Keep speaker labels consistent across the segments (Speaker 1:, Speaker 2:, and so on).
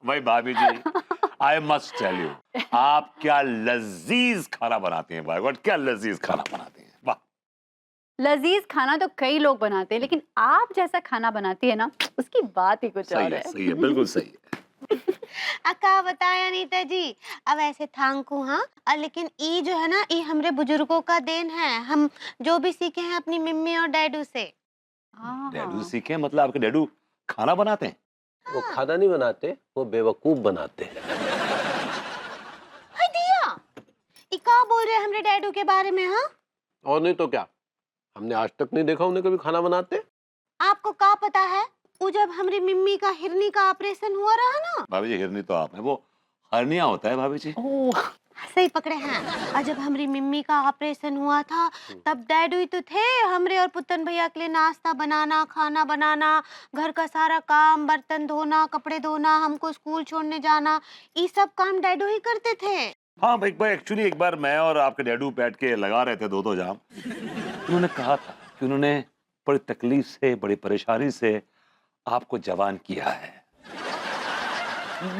Speaker 1: भाई भाभी जी, I must tell you, आप क्या लजीज खाना बनाती हैं। भाई गॉड, क्या लजीज खाना बनाती हैं, वाह।
Speaker 2: लजीज खाना तो कई लोग बनाते हैं, लेकिन आप जैसा खाना बनाती है ना, उसकी बात ही कुछ
Speaker 1: सही
Speaker 2: और
Speaker 1: है,
Speaker 2: है।
Speaker 1: सही है, बिल्कुल सही है।
Speaker 3: अका बताया अनीता जी। अब ऐसे थांकू हाँ लेकिन ई जो है ना, ई हमरे बुजुर्गों का देन है। हम जो भी सीखे हैं अपनी मम्मी और डैडू से।
Speaker 1: डैडू
Speaker 2: हाँ,
Speaker 1: सीखे मतलब आपके डैडू खाना बनाते हैं?
Speaker 4: वो खाना नहीं बनाते, वो बेवकूफ बनाते हैं।
Speaker 3: हाय दिया, ई का बोल रहे हैं हमरे डैडू के बारे में? हाँ,
Speaker 4: और नहीं तो क्या, हमने आज तक नहीं देखा उन्हें कभी खाना बनाते।
Speaker 3: आपको का पता है वो जब हमारी मम्मी का हिरनी का ऑपरेशन हुआ रहा ना।
Speaker 1: भाभी जी, हिरनी तो आप है, वो हर्निया होता है भाभी जी।
Speaker 2: ओह,
Speaker 3: सही पकड़े हैं। और जब हमारी मम्मी का ऑपरेशन हुआ था तब डैडू ही तो थे हमरे और पुतन भैया के लिए नाश्ता बनाना, खाना बनाना, घर का सारा काम, बर्तन धोना, कपड़े धोना, हमको स्कूल छोड़ने जाना, ये सब काम डैडू ही करते थे।
Speaker 1: हाँ भाई भाई, एक्चुअली एक बार मैं और आपके डैडू बैठ के लगा रहे थे दो जाम। उन्होंने कहा था कि उन्होंने बड़ी तकलीफ से, बड़ी परेशानी से आपको जवान किया है।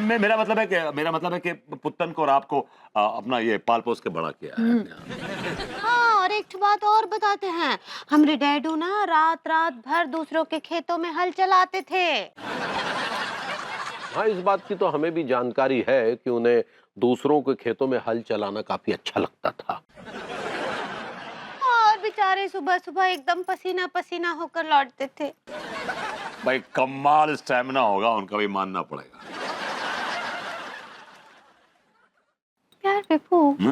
Speaker 1: मेरा मतलब है कि पुत्तन को और आपको अपना ये पाल पोस के बड़ा किया है।
Speaker 3: हाँ, और एक बात और बताते हैं, हमरे डैडू ना रात रात भर दूसरों के खेतों में हल चलाते थे।
Speaker 4: हाँ, इस बात की तो हमें भी जानकारी है कि उन्हें दूसरों के खेतों में हल चलाना काफी अच्छा लगता था।
Speaker 3: और बेचारे सुबह सुबह एकदम पसीना पसीना होकर लौटते थे।
Speaker 1: भाई कमाल स्टैमिना होगा उनका, भी मानना पड़ेगा।
Speaker 2: यार विपू,
Speaker 1: हम्म?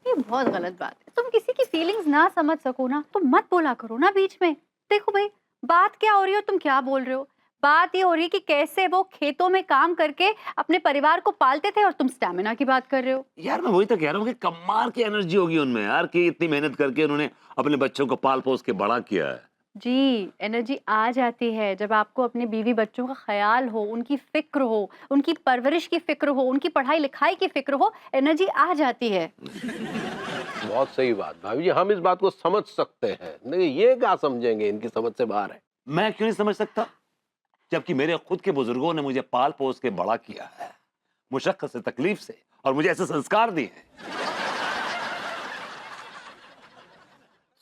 Speaker 2: ये बहुत गलत बात है। तुम किसी की फीलिंग्स ना समझ सको ना, तो मत बोला करो ना बीच में। देखो भाई, बात क्या हो रही हो, तुम क्या बोल रहे हो? बात ये हो रही है कि कैसे वो खेतों में काम करके अपने परिवार को पालते थे, और तुम स्टैमिना की बात कर रहे हो।
Speaker 1: यार मैं वही तो कह रहा हूँ कि कमाल की एनर्जी होगी उनमें यार, कि इतनी मेहनत करके उन्होंने अपने बच्चों को पाल पोस के बड़ा किया है।
Speaker 2: जी, एनर्जी आ जाती है जब आपको अपने बीवी बच्चों का ख्याल हो, उनकी फिक्र हो, उनकी परवरिश की फिक्र हो, उनकी पढ़ाई लिखाई की फिक्र हो, एनर्जी आ जाती है।
Speaker 4: बहुत सही बात भाभी जी, हम इस बात को समझ सकते हैं, नहीं ये क्या समझेंगे, इनकी समझ से बाहर है।
Speaker 1: मैं क्यों नहीं समझ सकता, जबकि मेरे खुद के बुजुर्गों ने मुझे पाल पोस के बड़ा किया है, मुशक्कत से, तकलीफ से, और मुझे ऐसे संस्कार दिए हैं।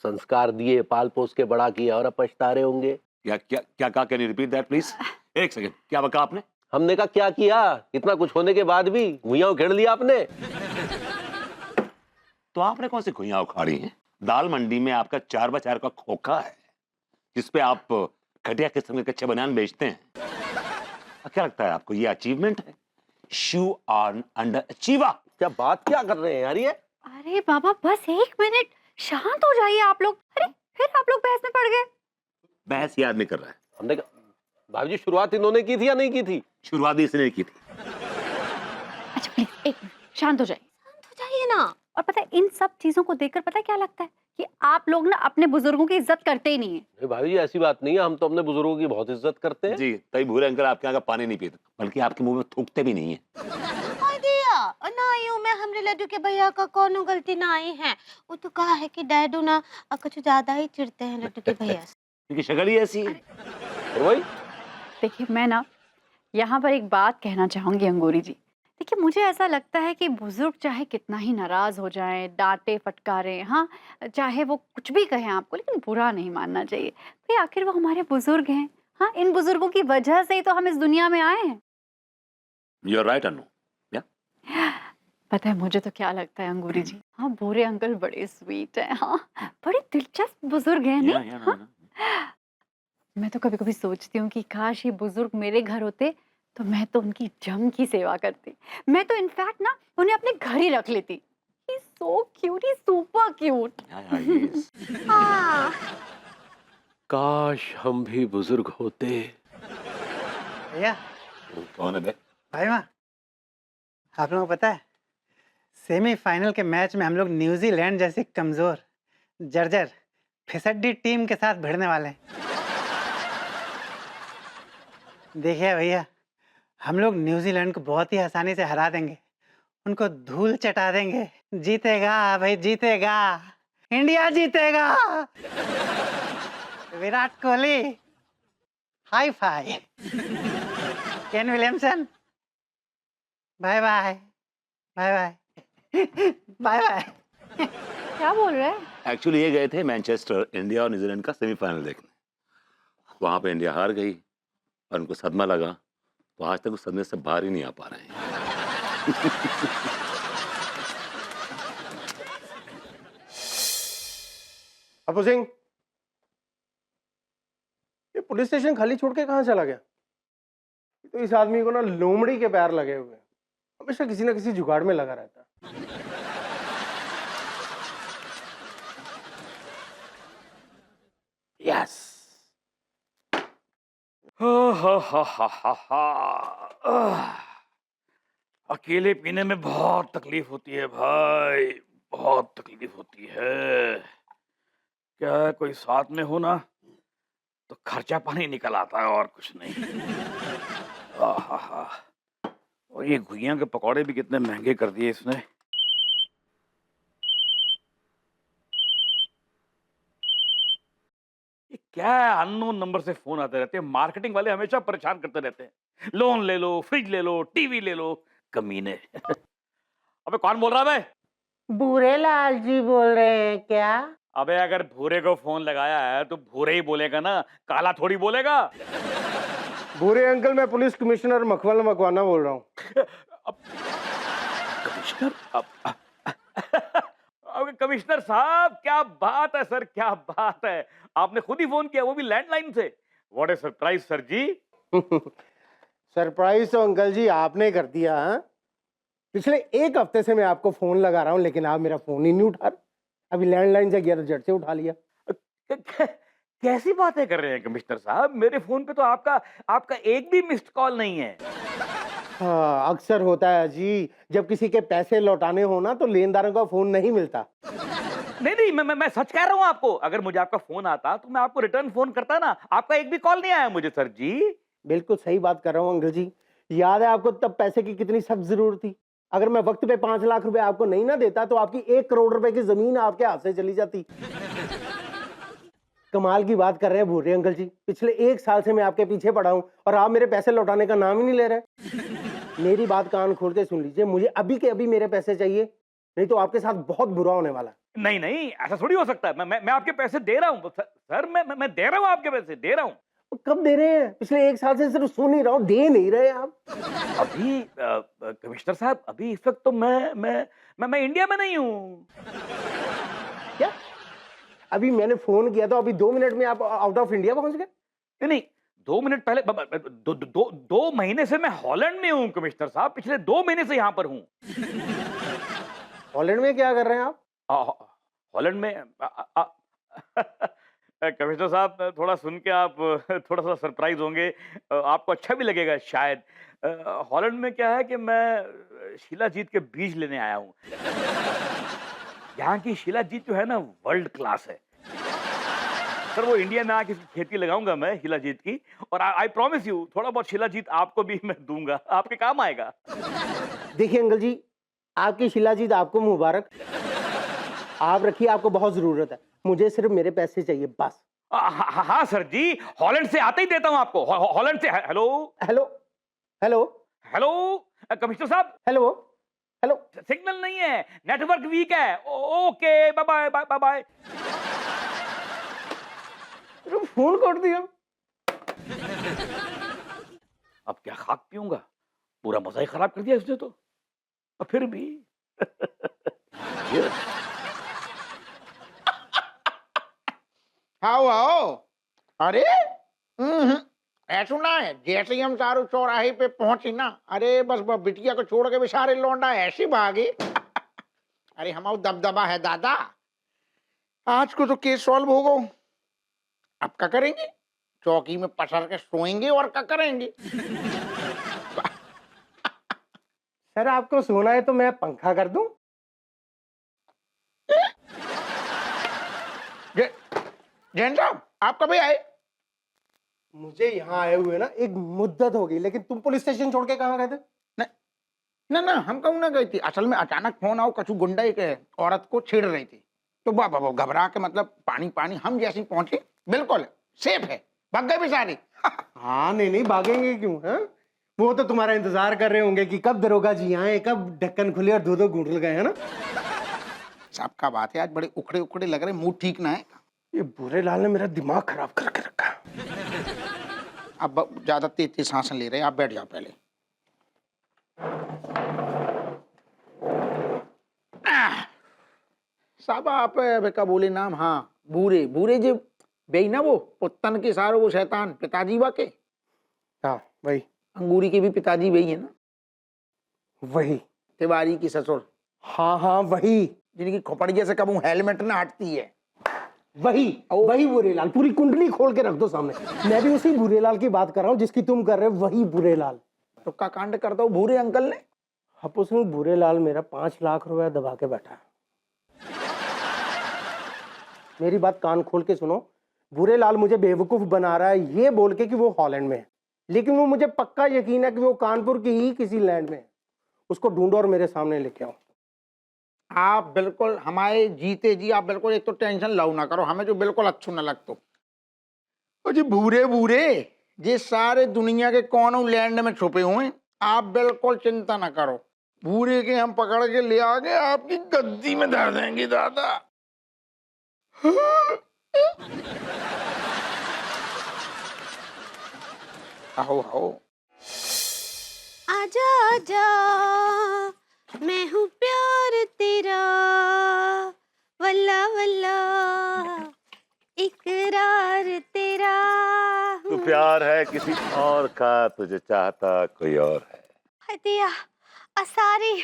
Speaker 4: संस्कार दिए, पाल पोस के बड़ा किया, और अब पछता रहे होंगे।
Speaker 1: क्या क्या क्या कहा, can you repeat that please? एक सेकंड, क्या बका आपने?
Speaker 4: हमने कहा क्या किया, इतना कुछ होने के बाद भी भुइयां उखेड़ लिया आपने।
Speaker 1: तो आपने कौन सी खुइयां उखाड़ी हैं? दाल मंडी में आपका 4x4 का खोखा है, जिसपे आप घटिया किस्म के कच्चे बनान बेचते हैं। क्या लगता है आपको ये अचीवमेंट है? You are under achiever.
Speaker 4: क्या बात क्या कर रहे हैं यार ये?
Speaker 2: अरे बाबा, बस 1 मिनट, शांत हो जाइए आप लोग। अरे फिर आप लोग बहस में पड़ गए।
Speaker 1: बहस याद नहीं कर रहा है।
Speaker 4: हमने कहा भाभी जी, शुरुआत इन्होंने की थी या नहीं की थी?
Speaker 1: शुरुआत इसने की थी।
Speaker 2: अच्छा प्लीज 1 मिनट, शांत हो जाइए।
Speaker 3: शांत हो जाइए ना।
Speaker 2: और पता है, इन सब चीजों को देखकर पता है क्या लगता है, कि आप लोग ना अपने बुजुर्गों की इज्जत करते ही नहीं है।
Speaker 4: नहीं भाभी जी, ऐसी बात नहीं है, हम तो अपने बुजुर्गों की बहुत इज्जत करते हैं।
Speaker 1: जी, तभी भूरे अंकल आपके यहाँ का पानी नहीं पीते, बल्कि आपके मुंह में थूकते भी नहीं है।
Speaker 3: हाय दिया, ना यूं में हमरे लड्डू के भैया का कोनो गलती ना आई है। वो तो कहा है कि डैडू ना कुछ ज्यादा ही चिढ़ते हैं लड्डू के भैया से।
Speaker 1: क्योंकि शक्ल ही ऐसी है।
Speaker 4: और वही
Speaker 2: देखिए, मैं ना यहाँ पर एक बात कहना चाहूंगी अंगूरी जी। देखिए, मुझे ऐसा लगता है कि बुजुर्ग चाहे कितना ही नाराज हो जाएं, डांटे फटकारे, हाँ, चाहे वो कुछ भी कहें आपको, लेकिन बुरा नहीं मानना चाहिए भाई। आखिर वो हमारे बुजुर्ग हैं। हाँ, इन बुजुर्गों की वजह से ही तो हम इस दुनिया में आए हैं।
Speaker 1: यू आर राइट अनु। या
Speaker 2: पता है मुझे तो क्या लगता है अंगूरी जी, हाँ, भूरे अंकल बड़े स्वीट हैं। हाँ, बड़े दिलचस्प बुजुर्ग हैं, नहीं? हाँ? मैं तो कभी कभी सोचती हूँ कि काश ये बुजुर्ग मेरे घर होते, तो मैं तो उनकी जम की सेवा करती। मैं तो इनफैक्ट ना उन्हें अपने घर ही रख लेती। ही सो क्यूट, ही सुपर क्यूट।
Speaker 3: हाँ,
Speaker 4: काश हम भी बुजुर्ग होते।
Speaker 5: भैया,
Speaker 1: कौन है बे?
Speaker 5: भाई माँ, आप लोगों को पता है सेमीफाइनल के मैच में हम लोग न्यूजीलैंड जैसी कमजोर, जर्जर, फिसड्डी टीम के साथ भिड़ने वाले हैं। देखिए भैया, हम लोग न्यूजीलैंड को बहुत ही आसानी से हरा देंगे, उनको धूल चटा देंगे। जीतेगा भाई, जीतेगा, इंडिया जीतेगा, Virat Kohli. Hi fi. Ken Williamson, bye bye bye bye bye bye.
Speaker 2: क्या बोल रहे हैं?
Speaker 1: एक्चुअली ये गए थे मैनचेस्टर इंडिया और न्यूजीलैंड का सेमीफाइनल देखने। वहां पे इंडिया हार गई और उनको सदमा लगा, तो आज तक उस सदमे से बाहर ही नहीं आ पा रहे हैं।
Speaker 4: अपू सिंह, ये पुलिस स्टेशन खाली छोड़ के कहाँ चला गया? तो इस आदमी को ना लोमड़ी के पैर लगे हुए हैं, हमेशा किसी ना किसी जुगाड़ में लगा रहता है। यस।
Speaker 6: अकेले पीने में बहुत तकलीफ होती है भाई, बहुत तकलीफ होती है। क्या है, कोई साथ में हो ना तो खर्चा पानी निकल आता है और कुछ नहीं। आहा, और ये घुइयां के पकौड़े भी कितने महंगे कर दिए इसने। ये क्या है, अननोन नंबर से फोन आते रहते हैं। मार्केटिंग वाले हमेशा परेशान करते रहते हैं। लोन ले लो, फ्रिज ले लो, टीवी ले लो, कमीने। अबे कौन बोल रहा है भाई?
Speaker 5: भूरे लाल जी बोल रहे हैं क्या?
Speaker 6: अबे अगर भूरे को फोन लगाया है तो भूरे ही बोलेगा ना, काला थोड़ी बोलेगा।
Speaker 4: भूरे अंकल, मैं पुलिस कमिश्नर मखमल मकवाना बोल रहा हूँ।
Speaker 6: कमिश्नर? अब कमिश्नर साहब, क्या बात है सर, क्या बात है। आपने खुद ही फोन किया, वो भी लैंडलाइन से। What a surprise sir ji.
Speaker 4: Surprise तो अंकल जी आपने कर दिया। हाँ, पिछले एक हफ्ते से मैं आपको फोन लगा रहा हूँ, लेकिन आप मेरा फोन ही नहीं उठा रहे। अभी लैंडलाइन से गया तो झट से उठा लिया।
Speaker 6: कैसी बातें कर रहे हैं कमिश्नर साहब, मेरे फोन पे तो आपका एक भी मिस्ड कॉल नहीं है।
Speaker 4: हाँ, अक्सर होता है जी, जब किसी के पैसे लौटाने हो ना तो लेनदारों का फोन नहीं मिलता।
Speaker 6: नहीं, मैं सच कह रहा हूँ आपको। अगर मुझे आपका फोन आता तो मैं आपको रिटर्न फोन करता ना। आपका एक भी कॉल नहीं आया मुझे सर जी।
Speaker 4: बिल्कुल सही बात कर रहा हूँ अंकल जी। याद है आपको तब पैसे की कितनी सख्त जरूरत थी? अगर मैं वक्त पे 5 लाख रुपए आपको नहीं ना देता तो आपकी 1 करोड़ रुपए की जमीन आपके हाथ से चली जाती। कमाल की बात कर रहे हैं भूरे अंकल जी। पिछले 1 साल से मैं आपके पीछे पड़ा हूं और आप मेरे पैसे लौटाने का नाम ही नहीं ले रहे। मेरी बात कान खोल के सुन लीजिए, मुझे अभी के अभी मेरे पैसे चाहिए, नहीं तो आपके साथ बहुत बुरा होने वाला।
Speaker 6: नहीं, ऐसा थोड़ी हो सकता है। मैं आपके पैसे दे रहा हूँ सर, मैं दे रहा हूँ आपके पैसे, दे रहा हूँ।
Speaker 4: कब दे रहे हैं? पिछले 1 साल से सिर्फ सुन ही रहा हूँ, दे नहीं रहे आप।
Speaker 6: अभी कमिश्नर साहब, अभी इस वक्त तो मैं इंडिया में नहीं हूँ।
Speaker 4: क्या? अभी मैंने फोन किया तो अभी 2 मिनट में आप आउट ऑफ इंडिया पहुंच गए?
Speaker 6: नहीं, 2 मिनट पहले, 2 महीने से मैं हॉलैंड में हूँ कमिश्नर साहब। पिछले 2 महीने से यहाँ पर हूँ।
Speaker 4: हॉलैंड में क्या कर रहे हैं आप?
Speaker 6: हॉलैंड में कमिश्नर साहब, थोड़ा सुन के आप थोड़ा सा सरप्राइज होंगे, आपको अच्छा भी लगेगा शायद। हॉलैंड में क्या है कि मैं शिलाजीत के बीज लेने आया हूँ। यहाँ की शिलाजीत जो है ना, वर्ल्ड क्लास है सर। वो इंडिया में आके खेती लगाऊंगा मैं शिलाजीत की, और आई प्रॉमिस यू, थोड़ा बहुत शिलाजीत आपको भी मैं दूंगा, आपके काम आएगा।
Speaker 4: देखिए अंकल जी, आपकी शिलाजीत आपको मुबारक। आप रखिए, आपको बहुत जरूरत है। मुझे सिर्फ मेरे पैसे चाहिए बस।
Speaker 6: हाँ सर जी, हॉलैंड से आते ही देता हूँ आपको। हॉलैंड से। Hello
Speaker 4: hello hello
Speaker 6: hello commissioner साहब,
Speaker 4: हेलो हेलो।
Speaker 6: सिग्नल नहीं है, नेटवर्क वीक है। Okay, bye bye bye bye.
Speaker 4: Phone काट दिया।
Speaker 6: अब क्या खाक पीऊंगा, पूरा मजा ही खराब कर दिया इसने तो। और फिर भी
Speaker 7: आओ। अरे ऐसा ना है, जैसे ही हम चारों चौराहे पे पहुंचे ना, अरे बस बिटिया को छोड़ के भी सारे लौंडा ऐसे भागे। अरे हमारा दबदबा है दादा, आज को तो केस सॉल्व हो गो। अब क्या करेंगे? चौकी में पसर के सोएंगे और क्या करेंगे?
Speaker 4: सर आपको सोना है तो मैं पंखा कर दूं?
Speaker 7: जैन साहब, आप कभी आए?
Speaker 4: मुझे यहाँ आए हुए ना एक मुद्दत हो गई, लेकिन तुम पुलिस स्टेशन छोड़ के कहाँ गए थे?
Speaker 7: ना हम कहूँ ना गई थी। असल में अचानक फोन आओ, कछु गुंडा एक औरत को छेड़ रही थी, तो घबरा के मतलब पानी हम जैसे पहुंचे, बिल्कुल सेफ है, भाग गए बेचारे।
Speaker 4: हाँ नहीं नहीं भागेंगे क्यों? हाँ, वो तो तुम्हारा इंतजार कर रहे होंगे कि कब दरोगा जी आए, कब ढक्कन खुले और दो घूंट गए, है ना?
Speaker 7: सबका बात है, आज बड़े उखड़े उखड़े लग रहे, मुंह ठीक ना है।
Speaker 4: ये बुरे लाल ने मेरा दिमाग खराब करके रखा।
Speaker 7: अब ज्यादा तेज तेज सांस ले रहे हैं, आप बैठ जाओ पहले। साहब आप का बोले नाम? हाँ, बूरे बूरे जी बेई ना, वो पुत्तन के सारो वो शैतान पिताजी वाके।
Speaker 4: हाँ वही
Speaker 7: अंगूरी के भी पिताजी वही है ना,
Speaker 4: वही।
Speaker 7: तिवारी की ससुर,
Speaker 4: हाँ हाँ वही
Speaker 7: जिनकी खोपड़ी जैसे कब हेलमेट ना हटती है।
Speaker 4: वही वही बुरेलाल। पूरी कुंडली खोल के रख दो सामने। मैं भी उसी बुरेलाल की बात कर रहा हूँ जिसकी तुम कर रहे हो, वही बुरेलाल।
Speaker 7: तो का कांड करता हूँ भूरे अंकल ने।
Speaker 4: हपुस में बुरेलाल मेरा 5 लाख रुपया दबा के बैठा है। मेरी बात कान खोल के सुनो। बुरेलाल मुझे बेवकूफ बना रहा है ये बोल के कि वो हॉलैंड में है, लेकिन वो मुझे पक्का यकीन है कि वो कानपुर की ही किसी लैंड में है। उसको ढूंढो और मेरे सामने लेके आओ।
Speaker 7: आप बिल्कुल हमारे जीते जी, आप बिल्कुल एक तो टेंशन लो ना करो, हमें जो बिल्कुल अच्छू न लगतो। और जी भूरे भूरे ये सारे दुनिया के कौन लैंड में छुपे हुए हैं, आप बिल्कुल चिंता ना करो। भूरे के हम पकड़ के ले आगे आपकी गद्दी में धर देंगे दादा। आओ आओ।
Speaker 3: आजा आजा मैं हूँ प्यार तेरा, वल्ला वल्ला इकरार तेरा।
Speaker 1: तू प्यार है किसी और का, तुझे चाहता कोई और है।
Speaker 3: हतिया असारी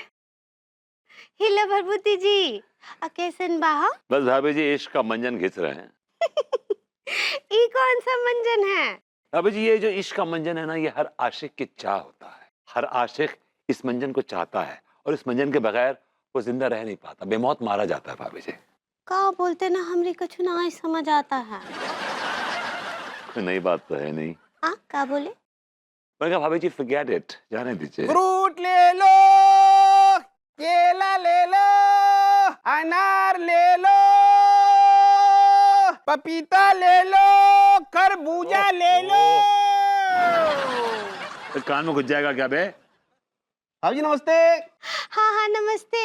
Speaker 3: हिला भरभूति जी अकेसन बाहा।
Speaker 1: बस भाभी जी इश्क का मंजन घिस रहे हैं।
Speaker 3: ये कौन सा मंजन है?
Speaker 1: भाभी जी ये जो इश्क का मंजन है ना, ये हर आशिक की चाह होता है। हर आशिक इस मंजन को चाहता है और इस मंजन के बगैर वो जिंदा रह नहीं पाता, बेमौत मारा जाता है। भाभी जी
Speaker 3: का बोलते ना, हमरी कुछ ना ही समझ आता है।
Speaker 1: कोई नई बात तो है नहीं।
Speaker 3: हाँ का बोले?
Speaker 1: मैं कहा भाभी जी फॉरगेट इट, जाने दीजिए।
Speaker 4: फ्रूट ले लो, केला ले लो, अनार ले लो, पपीता ले लो, खरबूजा ले लो।
Speaker 1: तो कान में घुस जाएगा क्या बे?
Speaker 4: भाभी जी नमस्ते।
Speaker 3: हाँ हाँ नमस्ते।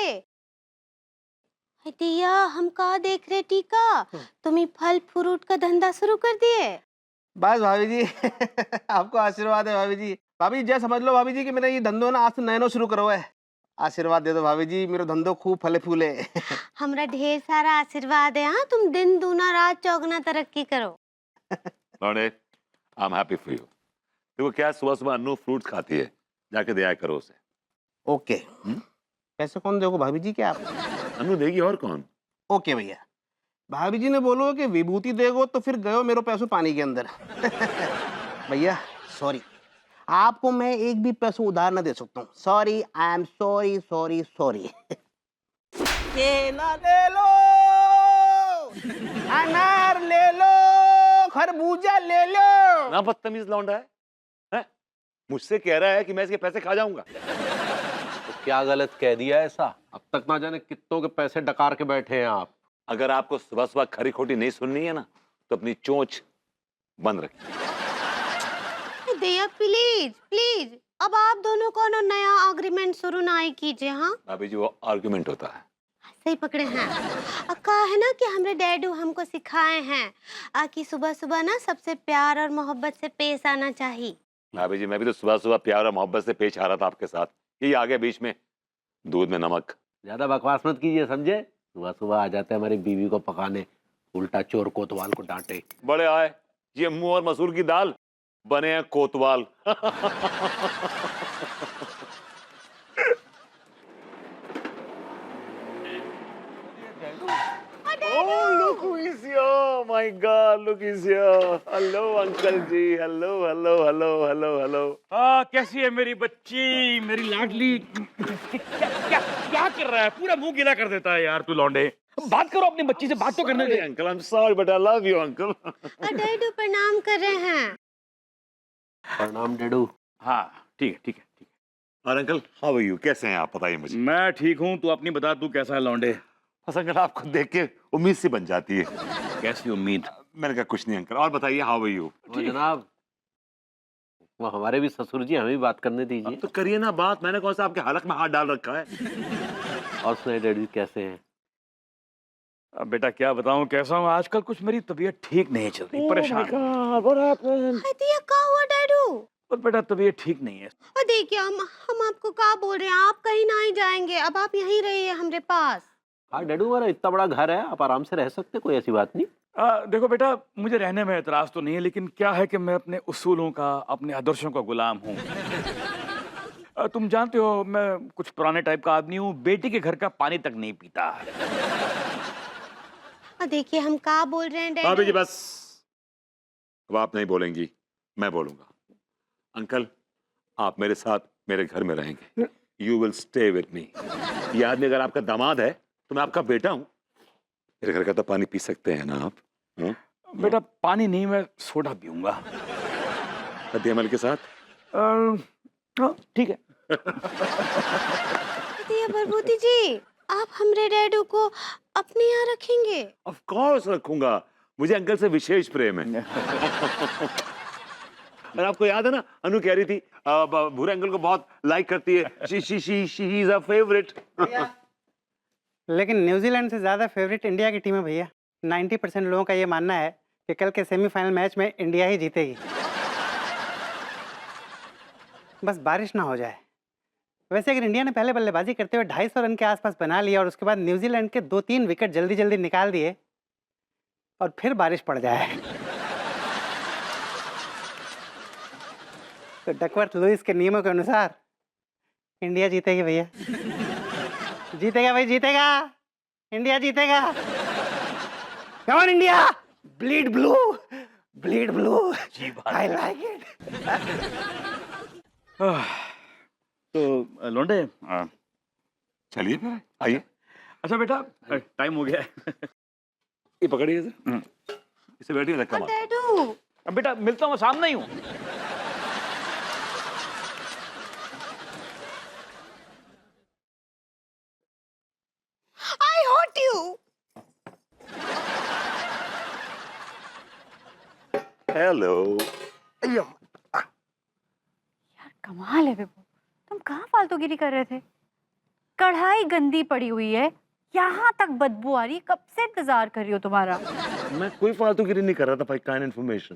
Speaker 3: हतिया हम का देख रहे टीका, तुम ही फल फ्रूट का धंधा शुरू कर दिए?
Speaker 4: बस भाभी जी आपको आशीर्वाद है भाभी जी। भाभी जी जय समझ लो भाभी जी कि मेरा ये धंधो ना आज से नया शुरू करो है। आशीर्वाद दे दो भाभी जी, मेरा धंधो खूब फले फूले।
Speaker 3: हमरा ढेर सारा आशीर्वाद है। हाँ तुम दिन दूना रात चौगुना तरक्की करो।
Speaker 1: लौंडे, I am happy for you. देखो क्या सुबह सुबह अन्नू फ्रूट्स खाती है, जाके दिया करो उसे।
Speaker 4: ओके। कैसे कौन देखो भाभी जी क्या आप?
Speaker 1: अन्नू देगी और कौन?
Speaker 4: ओके भैया। भाभी जी ने बोलो कि विभूति देगो तो फिर गयो मेरो पैसों पानी के अंदर। भैया सॉरी, आपको मैं एक भी पैसों उधार न दे सकता हूँ। Sorry, I am sorry sorry sorry. केला ले लो, अनार ले लो, खरबूजा ले लो।
Speaker 1: ना बदतमीज लौंडा है, हैं? मुझसे कह रहा है कि मैं इसके पैसे खा जाऊंगा।
Speaker 8: तो क्या गलत कह दिया ऐसा? अब तक ना जाने कितनों के पैसे डकार के बैठे हैं आप।
Speaker 1: अगर आपको सुबह सुबह खरी खोटी नहीं सुननी है ना, तो अपनी चोंच बंद रखिए।
Speaker 3: दया प्लीज प्लीज, अब आप दोनों को ना नया एग्रीमेंट शुरू ना ही कीजिए। हाँ
Speaker 1: भाभी जी वो आर्गुमेंट होता है।
Speaker 3: सही पकड़े हैं। कहा है ना कि हमरे डैडू हमको सिखाए हैं कि सुबह सुबह ना सबसे प्यार और मोहब्बत से पेश आना चाहिए।
Speaker 1: भाभी जी मैं भी तो सुबह सुबह प्यार और मोहब्बत से पेश आ रहा था आपके साथ, यही आ गया बीच में दूध में नमक।
Speaker 8: ज्यादा बकवास मत कीजिए, समझे? सुबह सुबह आ जाते हैं हमारी बीवी को पकाने, उल्टा चोर कोतवाल को डांटे।
Speaker 1: बड़े आए ये मुंह और मसूर की दाल, बने हैं कोतवाल। Oh, look who is here! My God, look who's here! Hello, uncle ji. Hello, hello, hello, hello, hello.
Speaker 6: कैसी है मेरी बच्ची, मेरी लाडली? क्या कर रहा है? पूरा मुंह गीला कर देता है यार तू लौंडे। बात करो अपनी बच्ची से, बात तो करने दे।
Speaker 1: Uncle, I'm sorry, but I love you, uncle.
Speaker 3: डैडू प्रणाम कर रहे हैं।
Speaker 8: प्रणाम डेडू।
Speaker 6: हाँ ठीक है ठीक है ठीक है।
Speaker 1: और अंकल, how are you? कैसे हैं आप? बताइए मुझे।
Speaker 6: मैं ठीक हूँ, तू अपनी बता, तू कैसा है लौंडे?
Speaker 1: बस अंकल आपको देख के उम्मीद सी बन जाती है।
Speaker 6: कैसी उम्मीद?
Speaker 1: मैंने कहा कुछ नहीं अंकल। और बताइए, हाउ आर यू?
Speaker 8: वो जनाब, वो हमारे भी ससुर जी, हमें भी बात करने दीजिए।
Speaker 1: अब तो करिए ना बात। मैंने कौन सा आपके हलक में हाथ डाल रखा है?
Speaker 8: और सुनाइए डैडी कैसे हैं?
Speaker 6: अब बेटा क्या बताऊं कैसा हूँ आजकल, कुछ मेरी तबीयत ठीक नहीं चल रही, परेशान हूं।
Speaker 3: हाय दिया का हुआ डैडू?
Speaker 6: और बेटा तबीयत ठीक नहीं है।
Speaker 3: और देखिए हम आपको क्या बोल रहे हैं, आप कहीं ना ही जाएंगे, अब आप यहीं रहिए हमारे पास।
Speaker 8: हाँ डैडू, हमारा इतना बड़ा घर है, आप आराम से रह सकते, कोई ऐसी बात नहीं।
Speaker 6: देखो बेटा, मुझे रहने में एतराज तो नहीं है, लेकिन क्या है कि मैं अपने उसूलों का, अपने आदर्शों का गुलाम हूँ। तुम जानते हो मैं कुछ पुराने टाइप का आदमी हूँ, बेटी के घर का पानी तक नहीं पीता।
Speaker 3: और देखिए हम क्या बोल रहे हैं
Speaker 1: भाभी जी
Speaker 3: डैडू।
Speaker 1: बस, अब आप नहीं बोलेंगी, मैं बोलूंगा। अंकल, आप मेरे साथ मेरे घर में रहेंगे। You will stay with me. ये आदमी अगर आपका दामाद है तो मैं आपका बेटा हूँ। मेरे घर का तो पानी पी सकते हैं ना आप?
Speaker 6: बेटा पानी नहीं, मैं सोडा पीऊंगा।
Speaker 1: हल्दी के साथ?
Speaker 6: हाँ, ठीक है।
Speaker 3: दिया भरभूति जी, आप हमरे डैडू को अपने यहाँ रखेंगे?
Speaker 1: ऑफ कोर्स रखूंगा, मुझे अंकल से विशेष प्रेम है। और आपको याद है ना, अनु कह रही थी भूरे अंकल को बहुत लाइक करती है। She is a favourite.
Speaker 5: लेकिन न्यूजीलैंड से ज़्यादा फेवरेट इंडिया की टीम है भैया। 90% लोगों का ये मानना है कि कल के सेमीफाइनल मैच में इंडिया ही जीतेगी। बस बारिश ना हो जाए। वैसे अगर इंडिया ने पहले बल्लेबाजी करते हुए 250 रन के आसपास बना लिया और उसके बाद न्यूजीलैंड के 2-3 विकेट जल्दी जल्दी निकाल दिए और फिर बारिश पड़ जाए, तो डकवर्थ लुइस के नियमों के अनुसार इंडिया जीतेगी भैया। जीतेगा भाई, जीतेगा, इंडिया जीतेगा। कम on India, bleed blue, bleed blue, I like it.
Speaker 6: तो लौंडे,
Speaker 1: चलिए फिर आइए।
Speaker 6: अच्छा बेटा टाइम हो गया है।
Speaker 1: ये पकड़िए इसे। इसे बैठिए, धक्का
Speaker 3: और
Speaker 1: मार।
Speaker 3: डैडू
Speaker 6: अब बेटा मिलता हूँ, मैं सामने ही हूँ।
Speaker 3: आई हॉट यू।
Speaker 1: हेलो।
Speaker 2: यार कमाल है बेबू, तुम कहाँ फालतूगिरी कर रहे थे? कढ़ाई गंदी पड़ी हुई है, यहाँ तक बदबू आ रही, कब से इंतजार कर रही हो तुम्हारा।
Speaker 1: मैं कोई फालतूगिरी नहीं कर रहा था भाई, काइंड इन्फॉर्मेशन।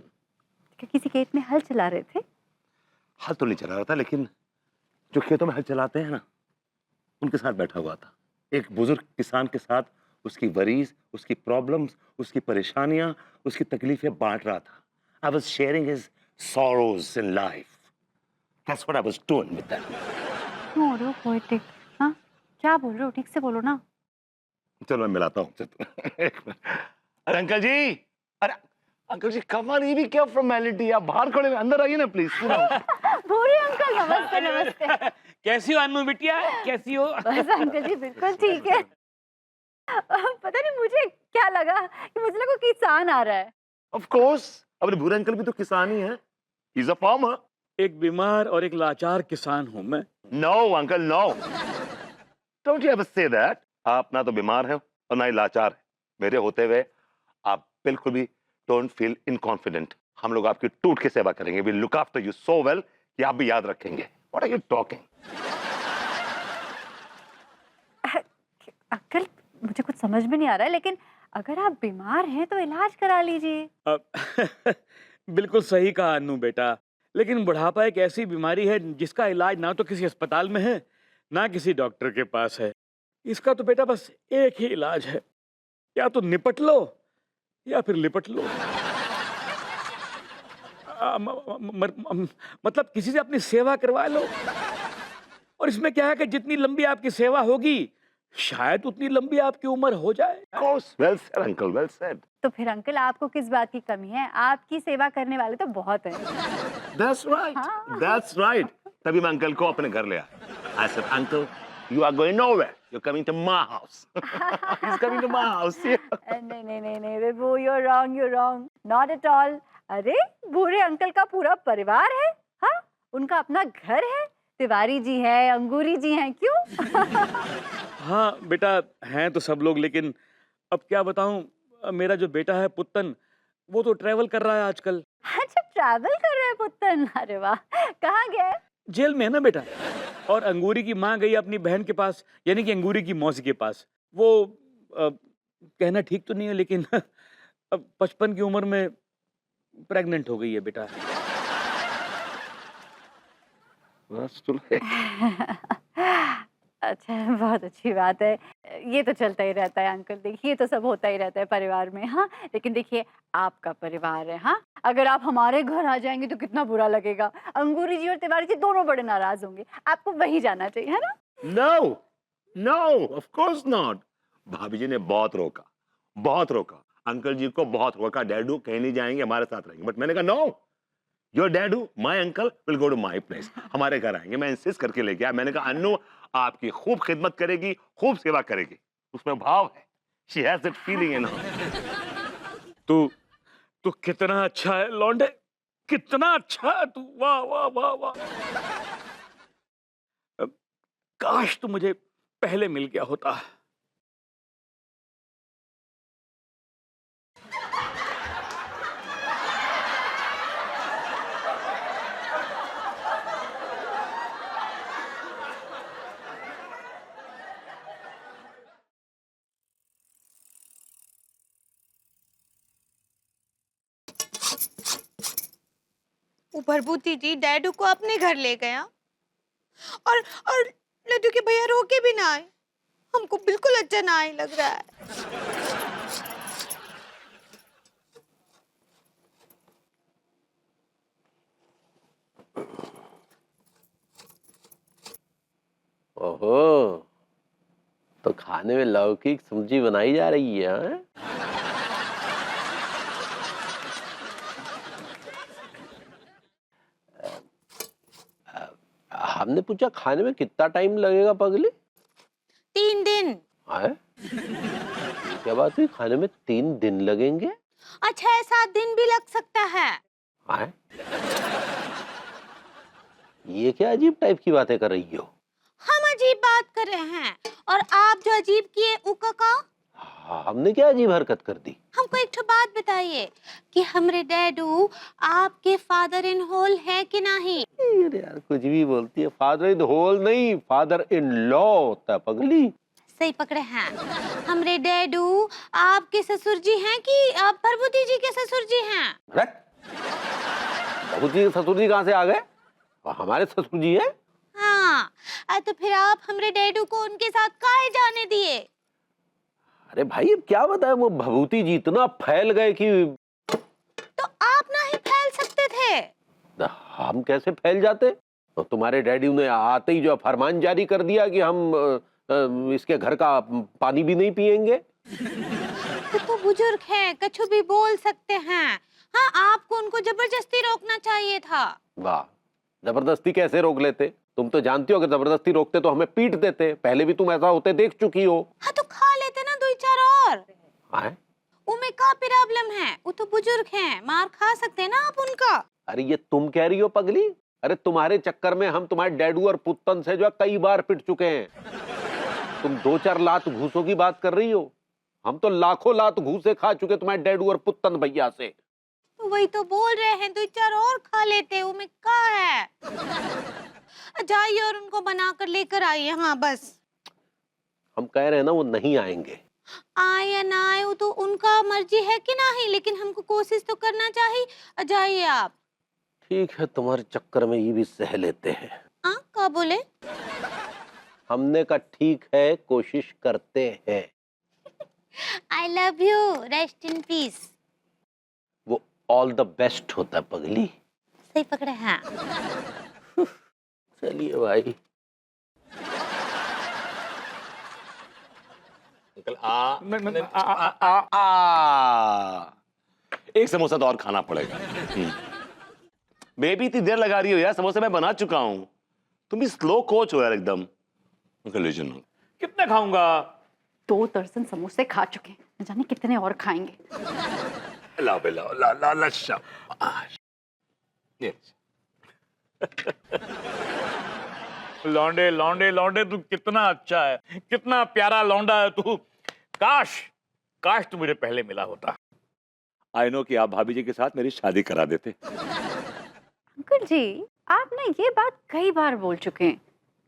Speaker 2: क्या किसी खेत में हल चला रहे थे?
Speaker 1: हल तो नहीं चला रहा था, लेकिन जो खेतों में हल चलाते हैं ना, उनके साथ बैठा हुआ था। एक बुजुर्ग किसान के साथ उसकी वरीज, उसकी प्रॉब्लम्स, उसकी परेशानियां, उसकी तकलीफें बांट रहा था। I was sharing his sorrows in life. That's what I was doing with them.
Speaker 2: क्यों हो रहे हो पोएटिक? हाँ, क्या बोल रहे हो? ठीक से बोलो ना।
Speaker 1: चलो मैं मिलाता हूँ। अरे अंकल जी, अरे अंकल जी, कमाल, ये भी क्या फॉर्मेलिटी? आप बाहर खड़े हैं, अंदर आइए ना प्लीज।
Speaker 2: भूरे अंकल, नमस्ते नमस्ते।
Speaker 6: कैसी हो अनु बिटिया, कैसी हो?
Speaker 2: बस अंकल जी बिल्कुल ठीक है। पता नहीं मुझे क्या लगा कि मुझे लगा किसान आ रहा है।
Speaker 1: Of course, अपने भूरे अंकल भी तो किसान ही हैं। He's a farmer.
Speaker 6: एक बीमार और एक लाचार किसान हूँ मैं।
Speaker 1: No, uncle, no. Don't you ever say that. आप ना तो बीमार हैं और ना ही लाचार हैं। मेरे होते हुए आप बिल्कुल भी don't feel inconfident. हम लोग आपकी टूट के सेवा करेंगे। We'll look after you so well कि आप भी याद रखेंगे। What are you talking?
Speaker 2: Uncle मुझे कुछ समझ में नहीं आ रहा है, लेकिन अगर आप बीमार हैं तो इलाज करा लीजिए।
Speaker 6: बिल्कुल सही कहा अनु बेटा, लेकिन बुढ़ापा एक ऐसी बीमारी है जिसका इलाज ना तो किसी अस्पताल में है, ना किसी डॉक्टर के पास है। इसका तो बेटा बस एक ही इलाज है, या तो निपट लो या फिर लिपट लो। मतलब किसी से अपनी सेवा करवा लो। और इसमें क्या है कि जितनी लंबी आपकी सेवा होगी, शायद उतनी लंबी आपकी उम्र हो जाए।
Speaker 1: Of course, well said, uncle, well said.
Speaker 2: तो फिर अंकल आपको किस बात की कमी है? आपकी सेवा करने वाले तो बहुत हैं।
Speaker 1: That's right.
Speaker 2: हाँ।
Speaker 1: That's right. तभी मैं अंकल को अपने घर ले आया। I said, uncle, you are going nowhere. You're coming to my house. He's coming to my house.
Speaker 2: नहीं नहीं नहीं नहीं बेबू, you're wrong, not at all। अरे बूढ़े अंकल का पूरा परिवार है, हाँ, उनका अपना घर है, तिवारी जी है, अंगूरी जी हैं, क्यों?
Speaker 6: हाँ बेटा हैं तो सब लोग, लेकिन अब क्या बताऊं, मेरा जो बेटा है पुत्तन, वो तो ट्रेवल कर रहा है आजकल।
Speaker 2: अच्छा, ट्रैवल कर रहे हैं पुत्तन, अरे वाह, कहाँ गए?
Speaker 6: जेल में है ना बेटा। और अंगूरी की माँ गई अपनी बहन के पास, यानी कि अंगूरी की मौसी के पास। वो कहना ठीक तो नहीं है, लेकिन अब 55 की उम्र में प्रेग्नेंट हो गई है बेटा।
Speaker 1: बस चलो।
Speaker 2: अच्छा, बहुत अच्छी बात है। ये तो चलता ही रहता है अंकल, देखिए ये तो सब होता ही रहता है परिवार में, हाँ। लेकिन देखिए आपका परिवार है, हाँ। अगर आप हमारे घर आ जाएंगे तो कितना बुरा लगेगा। अंगूरी जी और तिवारी जी दोनों बड़े नाराज होंगे। आपको वहीं जाना चाहिए, है ना?
Speaker 1: No no, of course not. भाभी जी ने बहुत रोका, बहुत रोका। अंकल जी को बहुत रोका, डैडू कहीं नहीं जाएंगे, हमारे साथ रहेंगे। बट मैंने कहा no, your Daddu my uncle will go to my place, हमारे घर आएंगे। मैं इंसिस्ट करके लेके आया। मैंने कहा अन्नू आपकी खूब खिदमत करेगी, खूब सेवा करेगी। उसमें भाव है, she has that feeling in her.
Speaker 6: तू कितना अच्छा है लौंडे, कितना अच्छा है तू, वाह वाह वाह वाह। काश तू मुझे पहले मिल गया होता।
Speaker 3: वो भरभूति जी डैडू को अपने घर ले गया और लड्डू के भैया रोके भी ना आए। हमको बिल्कुल अच्छा ना ही लग रहा है।
Speaker 8: ओहो, तो खाने में लौकी की सब्जी बनाई जा रही है, हाँ? हमने पूछा खाने में कितना टाइम लगेगा पगली?
Speaker 3: 3 दिन।
Speaker 8: आए? क्या बात हुई, खाने में 3 दिन लगेंगे?
Speaker 3: 6-7 दिन भी लग सकता है।
Speaker 8: आए? ये क्या अजीब टाइप की बातें कर रही हो?
Speaker 3: हम अजीब बात कर रहे हैं और आप जो अजीब किए उका का।
Speaker 8: हमने क्या अजीब हरकत कर दी?
Speaker 3: हमको एक ठो बात बताइए कि हमरे डैडू आपके फादर इन होल है कि नहीं?
Speaker 8: अरे यार कुछ भी बोलती है। फादर इन होल नहीं, फादर इन लॉ होता है पगली।
Speaker 3: सही पकड़े हैं। हमरे डैडू आपके ससुर जी हैं कि आप भरभूति जी के ससुर जी हैं?
Speaker 8: बाबू जी ससुर जी कहाँ से आ गए? हमारे ससुर जी हैं।
Speaker 3: हाँ, तो फिर आप हमरे डैडू को उनके साथ काहे जाने दिए?
Speaker 8: अरे भाई अब क्या बताए, वो भभूति जी इतना फैल गए कि
Speaker 3: तो आप ना ही फैल सकते थे।
Speaker 8: हम कैसे फैल जाते? तो तुम्हारे डैडी ने आते ही जो फरमान जारी कर दिया कि हम इसके घर का पानी भी नहीं पिएंगे।
Speaker 3: तो बुजुर्ग हैं, कछु भी बोल सकते हैं। हाँ, आपको उनको जबरदस्ती रोकना चाहिए था।
Speaker 8: वाह, जबरदस्ती कैसे रोक लेते? तुम तो जानती हो अगर जबरदस्ती रोकते तो हमें पीट देते। पहले भी तुम ऐसा होते देख चुकी हो।
Speaker 3: हाँ, तो खा लेते ना 2-4 और।
Speaker 8: आए?
Speaker 3: उनमें का प्रॉब्लम है? वो तो बुजुर्ग हैं, मार खा सकते हैं ना आप उनका।
Speaker 8: अरे ये तुम कह रही हो पगली? अरे तुम्हारे चक्कर में हम तुम्हारे डैडू और पुत्तन से जो है कई बार पिट चुके हैं। तुम 2-4 लात घूसों की बात कर रही हो, हम तो लाखों लात घूसे खा चुके तुम्हारे डैडू और पुत्तन भैया से।
Speaker 3: तो वही तो बोल रहे हैं, 2-4 और खा लेते। उनमें का है? जाइए और उनको बनाकर लेकर आइए। हाँ बस।
Speaker 8: हम कह रहे हैं ना वो नहीं आएंगे।
Speaker 3: आए या ना आए वो तो उनका मर्जी है कि नहीं, लेकिन हमको कोशिश तो करना चाहिए। जाइए आप।
Speaker 8: ठीक है, तुम्हारे चक्कर में ये भी सह लेते हैं।
Speaker 3: हाँ, क्या बोले?
Speaker 8: हमने कहा ठीक है, कोशिश करते हैं।
Speaker 3: I love you, rest in peace.
Speaker 8: वो ऑल द बेस्ट होता है पगली।
Speaker 3: सही पकड़े हैं।
Speaker 8: चलिए भाई।
Speaker 1: अंकल एक समोसा तो और खाना पड़ेगा। बेबी इतनी देर लगा रही हो यार, समोसा मैं बना चुका हूं। तुम भी स्लो कोच हो यार एकदम। अंकल लीजिए ना।
Speaker 6: कितने खाऊंगा?
Speaker 2: 2 दर्जन समोसे खा चुके हैं, न जाने कितने और खाएंगे।
Speaker 1: ला ला ला ला ला शाबाश। यस।
Speaker 6: लौंडे लौंडे लौंडे, तू कितना अच्छा है, कितना प्यारा लौंडा है तू। काश काश तू मुझे पहले मिला होता। आई नो कि आप भाभी जी के साथ मेरी शादी करा देते।
Speaker 2: अंकल जी, आप ना ये बात कई बार बोल चुके हैं,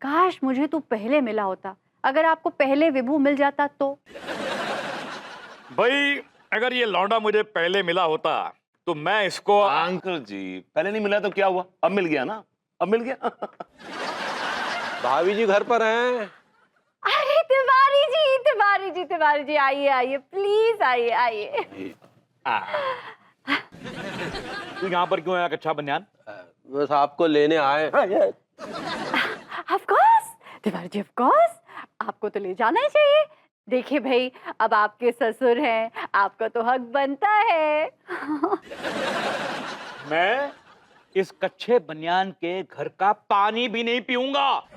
Speaker 2: काश मुझे तू पहले मिला होता। अगर आपको पहले विभू मिल जाता तो।
Speaker 6: भाई अगर ये लौंडा मुझे पहले मिला होता तो मैं इसको
Speaker 1: अंकल जी पहले नहीं मिला तो क्या हुआ, अब मिल गया ना, अब मिल गया।
Speaker 8: भाभी जी घर पर हैं?
Speaker 2: अरे तिवारी जी, तिवारी जी, तिवारी जी, आइए आइए, प्लीज आइए आइए।
Speaker 6: तू यहाँ पर क्यों आया कच्चा बनियान?
Speaker 8: बस आपको लेने आए।
Speaker 2: Of course Tiwari ji, of course आपको तो ले जाना ही चाहिए। देखिए भाई, अब आपके ससुर हैं, आपका तो हक बनता है।
Speaker 6: मैं इस कच्चे बनियान के घर का पानी भी नहीं पीऊंगा।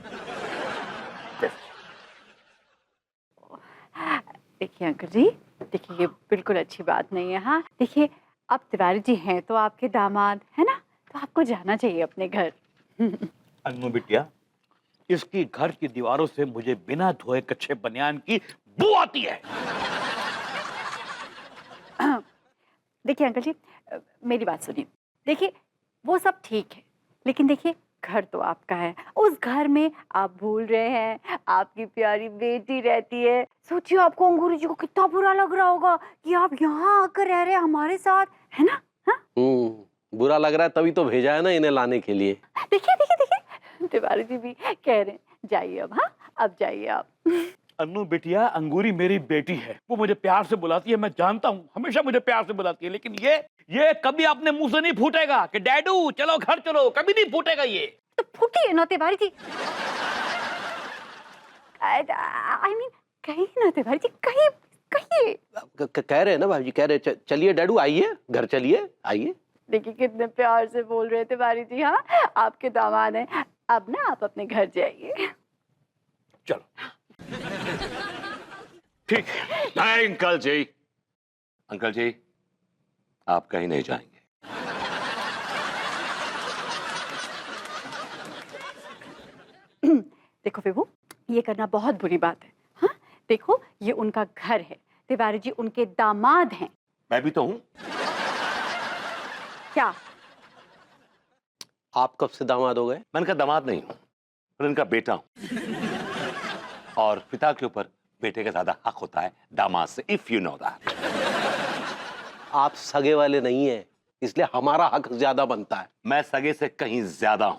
Speaker 2: देखिए अंकल जी, देखिए ये बिल्कुल अच्छी बात नहीं है। हाँ देखिए, अब तिवारी जी हैं तो आपके दामाद है ना, तो आपको जाना चाहिए अपने घर।
Speaker 6: अन्नू बिटिया, इसकी घर की दीवारों से मुझे बिना धोए कच्चे बनियान की बू आती है।
Speaker 2: देखिए अंकल जी, मेरी बात सुनिए। देखिए वो सब ठीक है, लेकिन देखिए घर तो आपका है। उस घर में आप भूल रहे हैं आपकी प्यारी बेटी रहती है। सोचिए आपको अंगूरी जी को कितना बुरा लग रहा होगा कि आप यहाँ आकर रह रहे हैं हमारे साथ, है ना? हाँ?
Speaker 8: बुरा लग रहा है तभी तो भेजा है ना इन्हें लाने के लिए।
Speaker 2: देखिए देखिए देखिए, तिवारी जी भी कह रहे हैं जाइए अब। हाँ अब जाइए आप।
Speaker 6: अन्नू बिटिया, अंगूरी मेरी बेटी है, वो मुझे प्यार से बुलाती है, मैं जानता हूँ, हमेशा मुझे प्यार से बुलाती है, लेकिन ये कभी अपने मुंह से नहीं फूटेगा कि डैडू चलो घर चलो, कभी नहीं फूटेगा ये।
Speaker 2: तो फूटिए ना तिवारी जी। आई मीन कहिए ना तिवारी जी, कहिए कहिए।
Speaker 8: कह रहे हैं ना भाभी जी, कह रहे चलिए डैडू आइए घर, चलिए आइए।
Speaker 2: देखिए कितने प्यार से बोल रहे थे तिवारी जी। हाँ आपके दामाद हैं, अब ना आप अपने घर जाइए।
Speaker 6: चलो ठीक है।
Speaker 1: नहीं अंकल जी, अंकल जी आप कहीं नहीं जाएंगे।
Speaker 2: देखो विभू, ये करना बहुत बुरी बात है। हाँ देखो, ये उनका घर है, तिवारी जी उनके दामाद हैं।
Speaker 1: मैं भी तो हूं।
Speaker 2: क्या
Speaker 8: आप कब से दामाद हो गए?
Speaker 1: मैं इनका दामाद नहीं हूं, पर इनका बेटा हूं। और पिता के ऊपर बेटे का ज्यादा हक होता है दामाद से, इफ यू नो दैट।
Speaker 8: आप सगे वाले नहीं हैं, इसलिए हमारा हक ज्यादा बनता है।
Speaker 1: मैं सगे से कहीं ज्यादा हूं।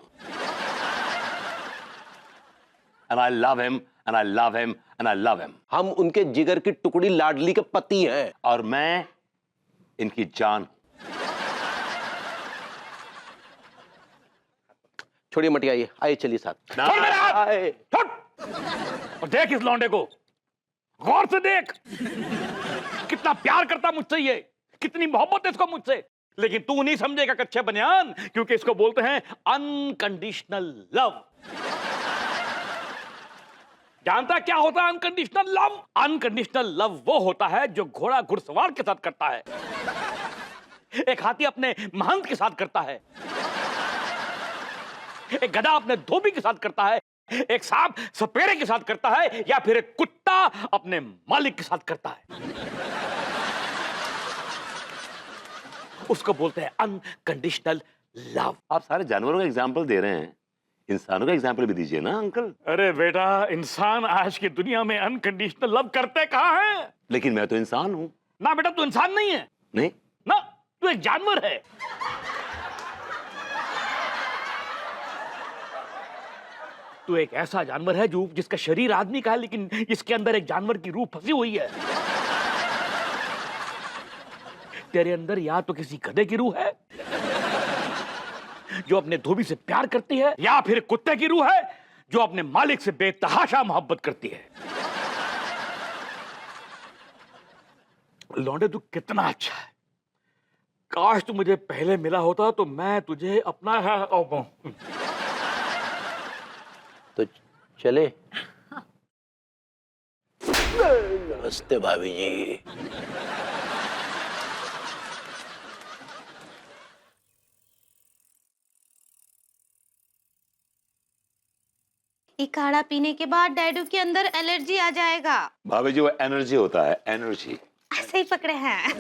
Speaker 1: And I love him, and I love him, and I love him.
Speaker 8: हम उनके जिगर की टुकड़ी लाडली के पति हैं।
Speaker 1: और मैं इनकी जान हूं।
Speaker 8: छोड़िए मटियाइए, आइए चलिए साथ।
Speaker 6: छोड़ मेरा हाथ!
Speaker 8: आए।
Speaker 6: छोड़! और देख इस लौंडे को, गौर से देख, कितना प्यार करता मुझसे ये, कितनी मोहब्बत है इसको मुझसे। लेकिन तू नहीं समझेगा कच्चे बनियान, क्योंकि इसको बोलते हैं अनकंडीशनल लव। जानता क्या होता है अनकंडीशनल लव? अनकंडीशनल लव वो होता है जो घोड़ा घुड़सवार के साथ करता है, एक हाथी अपने महंत के साथ करता है, एक गधा अपने धोबी के साथ करता है, एक सांप सपेरे के साथ करता है, या फिर एक कुत्ता अपने मालिक के साथ करता है। उसको बोलते हैं अनकंडीशनल लव।
Speaker 1: आप सारे जानवरों का एग्जाम्पल दे रहे हैं, इंसानों का एग्जाम्पल भी दीजिए ना अंकल।
Speaker 6: अरे बेटा, इंसान आज की दुनिया में अनकंडीशनल लव करते कहाँ हैं?
Speaker 1: लेकिन मैं तो इंसान हूं।
Speaker 6: ना बेटा, तू इंसान नहीं है
Speaker 1: नहीं,
Speaker 6: ना, तू एक जानवर है। तू एक ऐसा जानवर है जो जिसका शरीर आदमी का है, लेकिन इसके अंदर एक जानवर की रूह फंसी हुई है। तेरे अंदर या तो किसी गधे की रूह है जो अपने धोबी से प्यार करती है, या फिर कुत्ते की रूह है जो अपने मालिक से बेतहाशा मोहब्बत करती है। लौंडे तू कितना अच्छा है, काश तू मुझे पहले मिला होता तो मैं तुझे अपना
Speaker 8: तो चले। नमस्ते भाभी जी।
Speaker 3: ये काढ़ा पीने के बाद डैडू के अंदर एलर्जी आ जाएगा।
Speaker 1: भाभी जी वो एनर्जी होता है, एनर्जी।
Speaker 3: ऐसे ही पकड़े हैं।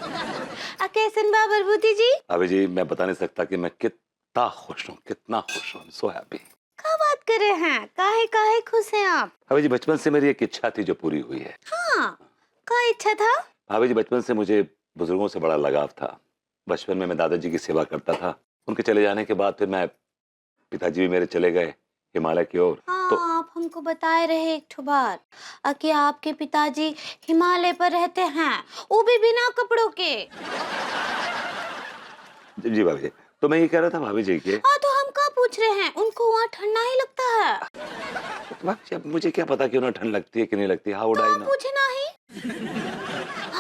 Speaker 3: कैसन बा बरबूती जी?
Speaker 1: भाभी जी मैं बता नहीं सकता कि मैं कितना खुश हूँ, कितना खुश हूँ। So happy.
Speaker 3: क्या बात कर रहे हैं? काहे काहे खुश हैं आप?
Speaker 1: भाभी जी बचपन से मेरी एक इच्छा थी जो पूरी हुई है।
Speaker 3: हाँ, क्या इच्छा था?
Speaker 1: भाभी जी बचपन से मुझे बुजुर्गों से बड़ा लगाव था। बचपन में मैं दादाजी की सेवा करता था। उनके चले जाने के बाद फिर मैं, पिताजी भी मेरे चले गए हिमालय की ओर।
Speaker 3: हाँ,
Speaker 1: तो
Speaker 3: आप हमको बताए रहे एक ठो बार कि आपके पिताजी हिमालय पर रहते हैं, वो भी बिना कपड़ों के।
Speaker 1: जी भाभी जी, तो मैं ये कह रहा था भाभी जी कि
Speaker 3: हाँ, तो हम क्या पूछ रहे हैं? उनको वहाँ ठंडा ही लगता है।
Speaker 1: भाभी जी अब मुझे क्या पता कि उन्हें ठंड लगती है कि नहीं लगती। How would I know?
Speaker 3: पूछे ना ही।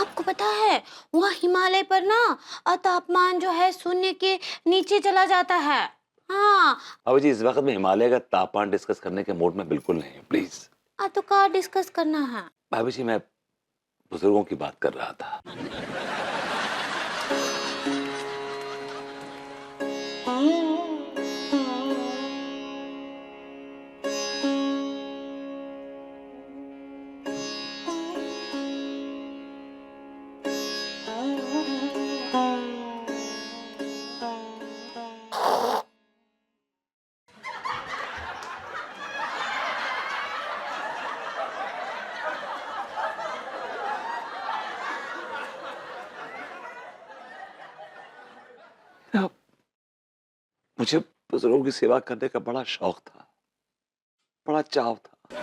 Speaker 3: आपको पता है वहाँ हिमालय पर ना तापमान जो है शून्य के नीचे चला जाता है। हाँ,
Speaker 1: भाभी जी इस वक्त में हिमालय का तापमान डिस्कस करने के मूड में बिल्कुल नहीं है, प्लीज।
Speaker 3: तो क्या डिस्कस करना है?
Speaker 1: भाभी जी मैं बुजुर्गों की बात कर रहा था। मुझे बुजुर्गों की सेवा करने का बड़ा शौक था, बड़ा चाव था।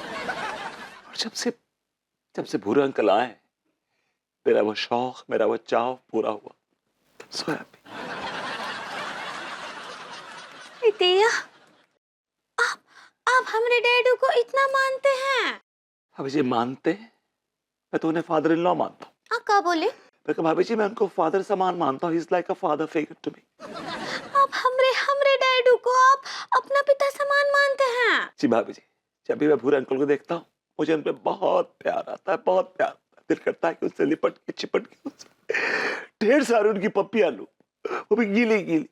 Speaker 1: और जब से भूरे अंकल आए मेरा वो शौक, मेरा वो चाव पूरा हुआ। So happy.
Speaker 3: दिया, आप हमारे डैडू को इतना मानते हैं?
Speaker 1: भाभी जी मानते हैं? मैं तो उन्हें फादर इन लॉ मानता हूँ।
Speaker 3: क्या बोले?
Speaker 1: मैं कहा भाभी जी मैं उनको फादर समान मानता हूँ। He is like a father figure to me.
Speaker 3: आप हमरे डैडू को आप अपना पिता समान मानते हैं?
Speaker 1: जी भाभी जी जब भी मैं भूरे अंकल को देखता हूँ मुझे उन पे बहुत प्यार आता है, बहुत प्यार आता है। दिल करता है कि उससे लिपट के चिपट के उससे ढेर सारी उनकी पप्पियां लूं, वो भी गीली गीली।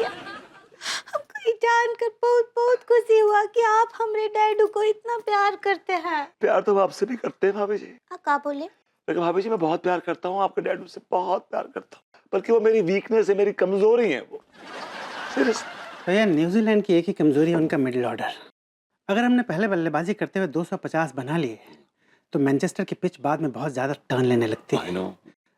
Speaker 3: हमको ये जानकर बहुत बहुत खुशी हुआ कि आप हमरे डैडू को इतना प्यार करते हैं।
Speaker 1: प्यार तो वो आपसे भी करते हैं भाभी जी।
Speaker 3: क्या बोले?
Speaker 1: मैं कहा भाभी जी मैं बहुत प्यार करता हूँ आपके डैडू से, बहुत प्यार करता हूँ। बल्कि वो मेरी वीकनेस है, मेरी कमजोरी है वो। सीरियस।
Speaker 5: तो यार न्यूजीलैंड की एक ही कमजोरी है, उनका मिडिल ऑर्डर। अगर हमने पहले बल्लेबाजी करते हुए 250 बना लिए तो मैनचेस्टर की पिच बाद में बहुत ज़्यादा टर्न लेने लगती
Speaker 1: I
Speaker 5: है।
Speaker 1: know।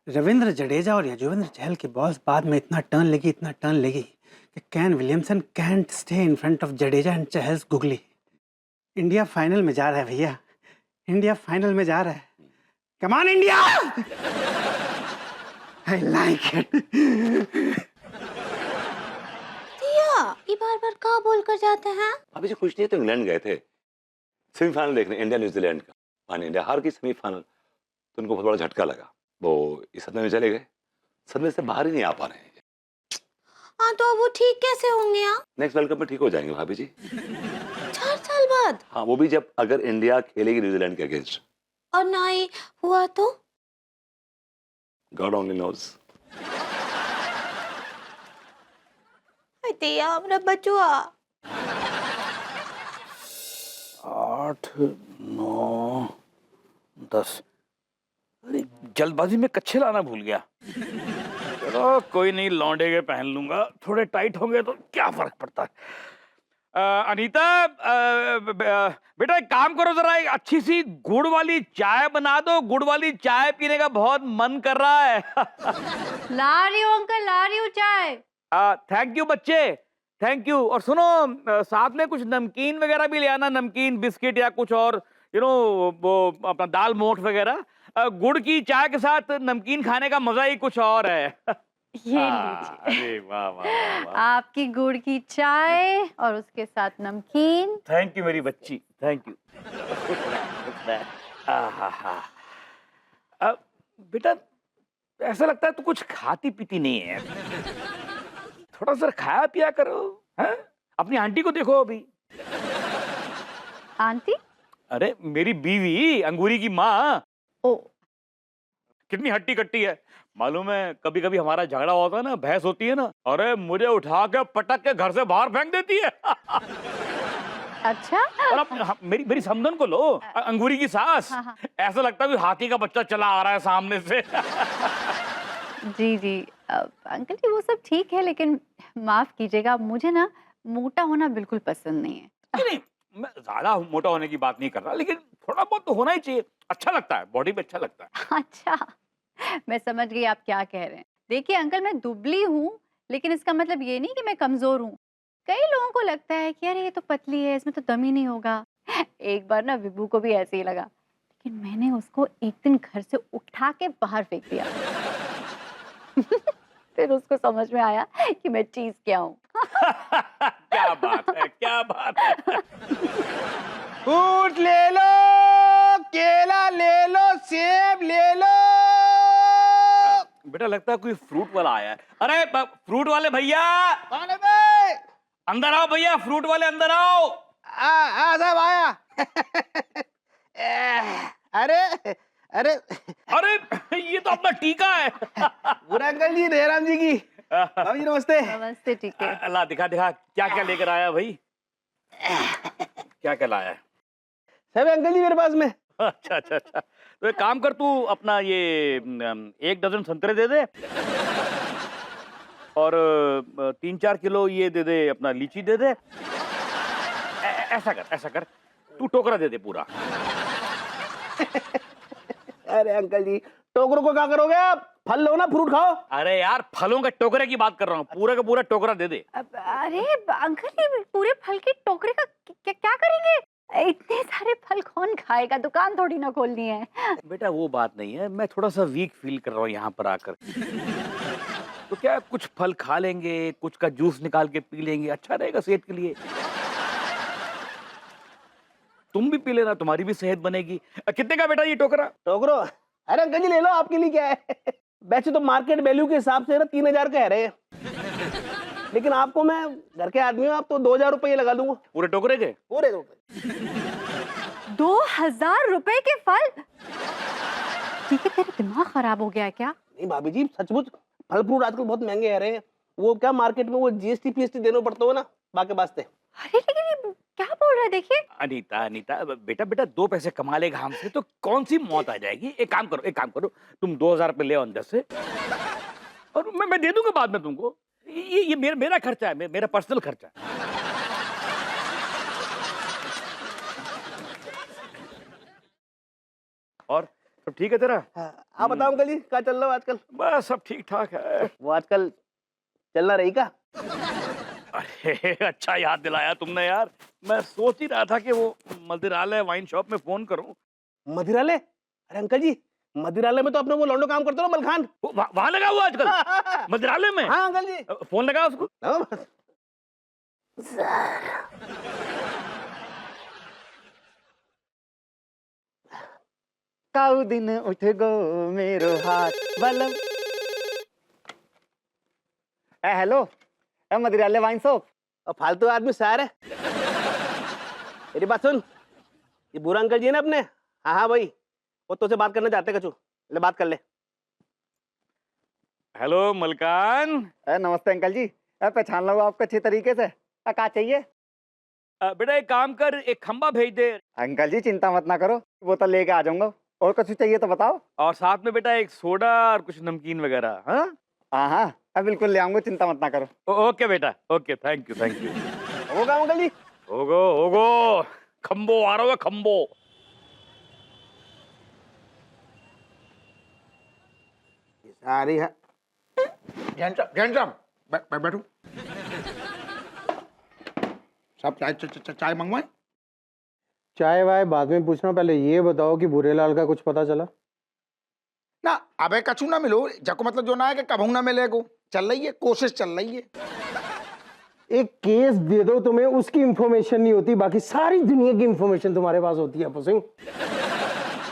Speaker 5: रविंद्र जडेजा और यजुवेंद्र चहल की बॉल्स बाद में इतना टर्न लेगी कि Kane Williamson can't stay in front of Jadeja and Chahal's googly. India final में जा रहा है भैया, इंडिया फाइनल में जा रहा है। कम on India, I like it.
Speaker 3: ये बार बार क्या बोलकर जाते हैं?
Speaker 1: अभी जो कुछ नहीं तो इंग्लैंड गए थे सेमीफाइनल देखने, इंडिया न्यूजीलैंड का। माने इंडिया हार गई सेमीफाइनल तो उनको बहुत बड़ा झटका लगा। वो इस सदमे में चले गए, सदमे से बाहर ही नहीं आ पा रहे हैं।
Speaker 3: तो वो ठीक कैसे होंगे?
Speaker 1: नेक्स्ट वर्ल्ड कप में ठीक हो जाएंगे भाभी जी।
Speaker 3: 4 साल बाद?
Speaker 1: हाँ वो भी जब अगर इंडिया खेलेगी न्यूजीलैंड के अगेंस्ट।
Speaker 3: और ना ही हुआ तो?
Speaker 1: God only knows.
Speaker 3: दिया हमरा बचुआ।
Speaker 6: 8, 9, 10। अरे जल्दबाजी में कच्छे लाना भूल गया। चलो कोई नहीं, लौंडे के पहन लूंगा, थोड़े टाइट होंगे तो क्या फर्क पड़ता है। अनीता, बेटा एक काम करो, जरा एक अच्छी सी गुड़ वाली चाय बना दो। गुड़ वाली चाय पीने का बहुत मन कर रहा है।
Speaker 2: ला रही हूँ अंकल, ला रही हूँ चाय।
Speaker 6: थैंक यू बच्चे, थैंक यू। और सुनो साथ में कुछ नमकीन वगैरह भी ले आना, नमकीन बिस्किट या कुछ और, वो अपना दाल मोठ वगैरह। गुड़ की चाय के साथ नमकीन खाने का मजा ही कुछ और है।
Speaker 2: ये लीजिए,
Speaker 6: अरे वाह वाह वाह वाह।
Speaker 2: आपकी गुड़ की चाय और उसके साथ नमकीन।
Speaker 6: थैंक यू मेरी बच्ची, थैंक यू। बेटा ऐसा लगता है तू कुछ खाती पीती नहीं है, थोड़ा सा खाया पिया करो। हैं? अपनी आंटी को देखो अभी।
Speaker 2: आंटी?
Speaker 6: अरे मेरी बीवी अंगूरी की माँ।
Speaker 2: ओ,
Speaker 6: कितनी हट्टी कट्टी है मालूम है। कभी कभी हमारा झगड़ा होता है ना, बहस होती है ना, अरे मुझे उठा के पटक के घर से बाहर फेंक देती है।
Speaker 2: अच्छा।
Speaker 6: और अब मेरी समधन को लो, अंगूरी की सास।
Speaker 2: हाँ, हाँ।
Speaker 6: ऐसा लगता है कि हाथी का बच्चा चला आ रहा है सामने से।
Speaker 2: जी जी, अंकल जी वो सब ठीक है, लेकिन माफ कीजिएगा, मुझे ना मोटा होना बिल्कुल पसंद नहीं है।
Speaker 6: नहीं, मैं ज्यादा मोटा होने की बात नहीं कर रहा, लेकिन थोड़ा बहुत तो होना ही चाहिए। अच्छा लगता है, बॉडी पे अच्छा लगता है।
Speaker 2: अच्छा, मैं समझ गई आप क्या कह रहे हैं। देखिए अंकल, मैं दुबली हूँ, लेकिन इसका मतलब ये नहीं कि मैं कमजोर हूँ। कई लोगों को लगता है कि अरे ये तो पतली है, इसमें तो दम ही नहीं होगा। एक बार ना विभू को भी ऐसे ही लगा, लेकिन मैंने उसको एक दिन घर से उठा के बाहर फेंक दिया। फिर उसको समझ में आया कि मैं चीज क्या हूँ।
Speaker 6: क्या बात है, क्या बात है।
Speaker 5: फ्रूट ले लो, केला ले लो, सेब ले लो।
Speaker 6: बेटा लगता है कोई फ्रूट वाला आया है। अरे फ्रूट वाले भैया,
Speaker 5: कौन है बे?
Speaker 6: अंदर आओ भैया, फ्रूट वाले अंदर आओ।
Speaker 5: साहब आया। अरे अरे
Speaker 6: अरे ये तो अपना टीका है।
Speaker 5: बुरा अंकल जी, जयराम जी की। भाभी जी नमस्ते।
Speaker 2: नमस्ते, ठीक है।
Speaker 6: अल्लाह, दिखा दिखा क्या क्या लेकर आया भाई। क्या क्या लाया है?
Speaker 5: सब अंकल जी मेरे पास में।
Speaker 6: अच्छा अच्छा अच्छा, तो एक काम कर, तू अपना ये 1 डजन संतरे दे दे, और 3-4 किलो ये दे दे, अपना लीची दे दे। ऐसा कर, तू टोकरा दे दे पूरा।
Speaker 5: अरे अंकल जी, टोकरों को क्या करोगे आप? फल लो ना, फ्रूट खाओ।
Speaker 6: अरे यार, फलों के टोकरे की बात कर रहा हूँ, पूरा का पूरा टोकरा दे दे।
Speaker 2: अरे अंकल, ये पूरे फल के टोकरे का क्या करेंगे? इतने सारे फल कौन खाएगा? दुकान थोड़ी ना खोलनी है।
Speaker 6: बेटा वो बात नहीं है, मैं थोड़ा सा वीक फील कर रहा हूँ यहाँ पर आकर। तो क्या कुछ फल खा लेंगे, कुछ का जूस निकाल के पी लेंगे, अच्छा रहेगा सेहत के लिए। तुम भी पी लेना, तुम्हारी भी सेहत बनेगी। कितने का बेटा ये टोकरा?
Speaker 5: टोकरो? अरे अंकल जी ले लो, आपके लिए क्या है। वैसे तो मार्केट वैल्यू के हिसाब से ना 3000 का है रहे, लेकिन आपको मैं घर के आदमी हूँ, आप तो 2000 रुपये लगा दूंगा।
Speaker 6: पूरे टोकरे के?
Speaker 5: पूरे रुपए।
Speaker 2: 2000 रुपए के फल? ठीक है, तेरा दिमाग खराब हो गया है क्या?
Speaker 5: नहीं भाभी जी, सचमुच फल फ्रूट आजकल बहुत महंगे आ रहे हैं। वो क्या मार्केट में वो जीएसटी पीएसटी देना पड़ता हो ना, बाकी वास्ते।
Speaker 2: अरे लेकिन ये क्या बोल रहा है? देखिए
Speaker 6: अनीता बेटा 2 पैसे कमा लेगा हमसे तो कौन सी मौत आ जाएगी। एक काम करो, तुम 2000 रुपये ले आओ अंदर से, और मैं दे दूंगा बाद में तुमको। ये मेरा खर्चा है, मेरा पर्सनल खर्चा है। और सब ठीक है तेरा?
Speaker 5: आप बताओ अंकल जी, क्या चल रहा है आजकल?
Speaker 6: बस सब ठीक ठाक है।
Speaker 5: वो आजकल चलना रही का?
Speaker 6: अरे अच्छा याद दिलाया तुमने यार, मैं सोच ही रहा था कि वो मदिरालय वाइन शॉप में फोन करूं।
Speaker 5: मदिरालय? अरे अंकल जी, मदिरालय में तो अपने वो लौंडो काम करते हो ना, मलखान।
Speaker 6: वहां लगा हुआ आजकल मदिरालय में?
Speaker 5: हाँ अंकल जी।
Speaker 6: फोन लगा उसको।
Speaker 5: काऊ दिन उठ गो मेरो हाथ बलम। हेलो, मदिरालय वाइन शॉप। फालतू आदमी सार है। मेरी बात सुन, ये बुरा अंकल जी है ना अपने, हाँ भाई, वो तुझसे बात करना चाहते कचू, ले बात कर ले।
Speaker 6: हेलो मलकान।
Speaker 5: नमस्ते अंकल जी, पहचान लो आपको अच्छे तरीके से। क्या चाहिए?
Speaker 6: बेटा एक काम कर, एक खंबा भेज दे।
Speaker 5: अंकल जी चिंता मत ना करो, वो तो लेके आ जाऊंगा। और कुछ चाहिए तो बताओ। और
Speaker 6: साथ में बेटा एक सोडा और कुछ नमकीन वगैरह। हाँ
Speaker 5: हाँ बिल्कुल ले आऊंगा, चिंता मत ना करो।
Speaker 6: ओके बेटा, ओके, थैंक यू।
Speaker 5: होगा अंकल जी?
Speaker 6: होगो खंबो आ रहा है, खंबो।
Speaker 7: सारी है। बैठो। सब चाय मंगवाए?
Speaker 4: चाय वाय बाद में पूछना, पहले ये बताओ कि भूरेलाल का कुछ पता चला?
Speaker 7: ना अबे कछु ना मिलो, जको मतलब जो ना है कि कभू ना मिले को। चल रही है, कोशिश चल रही है।
Speaker 4: एक केस दे दो तुम्हें, उसकी इंफॉर्मेशन नहीं होती, बाकी सारी दुनिया की इंफॉर्मेशन तुम्हारे पास होती है। सिंह,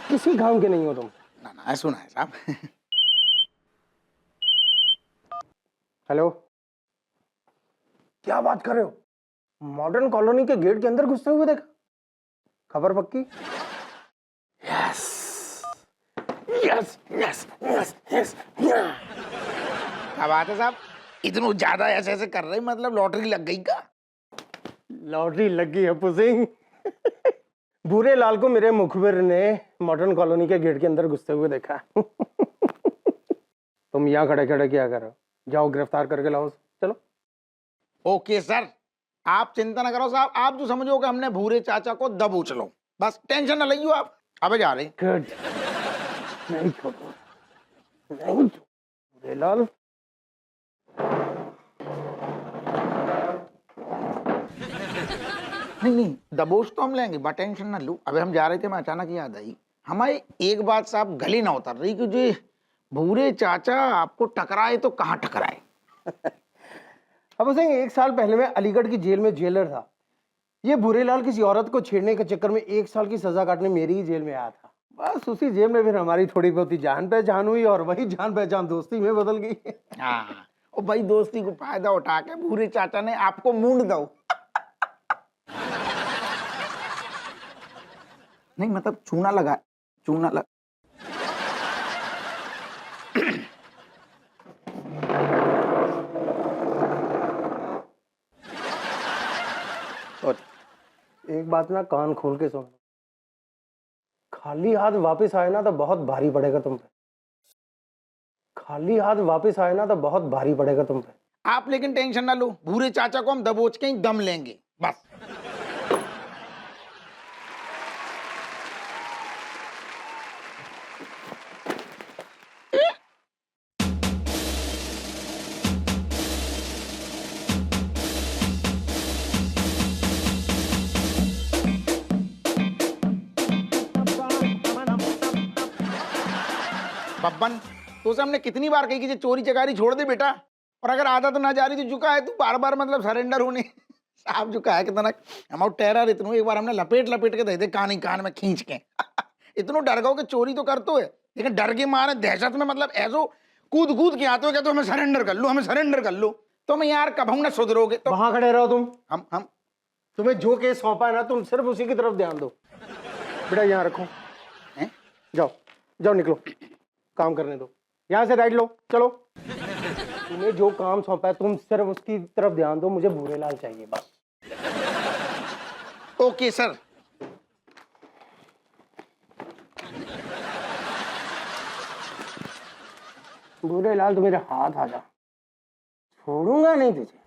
Speaker 4: किसी काम के नहीं हो तुम।
Speaker 7: ना सुना है साहब।
Speaker 4: हेलो, क्या बात कर रहे हो? मॉडर्न कॉलोनी के गेट के अंदर घुसते हुए देखा? खबर पक्की?
Speaker 7: यस। क्या बात है साहब, इतना ज्यादा ऐसे कर रहे, मतलब लॉटरी लग गई का?
Speaker 4: लॉटरी लगी है पुसिंग। भूरे लाल को मेरे मुखबिर ने मॉडर्न कॉलोनी के गेट के अंदर घुसते हुए देखा। तुम यहाँ खड़े खड़े क्या कर रहे हो? जाओ गिरफ्तार करके लाओ उसे। चलो।
Speaker 7: ओके सर, आप चिंता ना करो साहब, आप जो समझो कि हमने भूरे चाचा को दबोच लो, बस टेंशन ना लियो आप। अबे जा रहे
Speaker 4: गुड। नहीं छोड़ो, नहीं भूरे लाल।
Speaker 7: नहीं, दबोच तो हम लेंगे, बट टेंशन ना लो। अबे हम जा रहे थे, मैं अचानक याद आई हमारी एक बात साहब गली ना उतर रही कि जो भूरे चाचा आपको टकराए तो कहाँ टकराए।
Speaker 4: अब सिंह, 1 साल पहले मैं अलीगढ़ की जेल में जेलर था। ये भूरे लाल किसी औरत को छेड़ने के चक्कर में 1 साल की सजा काटने मेरी ही जेल में आया था। बस उसी जेल में फिर हमारी थोड़ी बहुत ही जान पहचान हुई और वही जान पहचान दोस्ती में बदल गई।
Speaker 7: हाँ, और भाई दोस्ती को फायदा उठा के भूरे चाचा ने आपको मूंड दो। नहीं मतलब चूना लगा, चूना लगा।
Speaker 4: और एक बात ना कान खोल के सुन, खाली हाथ वापस आए ना तो बहुत भारी पड़ेगा तुम पे। खाली हाथ वापस आए ना तो बहुत भारी पड़ेगा तुम पे।
Speaker 7: आप लेकिन टेंशन ना लो, भूरे चाचा को हम दबोच के ही दम लेंगे बस। बब्बन, तो उसे हमने कितनी बार कही कि ये चोरी चकारी छोड़ दे बेटा, और अगर आदत ना जा रही तो झुका है तू बार बार, मतलब सरेंडर होने। साहब झुका है कितना हम टेरर इतनों, एक बार हमने लपेट लपेट के दे दे कान ही कान में खींच के। इतनों डर गो कि चोरी तो कर तो है, लेकिन डर के मारे दहशत में मतलब ऐसो कूद कूद के आते हो क्या तो हमें सरेंडर कर लो, हमें सरेंडर कर लो। तो मैं यार कब हम ना सुधरोगे तो
Speaker 4: वहां खड़े रहो तुम।
Speaker 7: हम
Speaker 4: तुम्हें जो केस सौंपा है ना तुम सिर्फ उसी की तरफ ध्यान दो। बेटा यहाँ रखो।
Speaker 7: हैं?
Speaker 4: जाओ जाओ निकलो, काम करने दो। यहाँ से राइट लो, चलो। तुम्हें जो काम सौंपा है तुम सिर्फ उसकी तरफ ध्यान दो। मुझे भूरे लाल चाहिए बस।
Speaker 7: Okay sir.
Speaker 4: भूरे लाल, तू मेरे हाथ आ जा, छोड़ूंगा नहीं तुझे।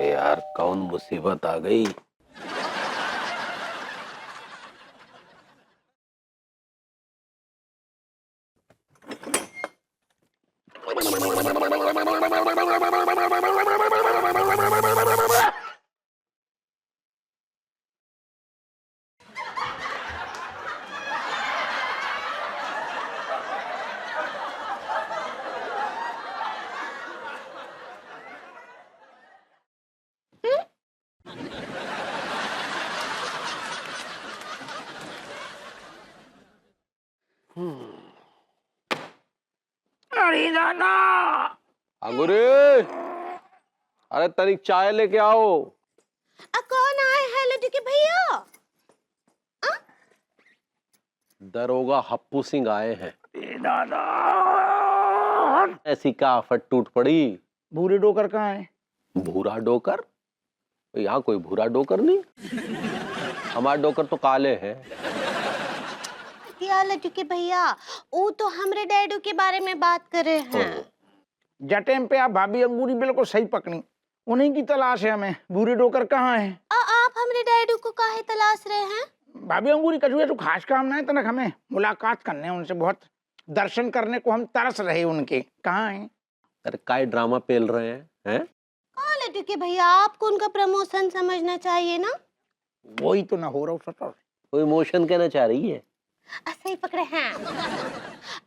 Speaker 8: यार कौन मुसीबत आ गई।
Speaker 7: अरे दादा,
Speaker 8: अंगूरी, अरे तनिक चाय लेके आओ।
Speaker 3: कौन आए हैं लड्डू के भैया?
Speaker 8: दरोगा हप्पू सिंह आए हैं।
Speaker 7: दादा
Speaker 8: ऐसी क्या आफत टूट पड़ी?
Speaker 7: भूरे डोकर कहाँ है?
Speaker 8: भूरा डोकर? यहाँ कोई भूरा डोकर नहीं, हमारे डोकर तो काले हैं।
Speaker 3: लड्डू के भैया, वो तो हमरे डैडू के बारे में बात कर रहे हैं।
Speaker 7: जटेम पे आप भाभी अंगूरी बिल्कुल सही पकड़ी, उन्हीं की तलाश है हमें। भूरे डोकर कहाँ है?
Speaker 3: आप हमरे डैडू को काहे तलाश रहे हैं?
Speaker 7: भाभी अंगूरी कछुए तो खास काम ना है तनक, हमें मुलाकात करने उनसे, बहुत दर्शन करने को हम तरस रहे उनके। कहाँ है?
Speaker 8: अरे काय ड्रामा पेल रहे हैं?
Speaker 3: लड्डू के भैया, आपको उनका प्रमोशन समझना चाहिए ना।
Speaker 7: वही तो ना हो रहा सटर।
Speaker 8: कोई मोशन कहना चाह रही है?
Speaker 3: सही पकड़े हैं।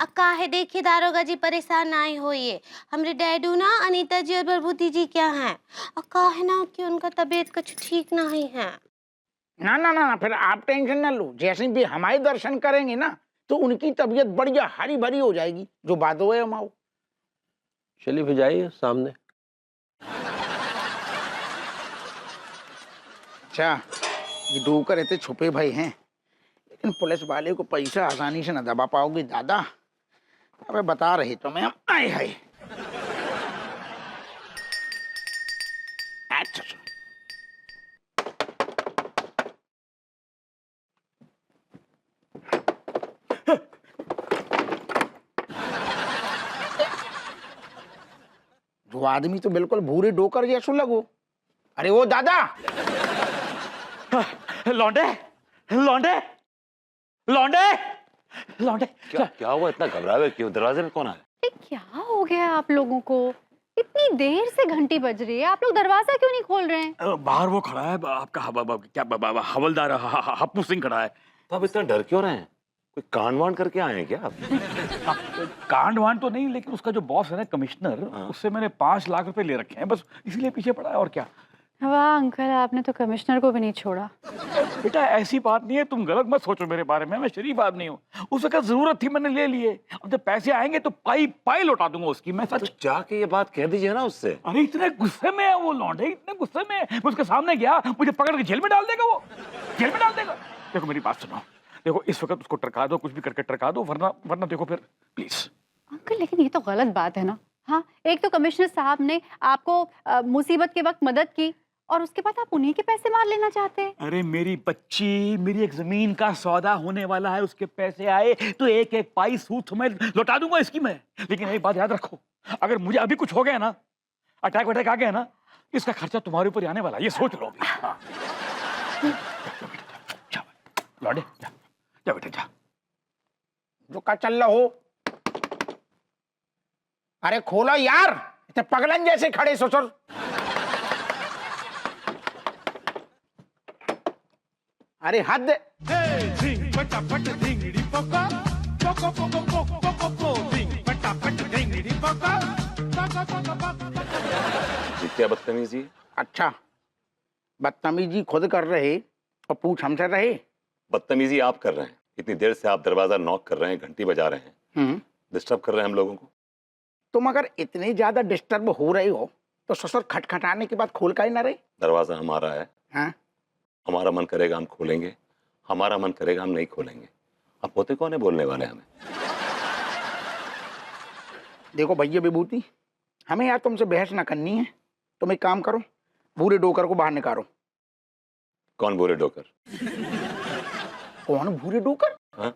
Speaker 3: अक्का है, देखिए दारोगा जी परेशान ना ही होइए। हमरे डैडू ना अनीता जी और प्रभुति जी क्या हैं, अक्का है ना कि उनका तबीयत कुछ ठीक नहीं है।
Speaker 7: ना ना ना, फिर आप टेंशन ना लो, जैसे भी हमारे दर्शन करेंगे ना तो उनकी तबीयत बढ़िया हरी भरी हो जाएगी, जो बात हो हम आओ।
Speaker 8: चलिए फिर जाइए सामने।
Speaker 7: अच्छा, ये डोकर रहते छुपे भाई हैं, लेकिन पुलिस वाले को पैसा आसानी से न दबा पाओगे दादा। अबे बता रहे तो मैं आए हाय। अच्छा जो आदमी तो बिल्कुल भूरे डोकर जैसो लगो। अरे वो दादा,
Speaker 6: लौंडे लौंडे लौंडे लौंडे।
Speaker 1: क्या हुआ? इतना घबराए हुए क्यों? दरवाजे में कौन आया?
Speaker 2: ये क्या हो गया आप लोगों को? इतनी देर से घंटी बज रही है, आप लोग दरवाजा क्यों नहीं खोल रहे हैं?
Speaker 6: बाहर वो खड़ा है आपका हवलदार हप्पू सिंह खड़ा है।
Speaker 1: तो आप इतना डर क्यों रहे हैं? कोई कांड वांड करके आए हैं क्या आप?
Speaker 6: कांड वांड तो नहीं, लेकिन उसका जो बॉस है ना कमिश्नर, उससे मैंने 5 लाख रुपए ले रखे हैं, बस इसीलिए पीछे पड़ा है और क्या।
Speaker 2: वाह अंकल, आपने तो कमिश्नर को भी नहीं छोड़ा।
Speaker 6: बेटा ऐसी बात नहीं है, तुम गलत मत सोचो मेरे बारे में, मैं शरीफ आदमी हूँ। उस वक्त जरूरत थी, मैंने ले लिए। अब जब पैसे आएंगे तो पाई पाई लौटा दूंगा उसकी मैं, सच।
Speaker 1: तो जाके ये बात कह दीजिए ना उससे।
Speaker 6: अरे इतने गुस्से में है वो लौंडे, इतने गुस्से में है। मैं उसके सामने गया, मुझे पकड़ के जेल में डाल देगा वो, जेल में डाल देगा। देखो मेरी बात सुनो, देखो इस वक्त उसको टरका दो, कुछ भी करके टरका दो, वरना देखो फिर प्लीज।
Speaker 2: अंकल लेकिन ये तो गलत बात है ना। हाँ, एक तो कमिश्नर साहब ने आपको मुसीबत के वक्त मदद की और उसके बाद आप उन्हीं के पैसे मार लेना चाहते हैं।
Speaker 6: अरे मेरी बच्ची, मेरी एक जमीन का सौदा होने वाला है, उसके पैसे आए तो एक एक पाई सूद मैं लौटा दूंगा इसकी मैं। लेकिन एक बात याद रखो, अगर मुझे अभी कुछ हो गया ना, अटैक वटैक आ गया ना, इसका खर्चा तुम्हारे ऊपर आने वाला है, ये सोच लो अभी। हाँ। जा लौंडे, जा बेटा जा।
Speaker 7: जो का चल रहा हो। अरे खोलो यार, इतने पगलन जैसे खड़े ससुर। अरे हद।
Speaker 1: क्या बदतमीजी है?
Speaker 7: अच्छा, बदतमीजी खुद कर रहे और पूछ हमसे रहे।
Speaker 1: बदतमीजी आप कर रहे हैं। इतनी देर से आप दरवाजा नॉक कर रहे हैं, घंटी बजा रहे हैं, डिस्टर्ब कर रहे हैं हम लोगों को।
Speaker 7: तुम अगर इतने ज्यादा डिस्टर्ब हो रहे हो तो ससुर खटखटाने के बाद खोल का ही ना रहे।
Speaker 1: दरवाजा हमारा है।
Speaker 7: हाँ?
Speaker 1: हमारा मन करेगा हम खोलेंगे, हमारा मन करेगा हम नहीं खोलेंगे। अब पोते कौन है बोलने वाले हमें?
Speaker 7: देखो भैया विभूति, हमें यार तुमसे बहस ना करनी है। तुम एक काम करो, भूरे डोकर को बाहर निकालो।
Speaker 1: कौन भूरे डोकर?
Speaker 7: कौन भूरे डोकर?
Speaker 1: हाँ?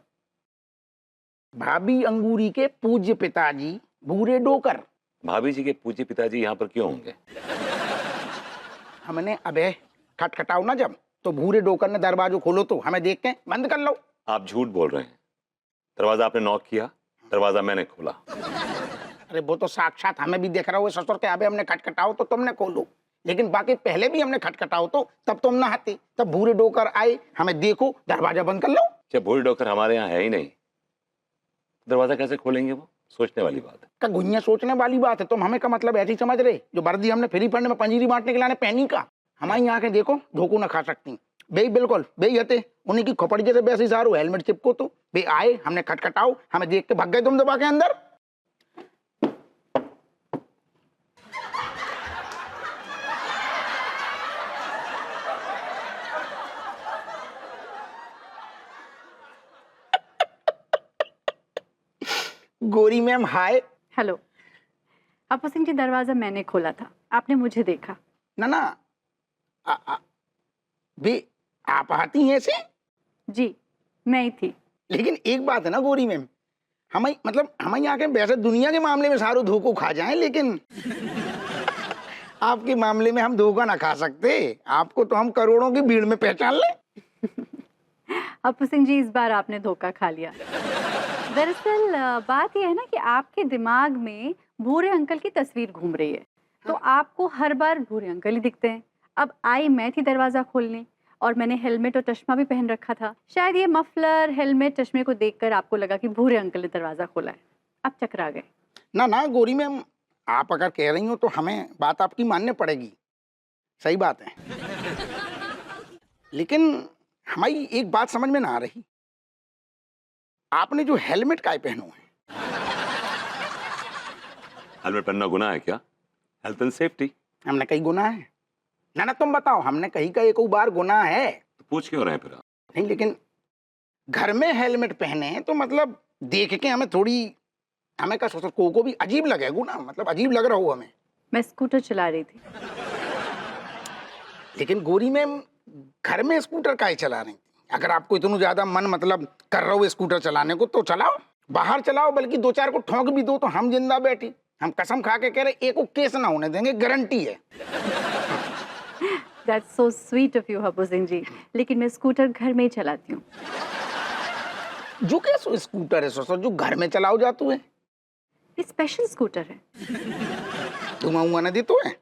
Speaker 7: भाभी अंगूरी के पूज्य पिताजी भूरे डोकर।
Speaker 1: भाभी जी के पूज्य पिताजी यहाँ पर क्यों होंगे?
Speaker 7: हमने अबे खटखटाओ ना जब, तो भूरे डोकर ने दरवाजा खोलो तो हमें देख के बंद कर लो।
Speaker 1: आप झूठ बोल रहे हैं। दरवाजा आपने नॉक किया, दरवाजा मैंने खोला।
Speaker 7: अरे वो तो साक्षात हमें भी देख रहा हो ससुर के। अबे हमने खटखटाओ तो तुमने खोलो, लेकिन बाकी पहले भी हमने खटखटाओ तो तब तुम ना हती। तब भूरे डोकर आए, हमें देखो, दरवाजा बंद कर लो।
Speaker 1: क्या भूरे डोकर हमारे यहाँ है ही नहीं? दरवाजा कैसे खोलेंगे वो? सोचने वाली बात है।
Speaker 7: का गुइया सोचने वाली बात है। तुम हमें का मतलब ऐसी समझ रहे जो वर्दी हमने फ्री फंड में पंजीरी बांटने के लाने पहनी का। हमारी यहाँ के देखो धोखो न खा सकती। बे बिल्कुल बे हते उन्हीं की खोपड़ी जैसे वैसे सारू हेलमेट चिपको तो बे आए, हमने खटखटाओ, हमें देख के भाग गए तुम दबा के अंदर। गोरी ma'am hi.
Speaker 2: Hello. Appu Singh ji, दरवाजा मैंने खोला था, आपने मुझे देखा।
Speaker 7: ना ना बे आप आती हैं ऐसे?
Speaker 2: जी मैं ही थी।
Speaker 7: लेकिन एक बात है ना गोरी मैम, हमें मतलब हमें यहाँ के वैसे दुनिया के मामले में सारों धोखो खा जाएं, लेकिन आपके मामले में हम धोखा ना खा सकते। आपको तो हम करोड़ों की भीड़ में पहचान ले।
Speaker 2: अप्पू सिंह जी, इस बार आपने धोखा खा लिया। दरअसल बात यह है ना कि आपके दिमाग में भूरे अंकल की तस्वीर घूम रही है, तो आपको हर बार भूरे अंकल ही दिखते हैं। अब आई मैं थी दरवाजा खोलने, और मैंने हेलमेट और चश्मा भी पहन रखा था। शायद ये मफलर, हेलमेट, चश्मे को देखकर आपको लगा कि भूरे अंकल ने दरवाजा खोला है। अब चकरा गए।
Speaker 7: ना ना गोरी मैम, आप अगर कह रही हो तो हमें बात आपकी माननी पड़ेगी। सही बात है, लेकिन हमारी एक बात समझ में ना आ रही। आपने जो हेलमेट काहे पहनो है?
Speaker 1: हेलमेट पहनना गुनाह है क्या? Health and safety.
Speaker 7: हमने कहीं गुनाह है? ना ना तुम बताओ, हमने कहीं का एक बार गुनाह है?
Speaker 1: तो पूछ क्यों रहे हैं फिर आप?
Speaker 7: नहीं, लेकिन घर में हेलमेट पहने हैं तो मतलब देख के हमें थोड़ी, हमें का सोचो को भी अजीब लगेगा ना, मतलब अजीब लग रहा हो हमें।
Speaker 2: मैं स्कूटर चला रही थी।
Speaker 7: लेकिन गोरी मैम घर में स्कूटर काहे चला रही थी? अगर आपको इतना ज्यादा मन मतलब कर रहा हो स्कूटर चलाने को तो चलाओ, बाहर चलाओ, बल्कि 2-4 को ठोक भी दो तो हम जिंदा बैठी। हम कसम खा के कह रहे एक को केस ना होने देंगे, गारंटी है।
Speaker 2: That's so sweet of you, Happu Singh जी। लेकिन मैं स्कूटर घर में ही चलाती हूँ।
Speaker 7: जो कैसो स्कूटर है सो जो घर में चलाओ जातू है?
Speaker 2: ये स्पेशल स्कूटर है।
Speaker 7: धुआं न देतो है।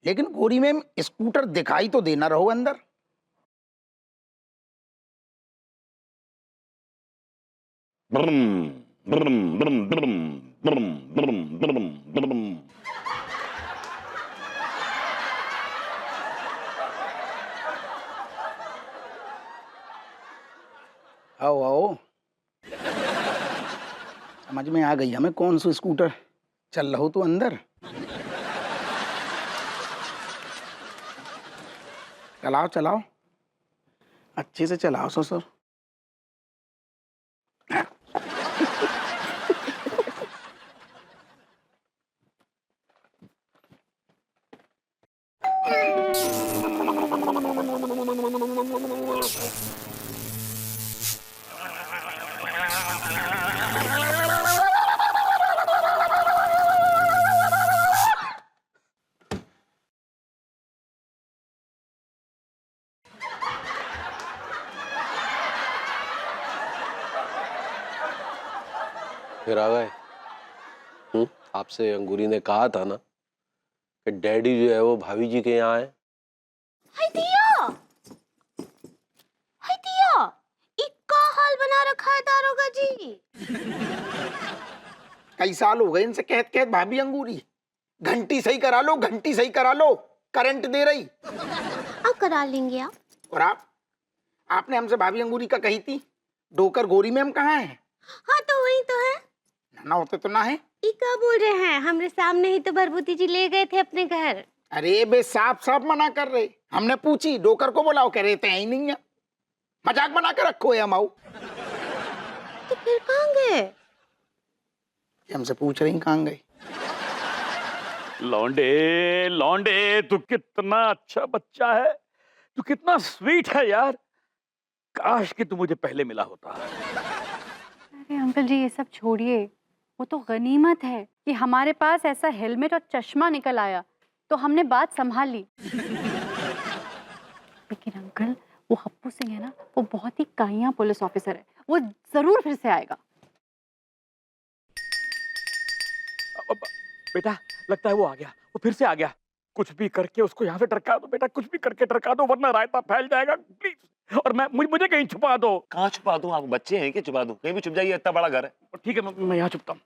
Speaker 7: लेकिन गोरी मैम स्कूटर दिखाई तो देना रहो अंदर।
Speaker 1: ब्रम, ब्रम, ब्रम, ब्रम, ब्रम, ब्रम, ब्रम, ब्रम।
Speaker 7: आओ आओ, समझ में आ गई हमें कौन सा स्कूटर चल रहा हो तो अंदर। चलाओ चलाओ, अच्छे से चलाओ ससुर।
Speaker 8: फिर आ गए? आपसे अंगूरी ने कहा था ना कि डैडी जो है वो भाभी जी के यहाँ है।
Speaker 3: हाय दिया, इक्का हाल बना रखा है दारोगा जी।
Speaker 7: कई साल हो गए इनसे कहत कहत भाभी अंगूरी, घंटी सही करा लो, घंटी सही करा लो, करंट दे रही।
Speaker 3: अब करा लेंगे आप।
Speaker 7: और आपने हमसे भाभी अंगूरी का कही थी, डोकर गोरी मैम कहाँ है?
Speaker 3: हाँ तो वही तो है।
Speaker 7: ना होते तो ना है।
Speaker 3: ये क्या बोल रहे हैं? हमरे सामने ही तो भरभूति जी ले गए थे अपने घर।
Speaker 7: अरे बे साफ साफ मना कर रहे। हमने पूछी डोकर को बुलाओ, कह रहे थे ही नहीं है, मजाक बना के रखो है माऊ।
Speaker 3: तो फिर कहाँ गए?
Speaker 7: हमसे पूछ रही कहाँ गए।
Speaker 6: लौंडे लौंडे, तू कितना अच्छा बच्चा है, तू कितना स्वीट है यार। काश कि तू मुझे पहले मिला होता।
Speaker 2: अरे अंकल जी ये सब छोड़िए, वो तो गनीमत है कि हमारे पास ऐसा हेलमेट और चश्मा निकल आया तो हमने बात संभाल ली। लेकिन अंकल वो हप्पू सिंह है ना, वो बहुत ही काइया पुलिस ऑफिसर है, वो जरूर फिर से आएगा।
Speaker 6: बेटा लगता है वो आ गया, वो फिर से आ गया। कुछ भी करके उसको यहाँ से टरका दो बेटा, कुछ भी करके टरका दो, वरना रायता फैल जाएगा प्लीज। और मुझे कहीं छुपा दो।
Speaker 1: कहाँ छुपा दूं? आप बच्चे हैं कि छुपा दूं? कहीं भी छुप जाइए, इतना बड़ा घर है।
Speaker 6: ठीक है मैं यहाँ छुपता हूँ।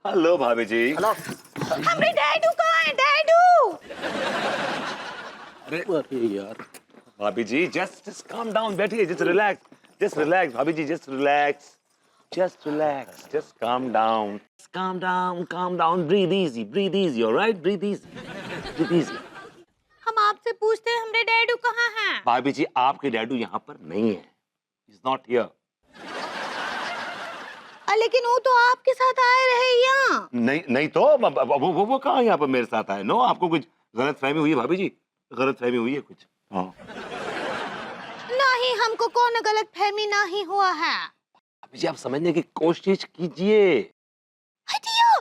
Speaker 1: हेलो भाभी जी।
Speaker 7: हेलो।
Speaker 3: हमरे डैडू कहाँ है? डैडू।
Speaker 8: अरे यार
Speaker 1: भाभी जी जस्ट काम डाउन, बैठिए, जस्ट रिलैक्स भाभी जी, just relax, just calm down, calm down, breathe easy, all right, breathe easy.
Speaker 3: हम आपसे पूछते हैं हमरे डैडू कहाँ हैं?
Speaker 1: भाभी जी आपके डैडू यहाँ पर नहीं है, he's not here.
Speaker 3: लेकिन वो तो आपके साथ आए रहे यहाँ।
Speaker 1: नहीं तो वो कहाँ यहाँ पर मेरे साथ आए? नो, आपको कुछ गलतफहमी हुई है भाभी जी, गलतफहमी हुई है कुछ। हाँ
Speaker 3: नहीं, हमको कौन गलतफहमी नहीं हुआ है।
Speaker 1: भाभी जी आप समझने की कोशिश कीजिए।
Speaker 3: हटियो,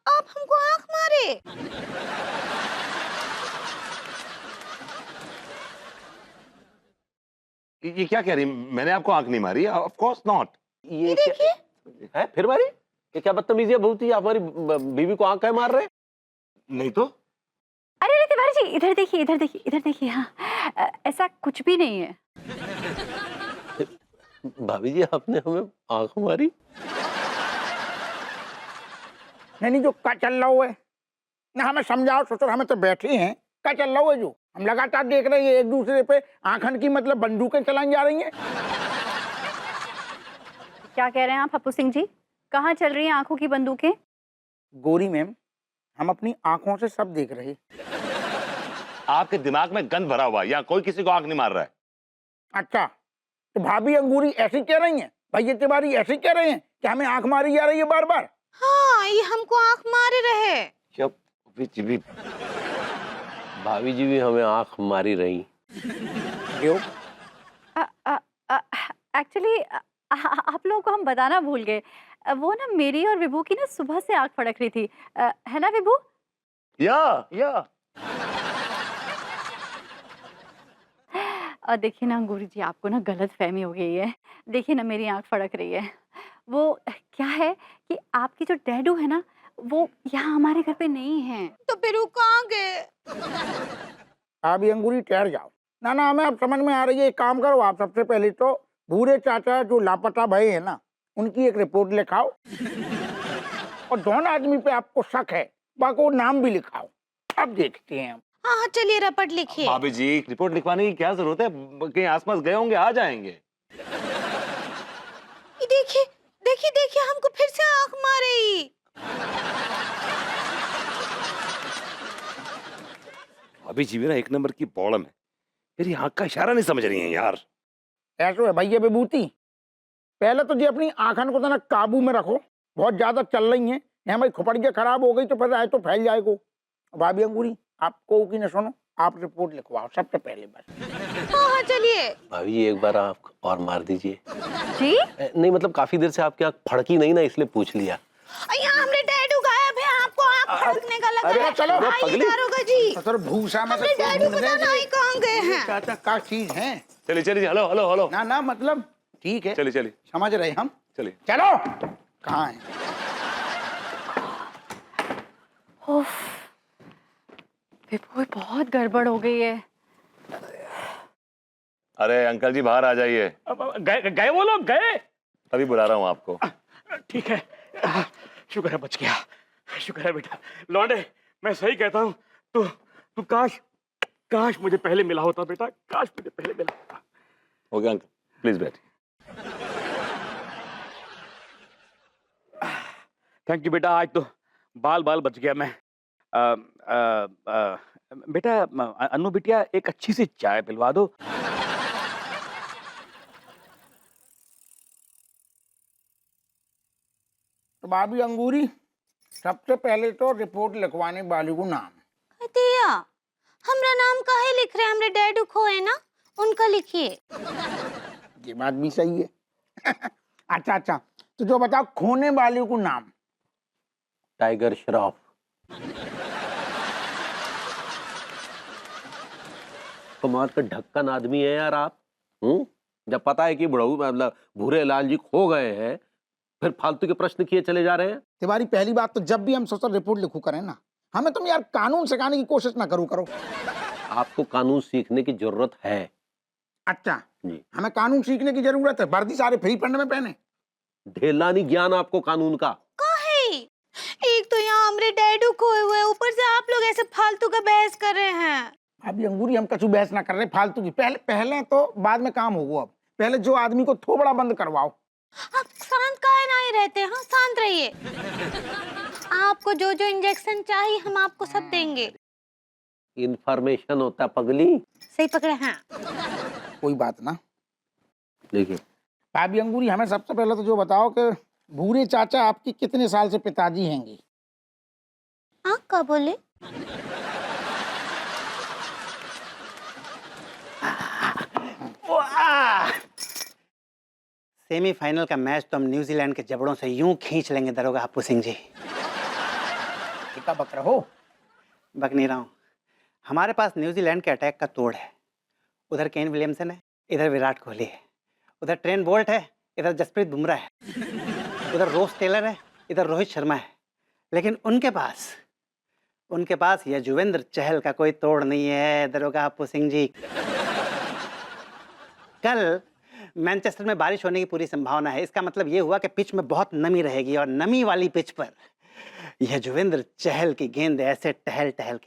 Speaker 3: आप हमको आंख मारे।
Speaker 1: ये क्या कह रही? मैंने आपको आंख नहीं मारी, ऑफ कोर्स नॉट।
Speaker 8: ये देखिए है फिर मारी? ये क्या बदतमीजी है बहुत ही, आप हमारी बीवी को आंख काहे मार रहे?
Speaker 1: नहीं तो।
Speaker 2: अरे अरे तिवारी जी इधर देखिए। हाँ ऐसा कुछ भी नहीं है।
Speaker 8: भाभी जी आपने हमें आंख मारी?
Speaker 7: नहीं जो क्या चल रहा है ना, हमें समझाओ ससुर, हमें तो बैठे हैं, क्या चल रहा है? जो हम लगातार देख रहे हैं एक दूसरे पे आंखन की मतलब बंदूकें चलाई जा रही हैं।
Speaker 2: क्या कह रहे हैं आप हप्पू सिंह जी? कहाँ चल रही हैं आंखों की बंदूकें?
Speaker 7: गोरी मैम, हम अपनी आंखों से सब देख रहे।
Speaker 1: आपके दिमाग में गंद भरा हुआ है, यहाँ कोई किसी को आंख नहीं मार रहा है।
Speaker 7: अच्छा, तो भाभी अंगूरी ऐसी कह रही हैं, भैया तिवारी ऐसे कह रहे हैं कि हमें आंख मारी जा रही है बार बार?
Speaker 3: हाँ, ये हमको आंख मारे रहे।
Speaker 8: जब भाभी जी भी हमें आंख मारी रही।
Speaker 7: क्यों?
Speaker 2: एक्चुअली आप लोगों को हम बताना भूल गए। वो ना मेरी और विभू की ना सुबह से आंख फड़क रही थी। है ना विभू?
Speaker 1: या
Speaker 2: देखिए ना अंगूरी जी, आपको ना गलत फहमी हो गई है। देखिए ना मेरी आंख फड़क रही है। वो क्या है कि आपकी जो डैडू है ना, वो यहाँ हमारे घर पे नहीं है।
Speaker 3: तो फिर वो कहाँ गए?
Speaker 7: भाभी अंगूरी ठहर जाओ। ना ना, हमें अब समझ में आ रही है। एक काम करो, आप सबसे पहले तो भूरे चाचा जो लापता भये है ना, उनकी एक रिपोर्ट लिखाओ और दोनों आदमी पे आपको शक है, बाकी नाम भी लिखाओ। अब देखते हैं हम।
Speaker 3: हाँ हाँ, चलिए रपट लिखिए।
Speaker 1: भाभी जी, रिपोर्ट लिखवाने की क्या जरूरत है? कहीं आसपास गए होंगे, आ जाएंगे।
Speaker 3: ये देखिए देखिए देखिए, हमको फिर से आंख मारी।
Speaker 1: भाभी जी मेरा एक नंबर की प्रॉब्लम है, मेरी आंख का इशारा नहीं समझ रही है यार।
Speaker 7: ऐसो है भैया विभूति, पहले तो जी अपनी आंखन को तो ना काबू में रखो, बहुत ज्यादा चल रही हैं। ये हमारी खोपड़ियाँ खराब हो गई तो फिर आए तो फैल जाएगा। भाभी अंगूरी, आपको की न सुनो, आप रिपोर्ट लिखवाओ सबसे पहले बस।
Speaker 3: हाँ हाँ, चलिए।
Speaker 8: भाभी एक बार आंख और मार दीजिए।
Speaker 2: जी?
Speaker 8: नहीं मतलब काफी देर से आपकी आंख फड़की नहीं ना, इसलिए पूछ लिया।
Speaker 3: यहाँ हमने डैडू गायब है, आपको आंख फड़कने का लगा
Speaker 7: अरे
Speaker 3: है।
Speaker 7: चलो,
Speaker 3: आइए
Speaker 8: पगली।
Speaker 3: दारोगा जी,
Speaker 7: सर भूसा में
Speaker 3: हमने डैडू पता नहीं कहाँ गए हैं।
Speaker 7: चाचा का चीज है।
Speaker 1: चलिए चलिए, हेलो हेलो हेलो।
Speaker 7: ना ना, मतलब ठीक है,
Speaker 1: चलिए चलिए
Speaker 7: समझ रहे हम।
Speaker 1: चलिए।
Speaker 7: चलो, कहाँ है?
Speaker 2: उफ, विभू बहुत गड़बड़ हो गई है।
Speaker 1: अरे अंकल जी बाहर आ जाइए,
Speaker 6: गए गए वो लोग गए।
Speaker 1: तभी बुला रहा हूँ आपको।
Speaker 6: ठीक है, शुक्र है बच गया, शुक्र है बेटा। लौंडे, मैं सही कहता हूँ, तू तू काश काश मुझे पहले मिला होता बेटा, काश मुझे पहले मिला होता।
Speaker 1: हो गया अंकल, प्लीज बैठिए।
Speaker 6: थैंक यू बेटा, आज तो बाल बाल बच गया मैं। बेटा, अनु बिटिया एक अच्छी सी चाय पिलवा दो।
Speaker 7: तो भाभी अंगूरी, सबसे पहले तो रिपोर्ट लिखवाने वाले को नाम।
Speaker 3: दिया, हमरा नाम काहे लिख रहे हैं? हमरे डैडू खोए ना, उनका लिखिए।
Speaker 7: ये बात भी सही है। अच्छा अच्छा, तो जो बताओ खोने वाले को नाम।
Speaker 8: टाइगर श्रॉफ। कमाल का ढक्कन आदमी है यार आप। जब पता है कि बुढ़ऊ मतलब भूरे लाल जी खो गए हैं, फिर फालतू के प्रश्न किए चले जा रहे हैं।
Speaker 7: तिवारी, पहली बात तो जब भी हम सोचते रिपोर्ट लिखू करें ना, हमें तुम यार कानून सिखाने की कोशिश ना करो।
Speaker 8: आपको कानून सीखने की जरूरत है।
Speaker 7: अच्छा
Speaker 8: जी।
Speaker 7: हमें कानून सीखने की जरूरत है? वर्दी सारे फ्री फंड में पहने।
Speaker 8: ढेला नहीं ज्ञान आपको कानून का।
Speaker 3: काहे? एक तो यहाँ हमरे डैडू खोए हुए, ऊपर से आप लोग ऐसे फालतू का बहस कर रहे हैं।
Speaker 7: अभी अंगूरी, हम कछु बहस ना कर रहे फालतू की। पहले तो बाद में काम होगा। अब पहले जो आदमी को थोबड़ा बंद करवाओ।
Speaker 3: आप शांत काहे नहीं रहते? हाँ, शांत रहिए। आपको जो जो इंजेक्शन चाहिए हम आपको सब देंगे।
Speaker 8: इंफॉर्मेशन होता पगली।
Speaker 3: सही पकड़े हैं।
Speaker 7: कोई बात ना।
Speaker 8: देखिए
Speaker 7: भाभी अंगूरी, हमें सबसे पहले तो जो बताओ कि भूरे चाचा आपकी कितने साल से पिताजी हैंगे?
Speaker 3: हाँ, क्या बोले?
Speaker 5: सेमीफाइनल का मैच तो हम न्यूजीलैंड के जबड़ों से यूं खींच लेंगे दरोगा हप्पू सिंह जी।
Speaker 7: टिका बक रहो।
Speaker 5: बक नहीं रहा हूँ। हमारे पास न्यूजीलैंड के अटैक का तोड़ है। उधर केन विलियमसन है, इधर विराट कोहली है। उधर ट्रेंट बोल्ट है, इधर जसप्रीत बुमराह है। उधर रोस टेलर है, इधर रोहित शर्मा है। लेकिन उनके पास युजवेंद्र चहल का कोई तोड़ नहीं है दरोगा हप्पू सिंह जी। कल मैनचेस्टर में बारिश होने की पूरी संभावना है। इसका मतलब ये हुआ कि पिच में बहुत नमी रहेगी और नमी वाली पिच पर युजवेंद्र चहल की गेंद ऐसे टहल टहल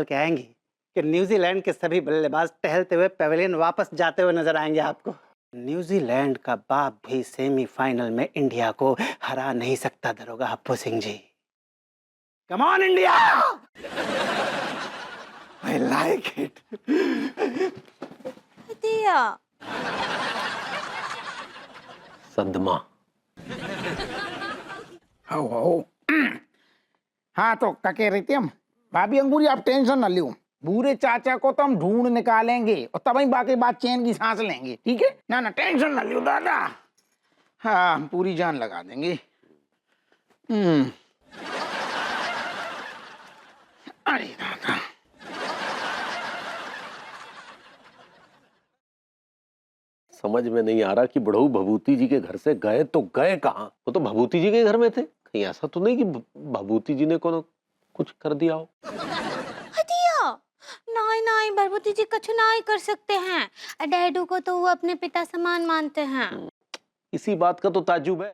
Speaker 5: के आएंगी कि न्यूजीलैंड के सभी बल्लेबाज टहलते हुए पेविलियन वापस जाते हुए नजर आएंगे आपको। न्यूजीलैंड का बाप भी सेमीफाइनल में इंडिया को हरा नहीं सकता दरोगा Happu Singh ji. Come on India, I like it.
Speaker 3: दिया
Speaker 8: सदमा।
Speaker 7: हो हाँ तो कके रही हम भाभी अंगूरी, आप टेंशन ना लो, बूढ़े चाचा को तो हम ढूंढ निकालेंगे और तब ही बाकी बात चैन की सांस लेंगे, ठीक है ना? ना टेंशन ना लो दादा, हाँ हम पूरी जान लगा देंगे। अरे दादा,
Speaker 8: समझ में नहीं आ रहा कि बुढ़ऊ भभूति जी के घर से गए तो गए कहाँ? वो तो भभूति जी के घर में थे, कहीं ऐसा तो नहीं कि भभूति जी ने को कुछ कर दिया हो?
Speaker 3: दिया नहीं नहीं, भरभूति जी कछु नहीं कर सकते हैं। डैडू को तो वो अपने पिता समान मानते हैं।
Speaker 8: इसी बात का तो ताज्जुब है।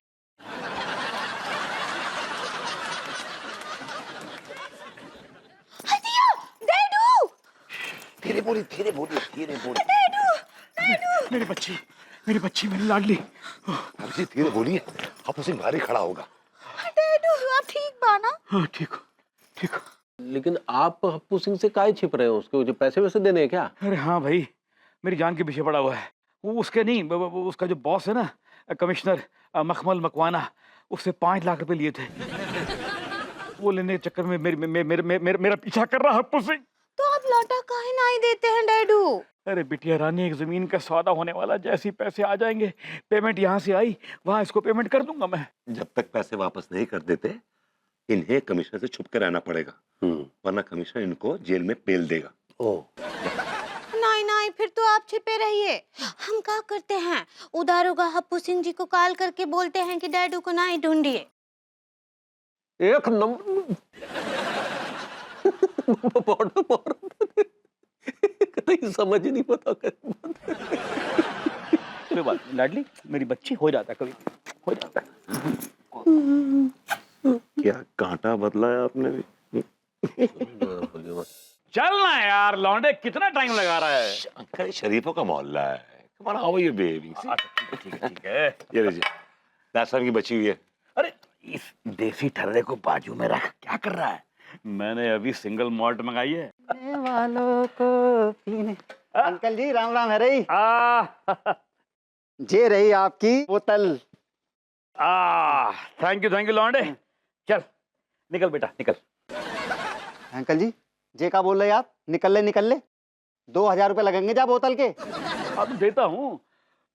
Speaker 3: दिया, डैडू,
Speaker 1: धीरे बोली, धीरे बोली, धीरे बोली।
Speaker 6: मेरी बच्ची मेरी लाडली।
Speaker 1: अब जी धीरे बोलिए, हप्पू सिंह भारी खड़ा होगा।
Speaker 3: डैडू आप ठीक बाना?
Speaker 6: हाँ ठीक हो।
Speaker 8: लेकिन आप हप्पू सिंह से काहे छिप रहे हो? उसके जो पैसे वैसे देने हैं क्या?
Speaker 6: अरे हाँ भाई, मेरी जान के पीछे पड़ा हुआ है। वो उसके नहीं, वो उसका जो बॉस है ना, कमिश्नर मखमल मकवाना, उससे 5 लाख रुपए लिए थे। वो लेने के चक्कर में मेरा पीछा कर रहा है हप्पू सिंह।
Speaker 3: तो आप लौटा काहे नहीं देते हैं डैडू?
Speaker 6: अरे बिटिया रानी, एक जमीन का सौदा होने वाला, जैसे ही पैसे आ जाएंगे, पेमेंट यहाँ से आई वहां इसको पेमेंट कर दूंगा मैं।
Speaker 1: जब तक पैसे वापस नहीं कर देते, इन्हें कमिश्नर से छुप के रहना पड़ेगा, वरना कमिश्नर इनको जेल में पेल देगा।
Speaker 3: नहीं नहीं, फिर तो आप छिपे रहिए। हम क्या करते हैं, उदारोगा हप्पू सिंह जी को कॉल करके बोलते हैं कि डैडू को नहीं ढूंढिए।
Speaker 8: एक नंबर कहीं समझ नहीं पता।
Speaker 6: कोई बात नहीं लाडली, मेरी बच्ची, हो जाता कभी, हो जाता।
Speaker 1: क्या कांटा बदला है आपने भी।
Speaker 6: चलना यार लौंडे, कितना टाइम लगा रहा है?
Speaker 1: अंकल शरीफों का मोहल्ला है। Come on, how are you, baby?
Speaker 6: ठीक है।
Speaker 1: ये लीजिए, दास्तान की बची हुई है।
Speaker 6: अरे इस देसी ठर्रे को बाजू में रख, क्या कर रहा है? मैंने अभी सिंगल मॉल्ट मंगाई है।
Speaker 5: वालों को पीने। अंकल जी राम राम है रही। जे रही आपकी बोतल।
Speaker 6: थैंक यू लौंडे। चल निकल बेटा, निकल।
Speaker 5: अंकल जी जे का बोल रहे आप? निकल ले 2000 रुपए लगेंगे जा बोतल के।
Speaker 6: अब देता हूँ।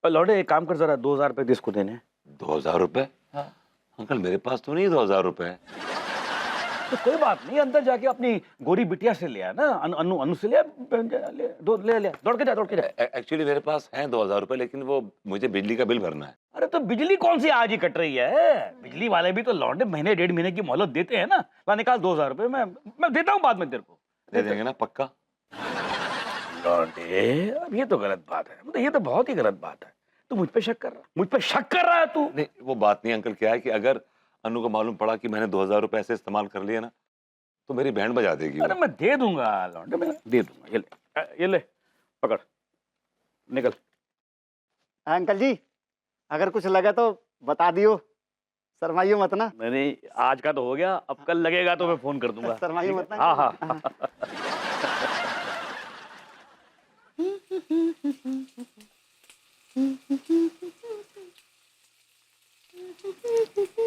Speaker 6: लौंडे एक काम कर, जरा 2000 रुपए दे इसको देने।
Speaker 1: 2000 रुपए? अंकल मेरे पास तो नहीं 2000 रुपए।
Speaker 6: तो कोई बात नहीं, अंदर जाके अपनी गोरी बिटिया से ले आ ना, अनु से ले दौड़ के जा।
Speaker 1: एक्चुअली मेरे पास हैं 2000 रुपए, लेकिन वो मुझे बिजली का बिल भरना है।
Speaker 6: अरे तो बिजली कौन सी आज ही कट रही है? बिजली वाले भी तो लौंडे महीने 1.5 महीने की मोहलत देते हैं ना। ला निकाल 2000 रुपए, मैं देता हूँ बाद में तेरे को।
Speaker 1: दे देंगे ना पक्का?
Speaker 6: लौंडे अब ये तो गलत बात है, मतलब ये तो बहुत ही गलत बात है। तू मुझ पे शक कर रहा है तू।
Speaker 1: नहीं वो बात नहीं अंकल, क्या है कि अगर अनु को मालूम पड़ा कि मैंने 2000 रुपए ऐसे इस्तेमाल कर लिए ना, तो मेरी बैंड बजा देगी।
Speaker 6: अरे मैं दे दूंगा लौंडे, मैं दे दूंगा। ये ले पकड़, निकल।
Speaker 5: अंकल जी अगर कुछ लगा तो बता दियो, शर्माइयो मत ना।
Speaker 6: मैंने आज का तो हो गया, अब कल लगेगा तो मैं फोन कर दूंगा।
Speaker 5: शर्माइयो मत ना।
Speaker 6: हाँ।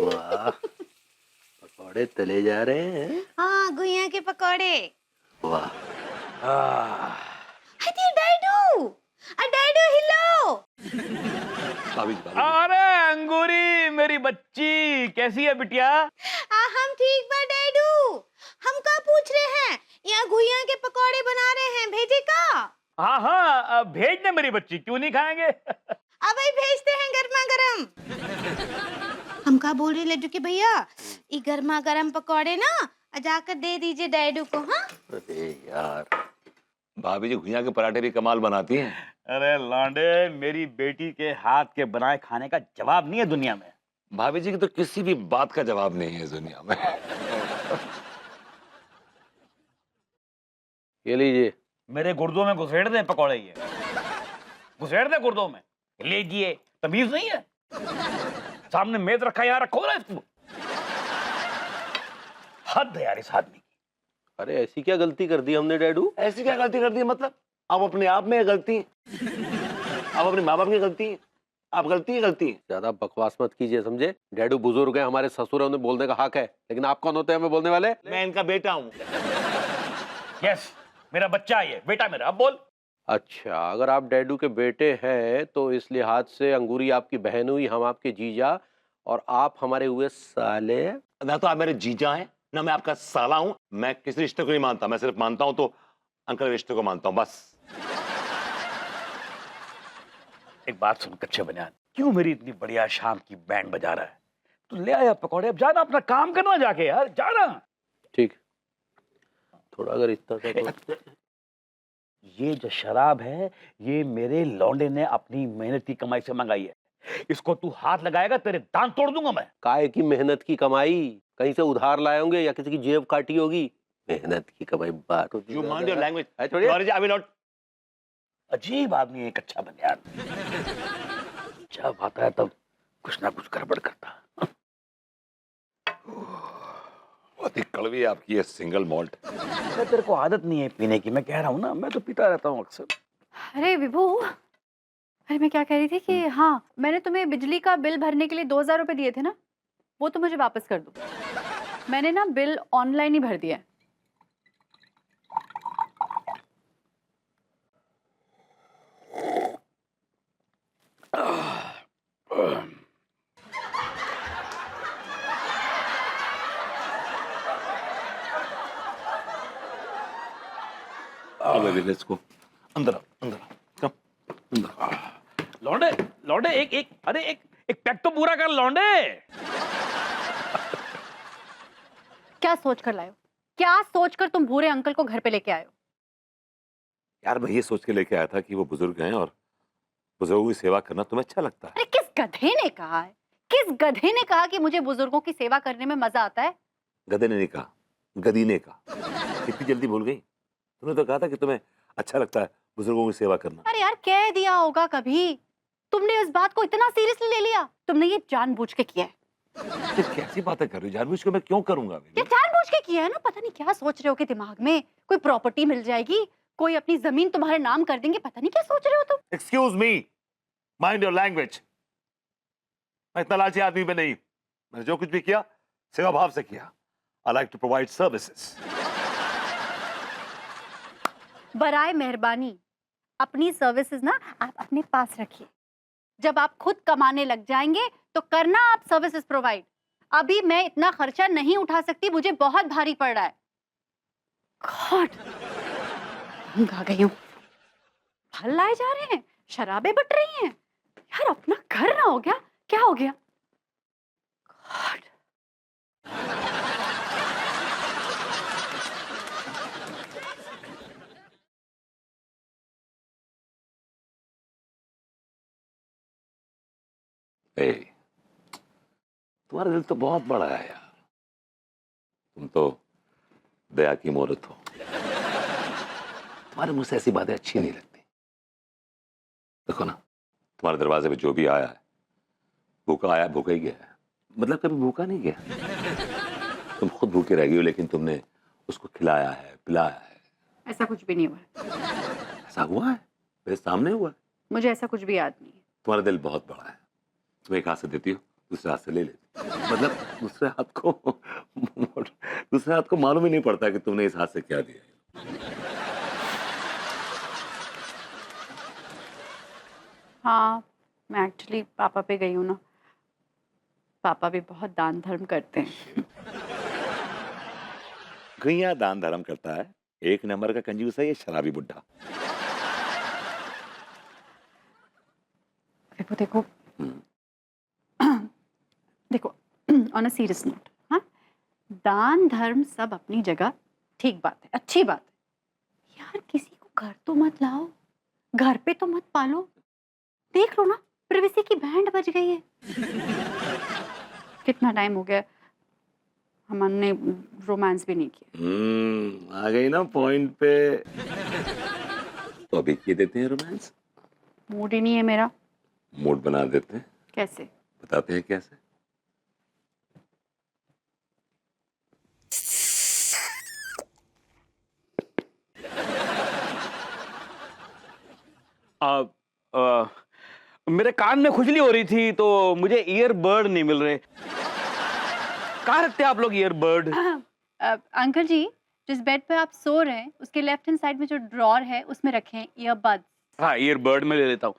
Speaker 8: वाह, पकौड़े तले जा रहे हैं।
Speaker 3: हाँ गुइया के पकौड़े।
Speaker 8: वाह।
Speaker 3: डैडू हिलो।
Speaker 1: भाभी।
Speaker 6: अरे अंगूरी मेरी बच्ची, कैसी है बिटिया?
Speaker 3: हम ठीक बा डैडू। हम का पूछ रहे हैं, यहाँ गुइया के पकौड़े बना रहे हैं, भेजे का?
Speaker 6: हाँ भेज दे मेरी बच्ची, क्यों नहीं खाएंगे?
Speaker 3: अब ही भेजते हैं गर्मा गरम। हम का बोल रहे लड्डू के भैया, ये गर्मा गरम पकौड़े ना जाकर दे दीजिए डैडू को। हाँ
Speaker 8: अरे यार,
Speaker 1: भाभी जी घुइयां के पराठे भी कमाल बनाती हैं।
Speaker 6: अरे लौंडे, मेरी बेटी के हाथ के बनाए खाने का जवाब नहीं है दुनिया में।
Speaker 1: भाभी जी की तो किसी भी बात का जवाब नहीं है इस दुनिया में।
Speaker 8: ये लीजिए।
Speaker 6: मेरे गुर्दों में घुसेड़ दे पकौड़े, ये घुसेड़ दे गुर्दों में। लीजिए, तमीज नहीं है? सामने मेज रखा है, यहाँ रखो ना इसको। हद है यार इस आदमी की।
Speaker 8: अरे ऐसी क्या गलती कर दी हमने डैडू?
Speaker 1: ऐसी क्या गलती कर दी? मतलब आप अपने आप में गलती, आप अपने माँ बाप की गलती, आप गलती ही गलती है।
Speaker 8: ज्यादा बकवास मत कीजिए, समझे? डैडू बुजुर्ग है, हमारे ससुर है, उन्हें बोलने का हक है, लेकिन आप कौन होते हैं हमें बोलने वाले?
Speaker 1: मैं इनका बेटा हूँ।
Speaker 6: यस, मेरा बच्चा है ये, बेटा मेरा। अब बोल।
Speaker 8: अच्छा, अगर आप डैडू के बेटे हैं तो इस लिहाज से अंगूरी आपकी बहन हुई, हम आपके जीजा, और आप हमारे हुए साले।
Speaker 1: ना तो आप मेरे जीजा हैं, ना मैं आपका साला हूँ। मैं किसी रिश्ते को नहीं मानता, मैं सिर्फ मानता हूँ तो अंकल रिश्ते को मानता हूँ, बस।
Speaker 6: एक बात सुन कच्चे बनियान, क्यों मेरी इतनी बढ़िया शाम की बैंड बजा रहा है? तू ले आया पकौड़े, अब जाना अपना काम करना जाके यार, जाना।
Speaker 8: ठीक, थोड़ा अगर इतना सा तो...
Speaker 6: ये जो शराब है, ये मेरे लौंडे ने अपनी मेहनत की कमाई से मंगाई है। इसको तू हाथ लगाएगा तेरे दांत तोड़ दूंगा मैं।
Speaker 8: काय की मेहनत की कमाई? कहीं से उधार लाए होंगे या किसी की जेब काटी होगी। मेहनत की कमाई बात होती है।
Speaker 1: You mind your language?
Speaker 8: छोड़िए।
Speaker 1: I will not.
Speaker 6: अजीब आदमी है कच्चा बनियान। जब आता है तब कुछ ना कुछ गड़बड़ करता।
Speaker 1: बहुत ही कड़वी है आपकी ये सिंगल मॉल्ट।
Speaker 6: तेरे को आदत नहीं है पीने की, मैं कह रहा हूँ ना, मैं तो पीता रहता हूँ अक्सर।
Speaker 2: अरे विभू, अरे मैं क्या कह रही थी कि हाँ, मैंने तुम्हें बिजली का बिल भरने के लिए 2000 रुपए दिए थे ना, वो तो मुझे वापस कर दो। मैंने ना बिल ऑनलाइन ही भर दिया है।
Speaker 1: Let's go. अंदर आओ, अंदर आओ, कम, अंदर आओ।
Speaker 6: लौंडे, लौंडे, एक पैक तो पूरा कर लौंडे।
Speaker 2: क्या सोच कर लाए हो? क्या सोच कर तुम भूरे अंकल को घर पे लेके आए हो?
Speaker 1: यार मैं ये सोच के लेके आया था कि वो बुजुर्ग हैं और बुजुर्गों की सेवा करना तुम्हें अच्छा लगता है।
Speaker 2: अरे किस गधे ने कहा है? किस गधे ने कहा कि मुझे बुजुर्गों की सेवा करने में मजा आता है?
Speaker 1: गधे ने नहीं कहा, गधी ने कहा। इतनी जल्दी भूल गई? तुमने तो कहा था कि तुम्हें अच्छा लगता है बुजुर्गों की सेवा करना।
Speaker 2: अरे यार कह दिया होगा कभी। तुमने इस बात को इतना सीरियसली ले लिया? तुमने ये जानबूझ के किया है।
Speaker 1: ये कैसी बातें कर रही हो? जानबूझ के मैं क्यों करूंगा?
Speaker 2: ये जानबूझ के किया है ना? पता नहीं क्या सोच रहे हो कि दिमाग में कोई प्रॉपर्टी मिल जाएगी, कोई अपनी जमीन तुम्हारे नाम कर देंगे, पता नहीं क्या सोच रहे हो तुम।
Speaker 1: Excuse me, mind your language. मैं इतना लालची आदमी पे नहीं। मैंने जो कुछ भी किया सेवा भाव से किया। I like to provide services.
Speaker 2: बराए मेहरबानी अपनी सर्विसेज ना आप अपने पास रखिए। जब आप खुद कमाने लग जाएंगे तो करना आप सर्विसेज प्रोवाइड। अभी मैं इतना खर्चा नहीं उठा सकती, मुझे बहुत भारी पड़ रहा है। गॉड, आ गई हूँ। फल लाए जा रहे हैं, शराबें बट रही हैं। यार अपना घर ना हो गया? क्या हो गया? गॉड।
Speaker 1: तुम्हारा दिल तो बहुत बड़ा है यार। तुम तो दया की मूर्त हो। तुम्हारे मुंह से ऐसी बातें अच्छी नहीं लगती। देखो ना, तुम्हारे दरवाजे पे जो भी आया है, भूखा आया भूखा ही गया है। मतलब कभी भूखा नहीं गया। तुम खुद भूखे रह गई हो, लेकिन तुमने उसको खिलाया है, पिलाया है।
Speaker 2: ऐसा कुछ भी नहीं हुआ है।
Speaker 1: ऐसा हुआ है? मेरे सामने हुआ है।
Speaker 2: मुझे ऐसा कुछ भी याद नहीं है।
Speaker 1: तुम्हारा दिल बहुत बड़ा है। तुम एक हाथ से देती हो, दूसरे हाथ से ले लेती हो। मतलब दूसरे हाथ को मालूम ही नहीं पड़ता कि तुमने इस हाथ से क्या दिया है।
Speaker 2: हाँ, मैं एक्चुअली पापा पे गई हूँ ना। पापा भी बहुत दान धर्म करते हैं।
Speaker 1: गैया दान धर्म करता है, एक नंबर का कंजूस है ये शराबी बुड्ढा।
Speaker 2: देखो देखो, ऑन अ सीरियस नोट, हाँ, दान धर्म सब अपनी जगह ठीक बात है, अच्छी बात है। यार किसी को घर तो मत लाओ, घर पे तो मत पालो। देख लो ना, प्रिवेसी की बैंड बज गई है। कितना टाइम हो गया हमने रोमांस भी नहीं किया।
Speaker 1: आ गई ना पॉइंट पे। तो अभी किए देते हैं रोमांस।
Speaker 2: मूड ही नहीं है मेरा।
Speaker 1: मूड बना देते हैं,
Speaker 2: कैसे?
Speaker 1: बताते हैं कैसे।
Speaker 6: मेरे कान में खुजली हो रही थी तो मुझे ईयरबड नहीं मिल रहे। कहाँ रखते हैं आप लोग ईयरबड?
Speaker 2: अंकल जी, जिस बेड पे आप सो रहे हैं उसके लेफ्ट हैंड साइड में जो ड्रॉर है उसमें रखे हैं ईयरबड्स।
Speaker 6: हाँ, ईयरबड में ले लेता हूँ।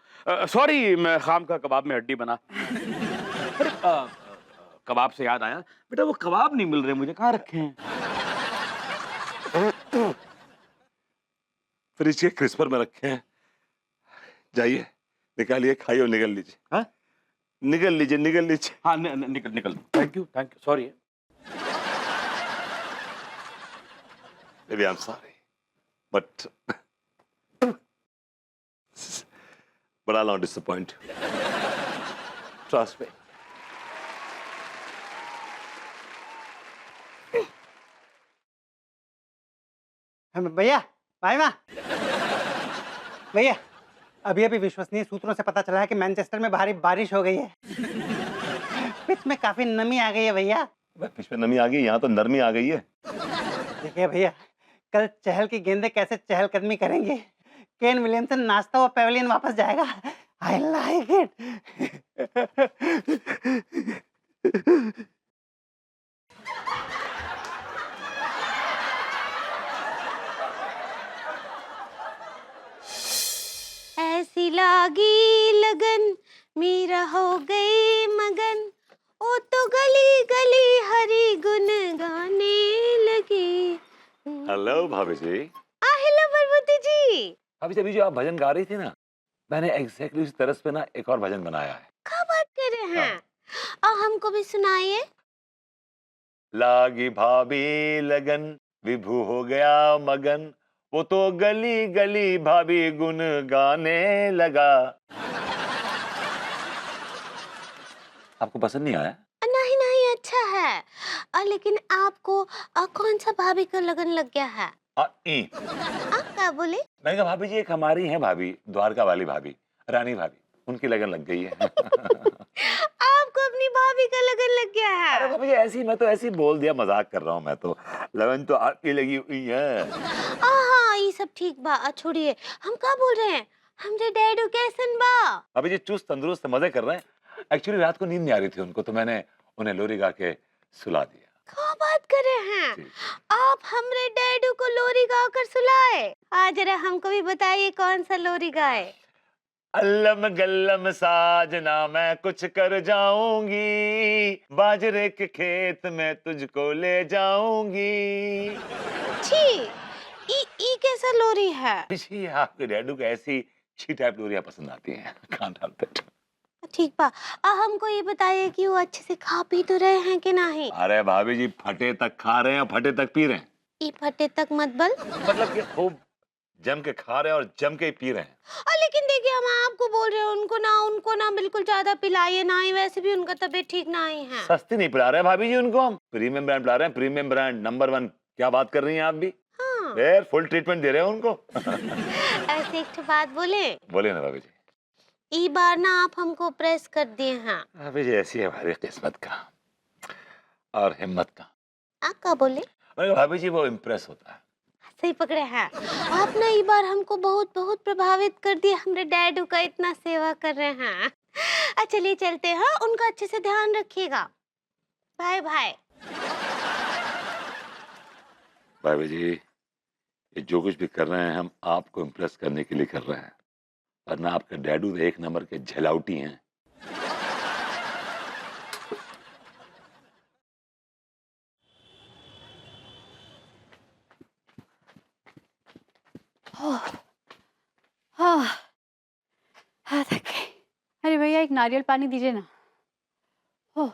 Speaker 6: सॉरी, मैं खाम का कबाब में हड्डी बना। अरे, कबाब से याद आया, बेटा वो कबाब नहीं मिल रहे मुझे, कहाँ रखे हैं?
Speaker 1: फ्रिज के क्रिस्पर में रखे हैं, जाइए निकालिए, खाइए और निकल लीजिए।
Speaker 6: हाँ?
Speaker 1: निकल लीजिए, निकल लीजिए।
Speaker 6: हाँ, निकल। Thank you, sorry.
Speaker 1: Maybe I'm sorry, but I'll not disappoint you. Trust me.
Speaker 5: भैया, भाई माँ, भैया, अभी अभी विश्वसनीय सूत्रों से पता चला है कि मैनचेस्टर में भारी बारिश हो गई है। पिच में काफी नमी आ गई है भैया।
Speaker 1: पिच में नमी आ गई, यहाँ तो नरमी आ गई है।
Speaker 5: देखिए भैया, कल चहल की गेंदें कैसे चहलकदमी करेंगे। केन विलियमसन नाचता हुआ पेविलियन वापस जाएगा। आई लाइक इट।
Speaker 3: ऐसी लागी लगन मेरा हो गई मगन, ओ तो गली गली हरी गुन गाने लगी।
Speaker 1: हेलो भाभी जी।
Speaker 3: हेलो बलबुद्धि जी।
Speaker 1: भाभी जी, अभी जो आप भजन गा रही थी ना, मैंने एग्जैक्टली उस तरह पे ना एक और भजन बनाया है।
Speaker 3: क्या बात कर रहे हैं? और हमको भी सुनाइए।
Speaker 1: लागी भाभी लगन, विभू हो गया मगन, वो तो गली गली भाभी गुन गाने लगा। आपको पसंद नहीं आया?
Speaker 3: नहीं नहीं, अच्छा है। लेकिन आपको कौन सा भाभी का लगन लग गया है? आप क्या बोले?
Speaker 1: मैंने कहा भाभी जी, एक हमारी है भाभी, द्वारका वाली भाभी, रानी भाभी, उनकी लगन लग गई है।
Speaker 3: आपको अपनी भाभी का लगन लग गया है?
Speaker 1: अरे भाभी जी, मैं तो ऐसे ही बोल दिया, मजाक कर रहा हूँ मैं तो। लगन तो आपकी लगी हुई है।
Speaker 3: हाँ, ये सब ठीक बा। छोड़िए, हम क्या बोल रहे हैं? हमरे डैडू कैसन बा?
Speaker 1: भाभी जी चुस्त तंदुरुस्त मजे कर रहे हैं। एक्चुअली रात को नींद नहीं आ रही थी उनको, तो मैंने उन्हें लोरी गा के सुला दिया।
Speaker 3: क्या बात कर रहे हैं? आप हमरे डैडू को लोरी गाकर सुलाए? आज जरा हमको भी बताइए कौन सा लोरी गाए।
Speaker 1: अल्लम गल्लम साजना मैं कुछ कर जाऊंगी, बाजरे के खेत में तुझको ले जाऊंगी।
Speaker 3: छी, ई कैसा लोरी है?
Speaker 1: जी, आपके डैडू को ऐसी छी टाइप लोरियां पसंद आती हैं। Can't help it.
Speaker 3: ठीक बा। हमको ये बताइए कि वो अच्छे से खा पी तो रहे हैं कि नहीं?
Speaker 1: अरे भाभी जी, फटे तक खा रहे हैं, फटे तक पी रहे हैं।
Speaker 3: ई फटे तक मत बल।
Speaker 1: मतलब कि खूब जम के खा रहे हैं और जम के ही पी रहे हैं।
Speaker 3: लेकिन देखिए, हम आपको बोल रहे हैं उनको ना बिल्कुल ज्यादा पिलाइए ना ही, वैसे भी उनका तबीयत ठीक नहीं है।
Speaker 1: सस्ती नहीं पिला रहे हैं भाभी जी उनको, हम प्रीमियम ब्रांड पिला रहे हैं, प्रीमियम ब्रांड नंबर 1। क्या बात कर रही हैं आप भी?
Speaker 3: हाँ।
Speaker 1: फिर फुल ट्रीटमेंट दे रहे हैं उनको।
Speaker 3: ऐसे एक बात बोले?
Speaker 1: बोलिए ना भाभी जी।
Speaker 3: ई बार ना आप हमको प्रेस कर दिए हैं।
Speaker 1: भाभी जी, ऐसी है हमारी किस्मत का और हिम्मत का।
Speaker 3: आप क्या बोले?
Speaker 1: मैंने कहा भाभी जी, वो इम्प्रेस होता है।
Speaker 3: सही पकड़े हैं आप ना। ई बार हमको बहुत बहुत प्रभावित कर दिया। हमरे डैडू का इतना सेवा कर रहे हैं। चलिए चलते हैं, उनका अच्छे से ध्यान रखिएगा। Bye bye.
Speaker 1: भाभी जी, ये जो कुछ भी कर रहे हैं हम आपको इम्प्रेस करने के लिए कर रहे हैं, वरना आपके डैडू एक नंबर के झलाउटी हैं।
Speaker 2: हाँ, थक गई। अरे भैया, एक नारियल पानी दीजिए ना। ओह,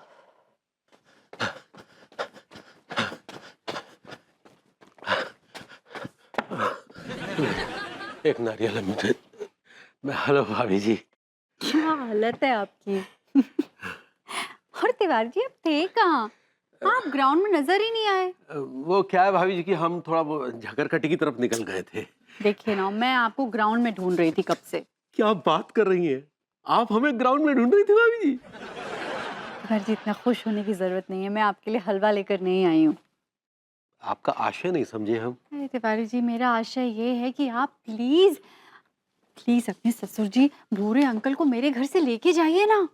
Speaker 8: एक नारियल मुझे। हेलो भाभी जी।
Speaker 2: क्या हालत है आपकी। और तिवारी जी, आप थे कहाँ? आप ग्राउंड में नजर ही नहीं आए।
Speaker 8: वो क्या है भाभी जी कि हम थोड़ा वो झकरकटी की तरफ निकल गए थे।
Speaker 2: देखिए ना, मैं आपको ग्राउंड में ढूंढ रही थी कब से।
Speaker 8: क्या बात कर रही हैं? आप हमें ग्राउंड में ढूंढ रही थी भाभी जी?
Speaker 2: घर जी इतना खुश होने की जरूरत नहीं है, मैं आपके लिए हलवा लेकर नहीं आई हूँ।
Speaker 8: आपका आशय नहीं समझे हम।
Speaker 2: अरे तिवारी जी, मेरा आशय ये है कि आप प्लीज प्लीज अपने ससुर जी भूरे अंकल को मेरे घर से लेके जाइए ना।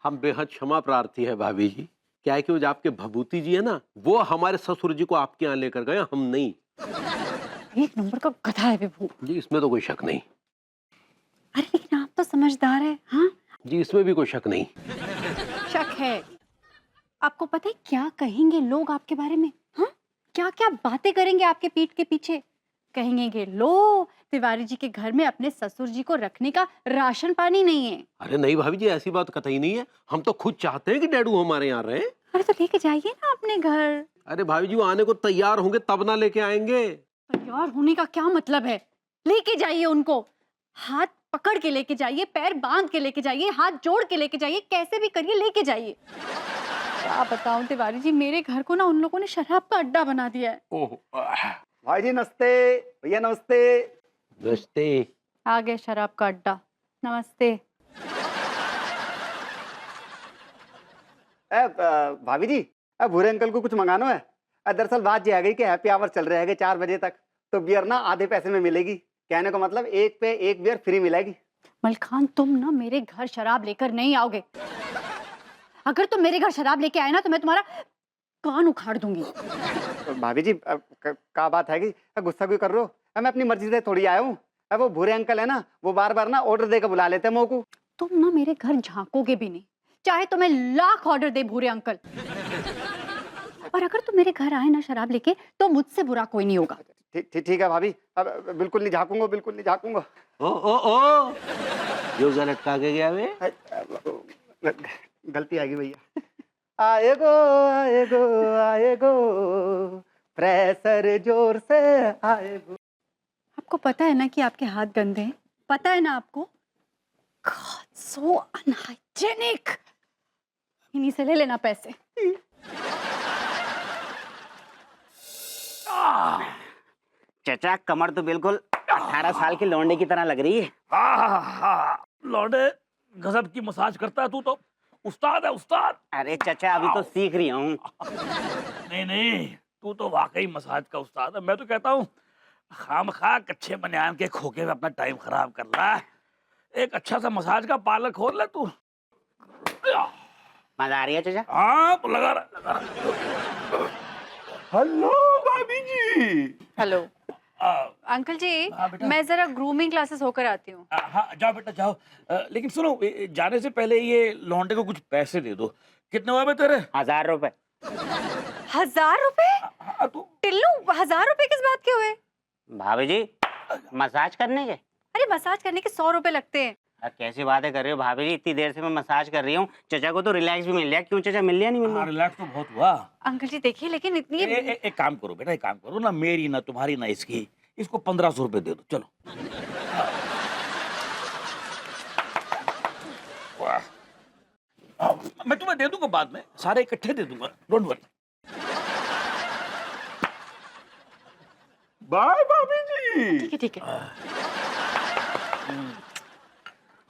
Speaker 8: हम बेहद क्षमा प्रार्थी है भाभी जी। क्या है कि वो जो आपके भभूति जी है ना, वो हमारे ससुर जी को आपके यहाँ लेकर गए, हम नहीं।
Speaker 2: एक नंबर का गधा है विभू।
Speaker 8: जी इसमें तो कोई शक नहीं।
Speaker 2: अरे लेकिन आप तो समझदार है। हाँ,
Speaker 8: जी इसमें भी कोई शक नहीं।
Speaker 2: शक है। आपको पता है क्या कहेंगे लोग आपके बारे में? हाँ, क्या क्या बातें करेंगे आपके पीठ के पीछे। कहेंगे कि लो तिवारी जी के घर में अपने ससुर जी को रखने का राशन पानी नहीं है।
Speaker 8: अरे नहीं भाभी जी, ऐसी बात कतई नहीं है। हम तो खुद चाहते हैं कि डैडू हमारे यहाँ रहे।
Speaker 2: अरे तो लेके जाइए ना अपने घर।
Speaker 8: अरे भाभी जी, वो आने को तैयार होंगे तब ना लेके आएंगे।
Speaker 2: तैयार होने का क्या मतलब है? लेके जाइए उनको, हाथ पकड़ के लेके जाइए, पैर बांध के लेके जाइए, हाथ जोड़ के लेके जाइए, कैसे भी करिए लेके जाइए। क्या बताऊं तिवारी जी, मेरे घर को ना उन लोगों ने शराब का अड्डा बना दिया है।
Speaker 8: ओह
Speaker 5: भाई जी नमस्ते, भैया नमस्ते।
Speaker 8: नमस्ते।
Speaker 2: आ गए शराब का अड्डा। नमस्ते।
Speaker 5: भाभी जी, भूरे अंकल को कुछ मंगाना है। दरअसल बात ये आ गई कि हैप्पी आवर चल रहे हैं 4 बजे तक, तो बियर ना आधे पैसे में मिलेगी। कहने का मतलब एक पे एक बियर फ्री मिलेगी।
Speaker 2: मलखान, तुम ना मेरे घर शराब लेकर नहीं आओगे। अगर तुम मेरे घर शराब लेके आए ना तो मैं तुम्हारा कान उखाड़ दूंगी।
Speaker 5: भाभी जी का बात है कि गुस्सा क्यों कर रहे हो? मैं अपनी मर्जी से थोड़ी आया हूँ। वो भूरे अंकल है ना, वो बार बार ना ऑर्डर देकर बुला लेते हैं मोको।
Speaker 2: तुम ना मेरे घर झांकोगे भी नहीं, चाहे तुम्हें लाख ऑर्डर दे भूरे अंकल। और अगर तुम मेरे घर आए ना शराब लेके तो मुझसे बुरा कोई नहीं होगा।
Speaker 5: ठीक है भाभी, अब बिल्कुल नहीं झांकूंगा, बिल्कुल नहीं झांकूंगा।
Speaker 8: ओ जो गलत का के गया वे।
Speaker 5: गलती आ गई भैया। आएगो आएगो आएगो, प्रेशर जोर से आएगो।
Speaker 2: आपको पता है ना कि आपके हाथ गंदे हैं? पता है ना आपको? God, so unhygienic। इन्हीं से ले लेना पैसे।
Speaker 5: चचा, कमर तो बिल्कुल 18 साल की लौंडे की तरह लग रही है।
Speaker 6: लौंडे गजब की मसाज करता है तू तो। उस्ताद है उस्ताद।
Speaker 5: अरे चचा, अभी तो सीख रही हूँ।
Speaker 6: नहीं, तू तो वाकई मसाज का उस्ताद है। मैं तो कहता हूँ खामखा कच्चे बनियान के खोखे में अपना टाइम खराब कर रहा है। एक अच्छा सा मसाज का पार्लर खोल ले तू।
Speaker 5: मजा आ रही है चचा?
Speaker 6: हाँ, तो लगा रहा। हेलो भाभी जी।
Speaker 2: हेलो अंकल जी,
Speaker 6: हाँ बेटा।
Speaker 2: मैं जरा ग्रूमिंग क्लासेस होकर आती हूँ।
Speaker 6: हाँ जाओ बेटा जाओ। लेकिन सुनो, जाने से पहले ये लौंडे को कुछ पैसे दे दो। कितने हुए बे तेरे?
Speaker 5: 1000 रुपए।
Speaker 2: 1000 रुपए?
Speaker 6: हाँ, तू
Speaker 2: टिल्लू, 1000 रुपए किस बात के हुए?
Speaker 5: भाभी जी, मसाज करने के?
Speaker 2: अरे मसाज करने के 100 रुपए लगते हैं।
Speaker 5: कैसी बातें कर रही हो भाभी जी? इतनी देर से मैं मसाज कर रही हूँ। चचा को तो रिलैक्स भी मिल लिया। क्यों चचा, मिल लिया नहीं मिल लिया?
Speaker 6: रिलैक्स तो बहुत हुआ।
Speaker 2: अंकल जी देखिए, लेकिन इतनी
Speaker 6: एक काम करो बेटा, एक काम करो ना, मेरी ना तुम्हारी ना इसकी, इसको 1500 रुपए दे दो। चलो। मैं तुम्हें दे दूंगा बाद में, सारे इकट्ठे दे दूंगा, डोंट वरी। बाय भाभी जी।
Speaker 2: ठीक है।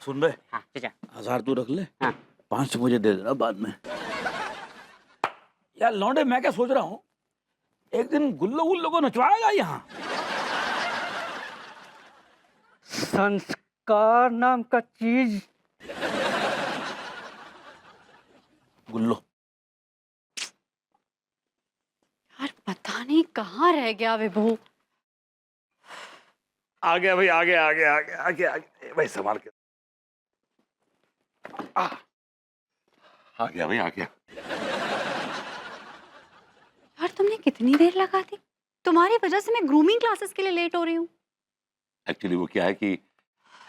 Speaker 6: सुन रहे?
Speaker 5: हाँ चचा।
Speaker 6: 1000 तू रख ले।
Speaker 5: हाँ।
Speaker 6: 500 मुझे दे देना बाद में। यार लौंडे, मैं क्या सोच रहा हूँ, एक दिन गुल्लो को नचवाएगा यहाँ।
Speaker 5: संस्कार नाम का चीज।
Speaker 6: गुल्लो।
Speaker 2: यार पता नहीं कहाँ रह गया विभू।
Speaker 6: आ गया भाई, आ गया भाई, संभाल के। आ गया भाई, आ गया।
Speaker 2: यार तुमने कितनी देर लगा दी? तुम्हारी वजह से मैं ग्रूमिंग क्लासेस के लिए लेट हो रही हूँ।
Speaker 1: एक्चुअली वो क्या है कि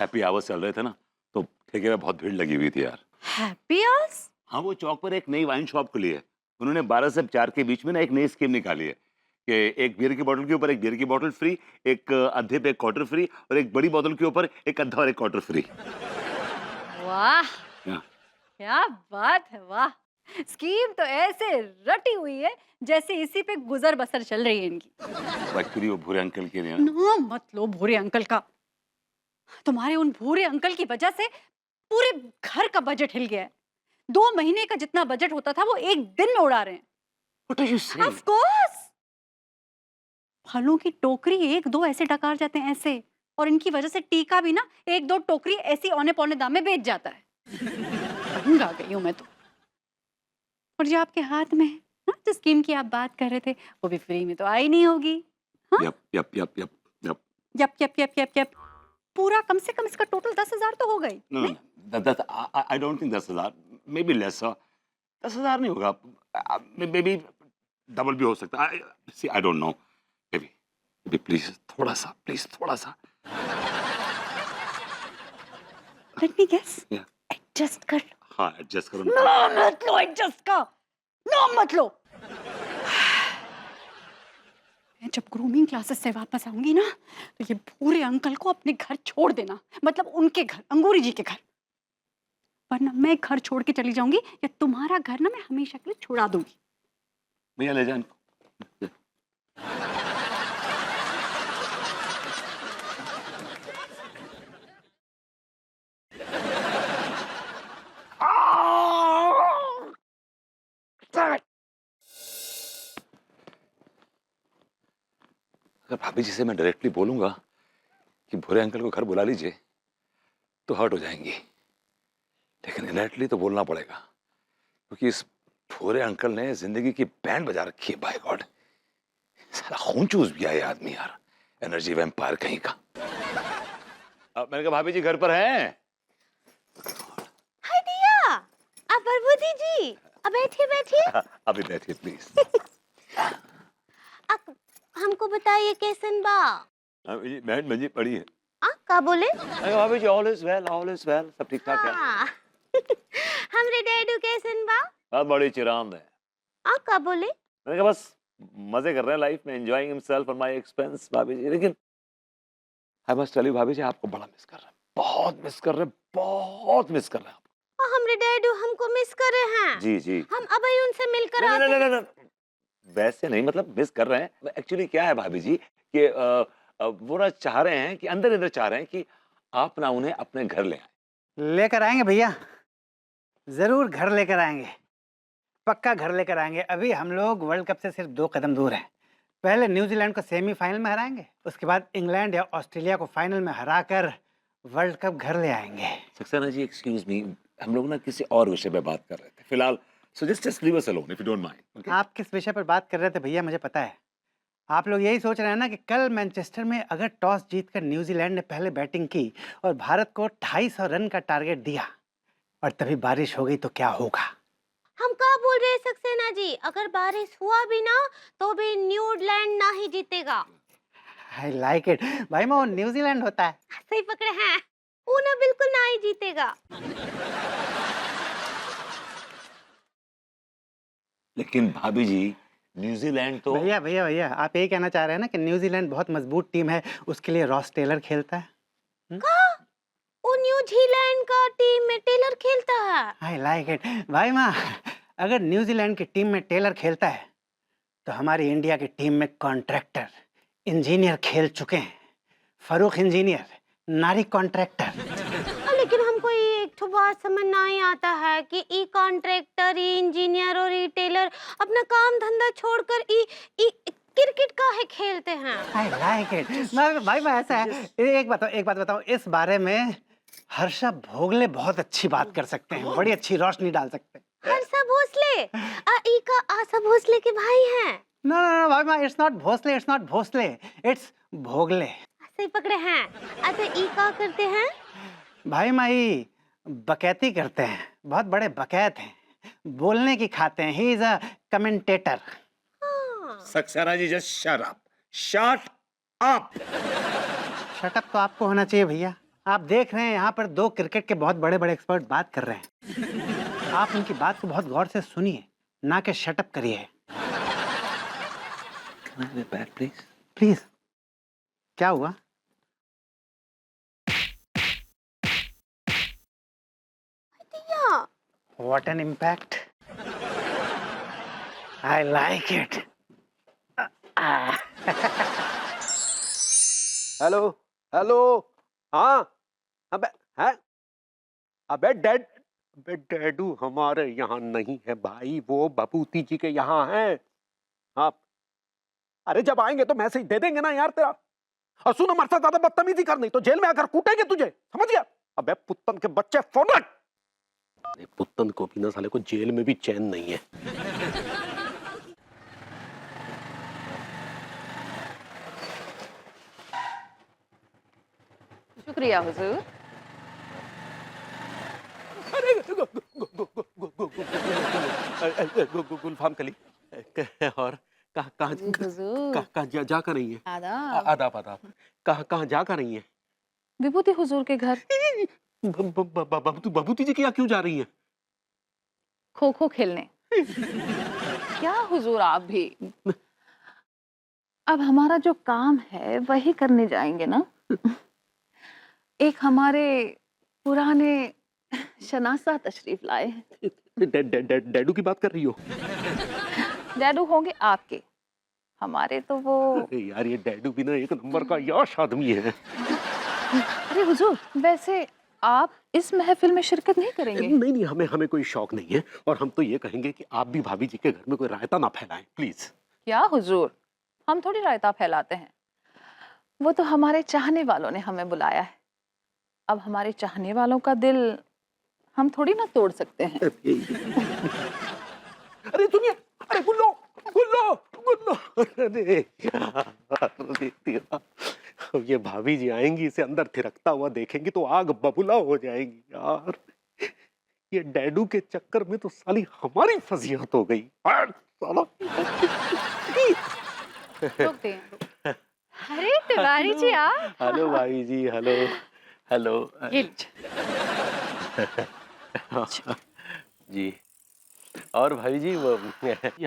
Speaker 1: हैप्पी आवर्स चल रहे थे ना, तो ठेके में बहुत भीड़ लगी हुई थी यार।
Speaker 2: Happy hours?
Speaker 1: हाँ, वो चौक पर एक नई वाइन शॉप खुली है। उन्होंने 12 से 4 के बीच में ना एक नई स्कीम निकाली है कि एक बियर की बोतल के ऊपर एक बियर की बोतल फ्री, एक आधे पे एक क्वार्टर फ्री, और एक बड़ी बोतल के ऊपर एक आधा और एक क्वार्टर फ्री।
Speaker 2: वाह,
Speaker 1: हाँ।
Speaker 2: क्या बात है, वाह। स्कीम तो ऐसे रटी हुई है जैसे इसी पे गुजर बसर चल रही है इनकी।
Speaker 1: एक्चुअली वो भूरे अंकल के लिए
Speaker 2: नाम मत लो भूरे अंकल का। तुम्हारे उन भूरे अंकल की वजह से पूरे घर का बजट हिल गया है। 2 महीने का जितना बजट होता था वो एक दिन में उड़ा रहे हैं।
Speaker 1: What are you saying?
Speaker 2: Of course, फलों की टोकरी 1-2 ऐसे डकार जाते हैं ऐसे, और इनकी वजह से टीका भी ना 1-2 टोकरी ऐसी औने पौने दाम में बेच जाता है। तंग आ गई हूं मैं तो। और जो आपके हाथ में है ना, जो स्कीम की आप बात कर रहे थे, वो भी फ्री में तो आई नहीं होगी।
Speaker 1: Yup yup yup yup yup.
Speaker 2: Yup yup yup yup yup, पूरा कम से कम इसका टोटल 10,000 तो हो गई।
Speaker 1: No, no, no. I don't think 10,000. Maybe less. 10,000 नहीं होगा. Maybe double भी हो सकता है. See, I don't know. Maybe please थोड़ा सा, please थोड़ा सा.
Speaker 2: Let me guess,
Speaker 1: Yeah.
Speaker 2: Adjust कर लो।
Speaker 1: हाँ, adjust करो.
Speaker 2: नो मत लो, एडजस्ट का नो मत लो। मैं जब ग्रूमिंग क्लासेस से वापस आऊंगी ना, तो ये पूरे अंकल को अपने घर छोड़ देना, मतलब उनके घर, अंगूरी जी के घर। वरना मैं घर छोड़ के चली जाऊंगी, या तुम्हारा घर ना मैं हमेशा के लिए छुड़ा दूंगी।
Speaker 1: भैया ले जा इनको. अगर भाभी जी से मैं डायरेक्टली बोलूंगा कि भूरे अंकल को घर बुला लीजिए तो हर्ट हो जाएंगी, लेकिन इनडायरेक्टली तो बोलना पड़ेगा, क्योंकि इस भूरे अंकल ने जिंदगी की बैंड बजा रखी है। बाय गॉड, सारा खून चूस भी है ये आदमी यार, एनर्जी वैम्पायर कहीं का। अब मैंने कहा भाभी जी घर पर हैं?
Speaker 3: हाय दिया, अब प्रभुति जी, अब बैठिए बैठिए।
Speaker 1: अभी बैठिए प्लीज।
Speaker 3: हमको बताइए कैसन बा?
Speaker 1: बहन मंजी पड़ी है।
Speaker 3: का बोले?
Speaker 1: भाभी जी all is well, all is well, सब ठीक ठाक है।
Speaker 3: हाँ। हमरे डैडू कैसन बा?
Speaker 1: बहुत बड़ी चिरांद है।
Speaker 3: का बोले?
Speaker 1: मैंने कहा बस मजे कर रहे हैं लाइफ में, enjoying himself on my expense भाभी जी। लेकिन आई मस्ट टेल यू भाभी जी, आपको बड़ा मिस कर रहे हैं, बहुत मिस कर रहे हैं, बहुत मिस कर रहे हैं आप।
Speaker 3: हमरे डैडू हमको मिस कर रहे हैं।
Speaker 1: जी जी।
Speaker 3: हम अभी उनसे मिलकर आते हैं।
Speaker 1: नहीं, वैसे नहीं, मतलब मिस कर रहे हैं। एक्चुअली क्या है भाभी जी कि वो ना चाह रहे हैं कि अंदर अंदर चाह रहे हैं कि आप ना उन्हें अपने घर ले आए।
Speaker 5: लेकर आएंगे भैया, जरूर घर लेकर आएंगे, पक्का घर लेकर आएंगे। अभी हम लोग वर्ल्ड कप से सिर्फ 2 कदम दूर हैं। पहले न्यूजीलैंड को सेमीफाइनल में हराएंगे, उसके बाद इंग्लैंड या ऑस्ट्रेलिया को फाइनल में हराकर वर्ल्ड कप घर ले आएंगे।
Speaker 1: सक्सेना जी एक्सक्यूज मी, हम लोग ना किसी और विषय पे बात कर रहे थे फिलहाल, so just leave us alone if you don't mind.
Speaker 5: आप किस विषय पर बात कर रहे थे भैया, मुझे पता है। आप लोग यही सोच रहे हैं ना कि कल मैनचेस्टर में अगर टॉस जीतकर न्यूजीलैंड ने पहले बैटिंग की और भारत को 250 रन का टारगेट दिया और तभी बारिश हो गई तो क्या होगा?
Speaker 3: हम क्या बोल रहे हैं सक्सेना जी, अगर बारिश हुआ भी ना तो भी न्यूजीलैंड ना ही जीतेगा।
Speaker 5: आई लाइक इट भाई, वो न्यूजीलैंड होता है।
Speaker 3: सही पकड़े हैं, वो ना बिल्कुल ना ही जीतेगा।
Speaker 1: लेकिन भाभी जी न्यूजीलैंड तो
Speaker 5: भैया भैया भैया, आप यही कहना चाह रहे हैं ना कि न्यूजीलैंड बहुत मजबूत टीम है, उसके लिए रॉस टेलर खेलता है?
Speaker 3: वो न्यूजीलैंड का टीम में टेलर खेलता है।
Speaker 5: आई लाइक इट भाई माँ, अगर न्यूजीलैंड की टीम में टेलर खेलता है तो हमारी इंडिया की टीम में कॉन्ट्रैक्टर इंजीनियर खेल चुके हैं। फरूख इंजीनियर, नारी कॉन्ट्रैक्टर।
Speaker 3: लेकिन हमको ये एक बात समझ नहीं आता है कि ई कॉन्ट्रैक्टर, ई इंजीनियर और ई टेलर अपना काम धंधा छोड़कर ई क्रिकेट का है खेलते हैं।
Speaker 5: आई लाइक इट भाई मैं ऐसा है, एक बात बताओ, इस बारे में हर्षा भोगले बहुत अच्छी बात कर सकते हैं, बड़ी अच्छी रोशनी डाल सकते हैं।
Speaker 3: हर्षा भोसले ई का आशा भोसले के भाई हैं।
Speaker 5: नो नो नो भाई माँ, it's not Bhosle, it's not Bhosle, it's Bhogle.
Speaker 3: सही पकड़े हैं। अच्छा ई का करते हैं?
Speaker 5: भाई माई बकैती करते हैं, बहुत बड़े बकैत हैं, बोलने की खाते हैं। He is a commentator.
Speaker 1: Saxena ji just shut up, shut up.
Speaker 5: Shut up तो आपको होना चाहिए भैया। आप देख रहे हैं यहाँ पर 2 क्रिकेट के बहुत बड़े बड़े एक्सपर्ट बात कर रहे हैं, आप उनकी बात को बहुत गौर से सुनिए, ना कि शट अप करिए।
Speaker 1: Please
Speaker 5: please. क्या हुआ? What an impact! I like it.
Speaker 8: Hello hello, हाँ अबे है, अबे डैडू हमारे यहाँ नहीं है भाई, वो बबूती जी के यहाँ है। आप अरे जब आएंगे तो मैसेज दे देंगे ना यार तेरा। और सुनो, मरसा ज्यादा बदतमीजी कर, नहीं तो जेल में आकर कूटेंगे तुझे, समझ गया? अबे पुत्तन के बच्चे, फोन रख। अरे पुत्तन को भी ना साले को जेल में भी चैन नहीं है।
Speaker 2: शुक्रिया हुजूर।
Speaker 8: अरे गुलफाम कली और कहाँ जा कर रही है? आदाब आदाब। कहाँ जा कर रही है?
Speaker 9: विभूति हुजूर के घर।
Speaker 8: बबूती जी के यहाँ क्यों जा रही है?
Speaker 9: खो खो खेलने। क्या हुजूर आप भी? अब हमारा जो काम है वही करने जाएंगे ना। एक हमारे पुराने शनासा तशरीफ लाए हैं।
Speaker 8: डैडू की बात कर रही हो?
Speaker 9: डैडू होंगे आपके, हमारे तो वो।
Speaker 8: अरे यार ये डैडू भी ना एक नंबर का यश आदमी है।
Speaker 9: अरे हुजूर, वैसे आप इस महफिल में शिरकत नहीं करेंगे?
Speaker 8: नहीं, हमें कोई शौक नहीं है, और हम तो ये कहेंगे कि आप भी भाभी जी के घर में कोई रायता ना फैलाएं प्लीज।
Speaker 9: क्या हुजूर, हम थोड़ी रायता फैलाते हैं, वो तो हमारे चाहने वालों ने हमें बुलाया है। अब हमारे चाहने वालों का दिल हम थोड़ी ना तोड़ सकते हैं।
Speaker 8: अरे सुनिए, अरे गुल्लो, अरे यार, अब ये भाभी जी आएंगी, इसे अंदर थिरकता हुआ देखेंगी तो आग बबूला हो जाएगी यार। ये डैडू के चक्कर में तो साली हमारी फजीहत हो गई। साला
Speaker 2: अरे तिवारी जी आप।
Speaker 8: हेलो भाई जी, हेलो हेलो जी। और भाई जी वो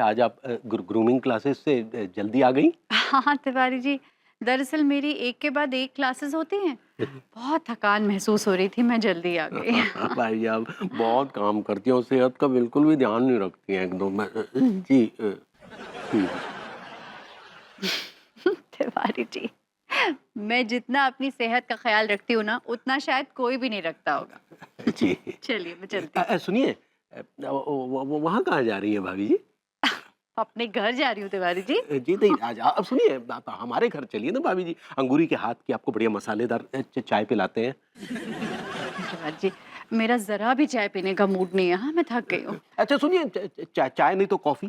Speaker 8: आज आप ग्रूमिंग क्लासेस से जल्दी आ गई?
Speaker 2: हाँ तिवारी जी, दरअसल मेरी एक के बाद एक क्लासेस होती हैं। बहुत थकान महसूस हो रही थी, मैं जल्दी आ गई।
Speaker 8: भाई आप बहुत काम करती हो, सेहत का बिल्कुल भी ध्यान नहीं रखती हैं एकदम जी।
Speaker 2: तिवारी जी, मैं जितना अपनी सेहत का ख्याल रखती हूँ ना, उतना शायद कोई भी नहीं रखता होगा।
Speaker 8: जी
Speaker 2: चलिए मैं चलती हूँ।
Speaker 8: सुनिए, वहाँ कहाँ जा रही है भाभी जी?
Speaker 2: अपने घर जा रही हूँ तिवारी जी।
Speaker 8: जी नहीं, आज अब सुनिए, आप हमारे घर चलिए ना भाभी जी। अंगूरी के हाथ की आपको बढ़िया मसालेदार चाय पिलाते हैं।
Speaker 2: तिवारी जी, मेरा जरा भी चाय पीने का मूड नहीं है। हाँ, मैं थक गई हूँ।
Speaker 8: अच्छा सुनिए, चाय नहीं तो कॉफी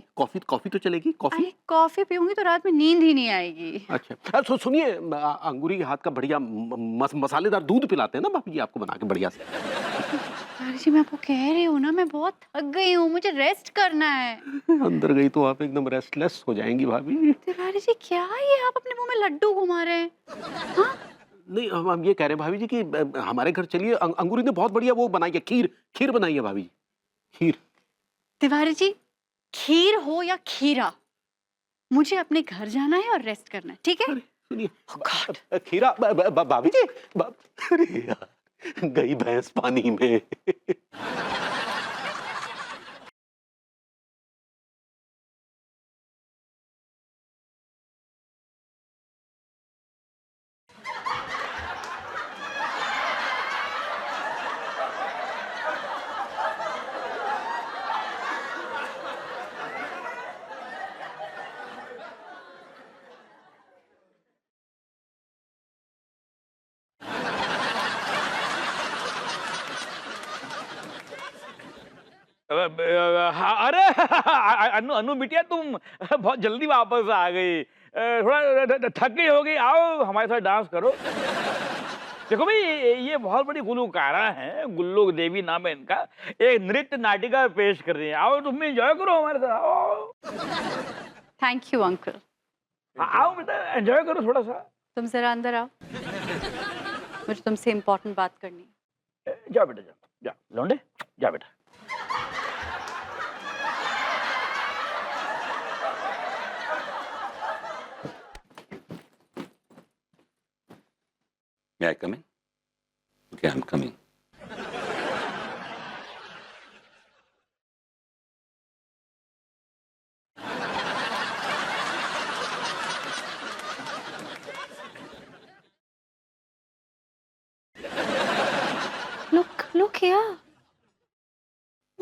Speaker 8: तो चलेगी? कॉफी?
Speaker 2: अरे कॉफी पीऊंगी तो रात में नींद ही नहीं आएगी।
Speaker 8: अच्छा सुनिए, अंगूरी के हाथ का बढ़िया मसालेदार दूध पिलाते हैं ना भाभी जी आपको बना के बढ़िया से।
Speaker 2: तिवारी जी, मैं आपको कह रही हूँ ना, मैं बहुत थक गई हूँ, मुझे रेस्ट करना है।
Speaker 8: अंदर गई तो आप एकदम रेस्टलेस हो जाएंगी भाभी।
Speaker 2: तिवारी जी, क्या ये आप अपने मुंह में लड्डू घुमा रहे हैं? हाँ?
Speaker 8: नहीं, हम ये कह रहे हैं भाभी जी कि हमारे घर चलिए। अंगूरी ने बहुत बढ़िया वो बनाई है, खीर बनाई है भाभी जी, खीर।
Speaker 2: तिवारी जी, खीर हो या खीरा, मुझे अपने घर जाना है और रेस्ट करना है, ठीक है?
Speaker 8: सुनिए, खीरा भाभी जी, अरे यार, गई भैंस पानी में।
Speaker 6: अरे अनु बिटिया, तुम बहुत जल्दी वापस आ गई। थोड़ा थक गई होगी, आओ हमारे साथ डांस करो। देखो भाई, ये बहुत बड़ी गुलकारा है, गुल्लू देवी नाम है इनका। एक नृत्य नाटिका पेश कर रही है, आओ तुम एंजॉय करो हमारे साथ, आओ।
Speaker 2: Thank you uncle.
Speaker 6: आओ बेटा, एंजॉय करो थोड़ा सा।
Speaker 2: तुम जरा अंदर आओ, मुझे तुमसे इम्पोर्टेंट बात करनी है।
Speaker 6: जाओ बेटा, जाओ लौंडे, जाओ बेटा।
Speaker 1: May I come in? Okay, I'm coming.
Speaker 2: Look here.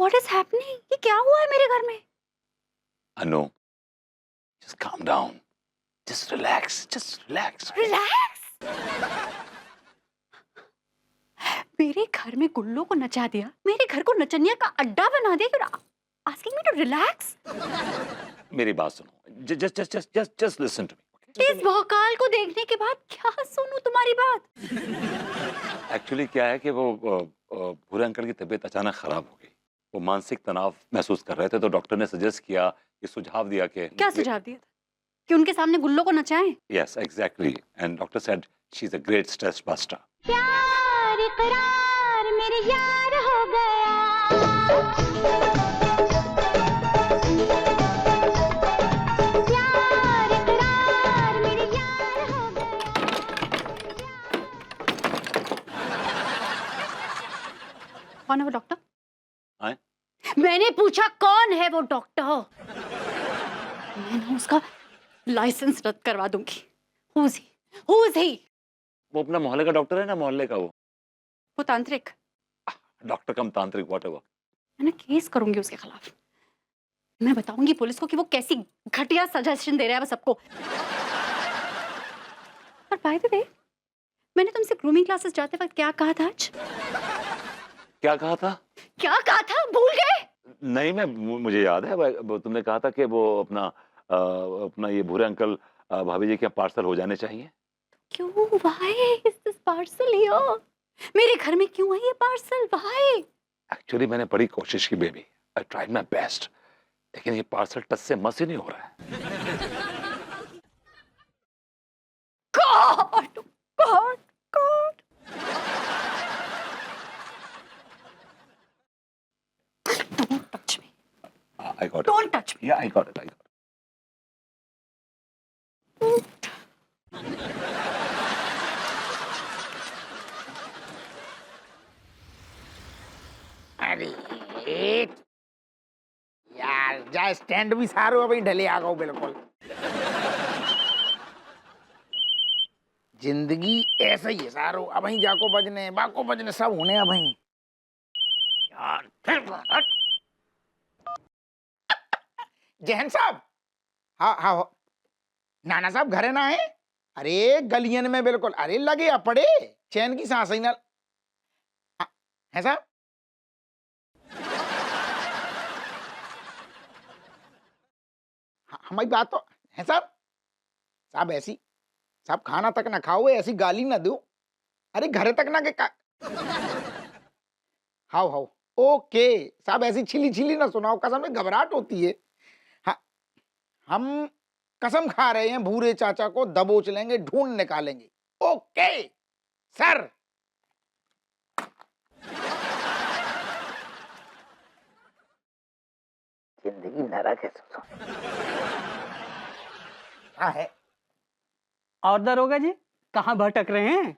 Speaker 2: What is happening? ये क्या हुआ है मेरे घर में?
Speaker 1: अनु, just calm down. Just relax. Just relax.
Speaker 2: Relax. मेरे घर में गुल्लो को नचा दिया, मेरे घर को नचनिया का अड्डा बना दिया। Asking me to relax.
Speaker 1: मेरी बात सुनो। Just listen to me.
Speaker 2: इस भौकाल को देखने के बाद क्या सुनूं तुम्हारी बात?
Speaker 1: एक्चुअली क्या है कि वो भूरे अंकल की तबीयत अचानक खराब हो गई। वो मानसिक तनाव महसूस कर रहे थे, तो डॉक्टर ने सजेस्ट किया, ये सुझाव दिया कि
Speaker 2: क्या सुझाव दिया था? कि उनके सामने गुल्लो को नचाएं?
Speaker 1: Yes exactly, and doctor said she is a great stress buster.
Speaker 3: प्यार इकरार मेरे यार हो गया, प्यार इकरार मेरे यार हो गया।
Speaker 2: कौन है वो डॉक्टर?
Speaker 1: आए?
Speaker 2: मैंने पूछा कौन है वो डॉक्टर? मैं ना उसका लाइसेंस रद्द करवा दूंगी। Who is he? Who is he?
Speaker 1: वो अपना मोहल्ले का डॉक्टर है ना, मोहल्ले का
Speaker 2: वो तांत्रिक।
Speaker 1: डॉक्टर कम तांत्रिक व्हाटएवर।
Speaker 2: मैं ना केस करूंगी उसके खिलाफ। मैं बताऊंगी पुलिस को कि वो कैसी घटिया सजेशन दे रहा है वो सबको। और बाय द वे, मैंने तुमसे ग्रूमिंग क्लासेस जाते वक्त क्या कहा था आज?
Speaker 1: क्या कहा था?
Speaker 2: क्या कहा था? भूल गए?
Speaker 1: नहीं, मुझे याद है। वो तुमने कहा था कि वो अपना ये भूरे अंकल भाभी जी के पार्सल हो जाने चाहिए।
Speaker 2: क्यों? Why is this parcel here? मेरे घर में क्यों है ये पार्सल? Why?
Speaker 1: एक्चुअली मैंने बड़ी कोशिश की baby, I tried my best, लेकिन ये पार्सल टच से मस ही नहीं हो रहा है।
Speaker 2: God! God! God! Don't touch me.
Speaker 1: I got it.
Speaker 2: Don't touch me.
Speaker 1: Yeah, I got it.
Speaker 7: अरे यार जा स्टैंड भी सारो अभी ढले आ गओ बिल्कुल। जिंदगी ऐसा ही है सारो, अब ही जाको बजने बाको बजने सब होने अब ही यार। फिर जहन साहब, हाँ हाँ नाना साहब घरे ना है? अरे गलियन में बिल्कुल, अरे लगे आ पड़े चैन की सांस ही ना है साहब। हमारी बात तो है साहब। साहब ऐसी साहब खाना तक ना खाओ, ऐसी गाली ना दो। अरे घरे तक ना के हाउ हाउ ओके साहब, ऐसी छिली छिली ना सुनाओ, कसम में घबराहट होती है। हाँ हम कसम खा रहे हैं भूरे चाचा को दबोच लेंगे, ढूंढ निकालेंगे। Okay sir. जिंदगी नरक है क्या है?
Speaker 5: और दरोगा जी कहाँ भटक रहे हैं?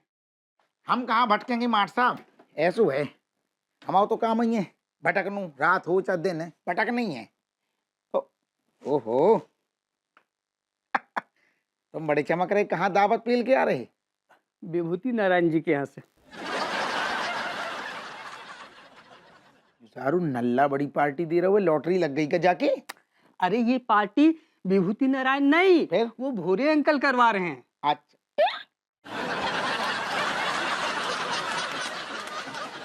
Speaker 7: हम कहाँ भटकेंगे मार साहब, ऐसो है हमारा तो काम ही है भटकनू, रात हो चाहे दिन है भटक नहीं है। ओहो तुम बड़े चमक रहे, कहाँ दावत पील के आ रहे?
Speaker 5: विभूति नारायण जी के यहाँ से।
Speaker 7: सारू नल्ला बड़ी पार्टी दे रहे हो, लॉटरी लग गई क्या जाके?
Speaker 5: अरे ये पार्टी विभूति नारायण नहीं,
Speaker 7: फिर?
Speaker 5: वो भूरे अंकल करवा रहे हैं।
Speaker 7: अच्छा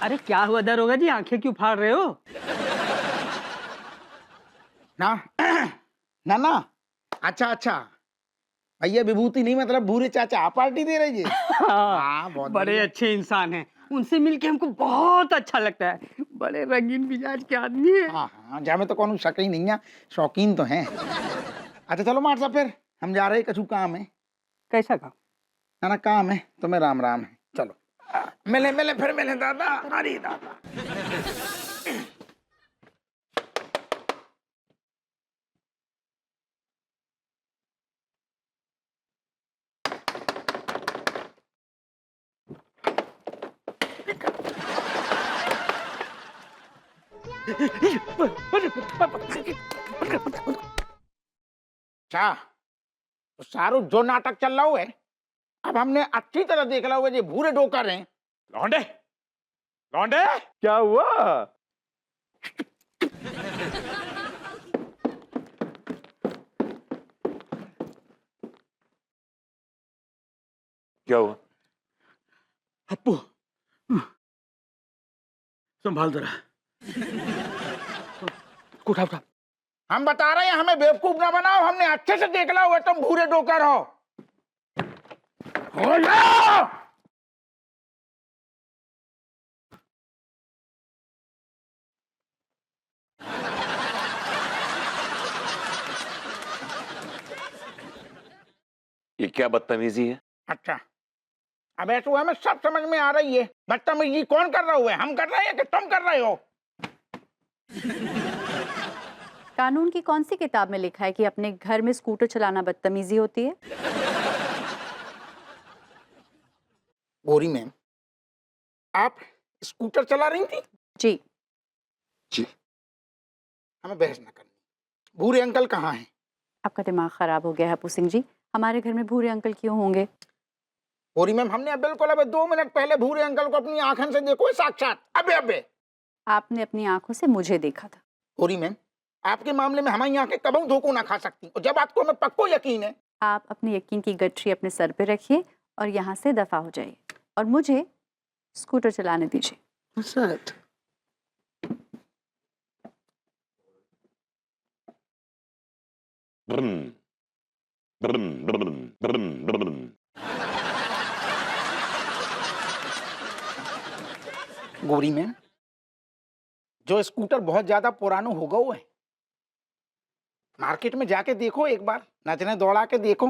Speaker 5: अरे क्या हुआ दरोगा जी, आंखें क्यों फाड़ रहे हो?
Speaker 7: ना ना ना अच्छा अच्छा भैया विभूति नहीं मतलब भूरे चाचा पार्टी दे रही है। हाँ, बहुत
Speaker 5: बड़े
Speaker 7: बढ़िया।
Speaker 5: अच्छे इंसान हैं, उनसे मिलके हमको बहुत अच्छा लगता है। बड़े रंगीन मिजाज के आदमी है।
Speaker 7: हाँ हाँ जा में तो कौन शक ही नहीं है, शौकीन तो हैं। अच्छा चलो मार साहब फिर हम जा रहे हैं, कछु काम है।
Speaker 5: कैसा काम?
Speaker 7: ना ना काम है तुम्हें, राम राम है। चलो मिले मिले फिर मिले दादा। अरे दादा अच्छा तो सारू जो नाटक चल रहा है अब हमने अच्छी तरह देख ला हुआ, ये भूरे डोकर हैं।
Speaker 6: लौंडे लौंडे
Speaker 8: क्या हुआ?
Speaker 1: क्या हुआ?
Speaker 7: अप्पू संभाल जरा। उठा उठा। हम बता रहे हैं हमें बेवकूफ ना बनाओ, हमने अच्छे से देख ला हुआ तुम भूरे डोकर हो। हो जाओ।
Speaker 1: ये क्या बदतमीजी है?
Speaker 7: अच्छा, अब ऐसा हमें सब समझ में आ रही है। बदतमीजी कौन कर रहा हुआ है, हम कर रहे हैं कि तुम कर रहे हो?
Speaker 2: कानून की कौन सी किताब में लिखा है कि अपने घर में स्कूटर चलाना बदतमीजी होती है?
Speaker 7: गौरी मैम, आप स्कूटर चला रही थी?
Speaker 2: जी।
Speaker 7: जी। हमें बहस न करनी। भूरे अंकल कहाँ हैं?
Speaker 2: आपका दिमाग खराब हो गया है अप्पू सिंह जी, हमारे घर में भूरे अंकल क्यों होंगे?
Speaker 7: गौरी मैम, हमने बिल्कुल अबे 2 मिनट पहले भूरे अंकल को अपनी आंखों से देखो साक्षात। अबे अबे
Speaker 2: आपने अपनी आंखों से मुझे देखा था।
Speaker 7: गौरी मैम, आपके मामले में हमारी आंखें कभी धोखा ना खा सकती, और जब आपको हमें पक्को यकीन है।
Speaker 2: आप अपने यकीन की गठरी अपने सर पे रखिए और यहाँ से दफा हो जाइए और मुझे स्कूटर चलाने दीजिए।
Speaker 1: ब्रम, ब्रम, ब्रम, ब्रम, ब्रम।
Speaker 7: गौरी मैम, जो स्कूटर बहुत ज्यादा पुराना होगा वो है, मार्केट में जाके देखो एक बार, नजरें दौड़ा के देखो,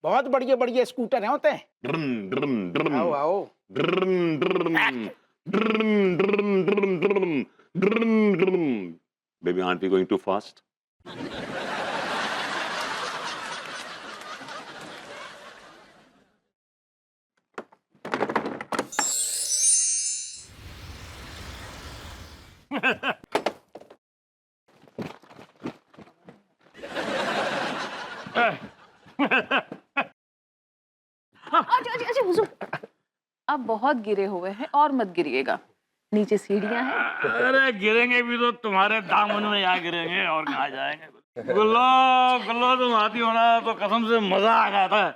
Speaker 7: बहुत बढ़िया बढ़िया स्कूटर हैं होते हैं।
Speaker 1: ड्रम ड्रम ड्रम
Speaker 7: आओ आओ।
Speaker 1: Drum drum drum drum drum drum drum drum. Baby, aren't we going too fast?
Speaker 9: अजी हुजूर, अब बहुत गिरे हुए हैं और मत गिरिएगा, नीचे सीढ़ियां हैं।
Speaker 6: अरे गिरेंगे भी तो तुम्हारे दामन में यहाँ गिरेंगे और कहाँ जाएंगे। गुल्लो गुल्लो, तुम आती हो ना तो कसम से मजा आ जाता है।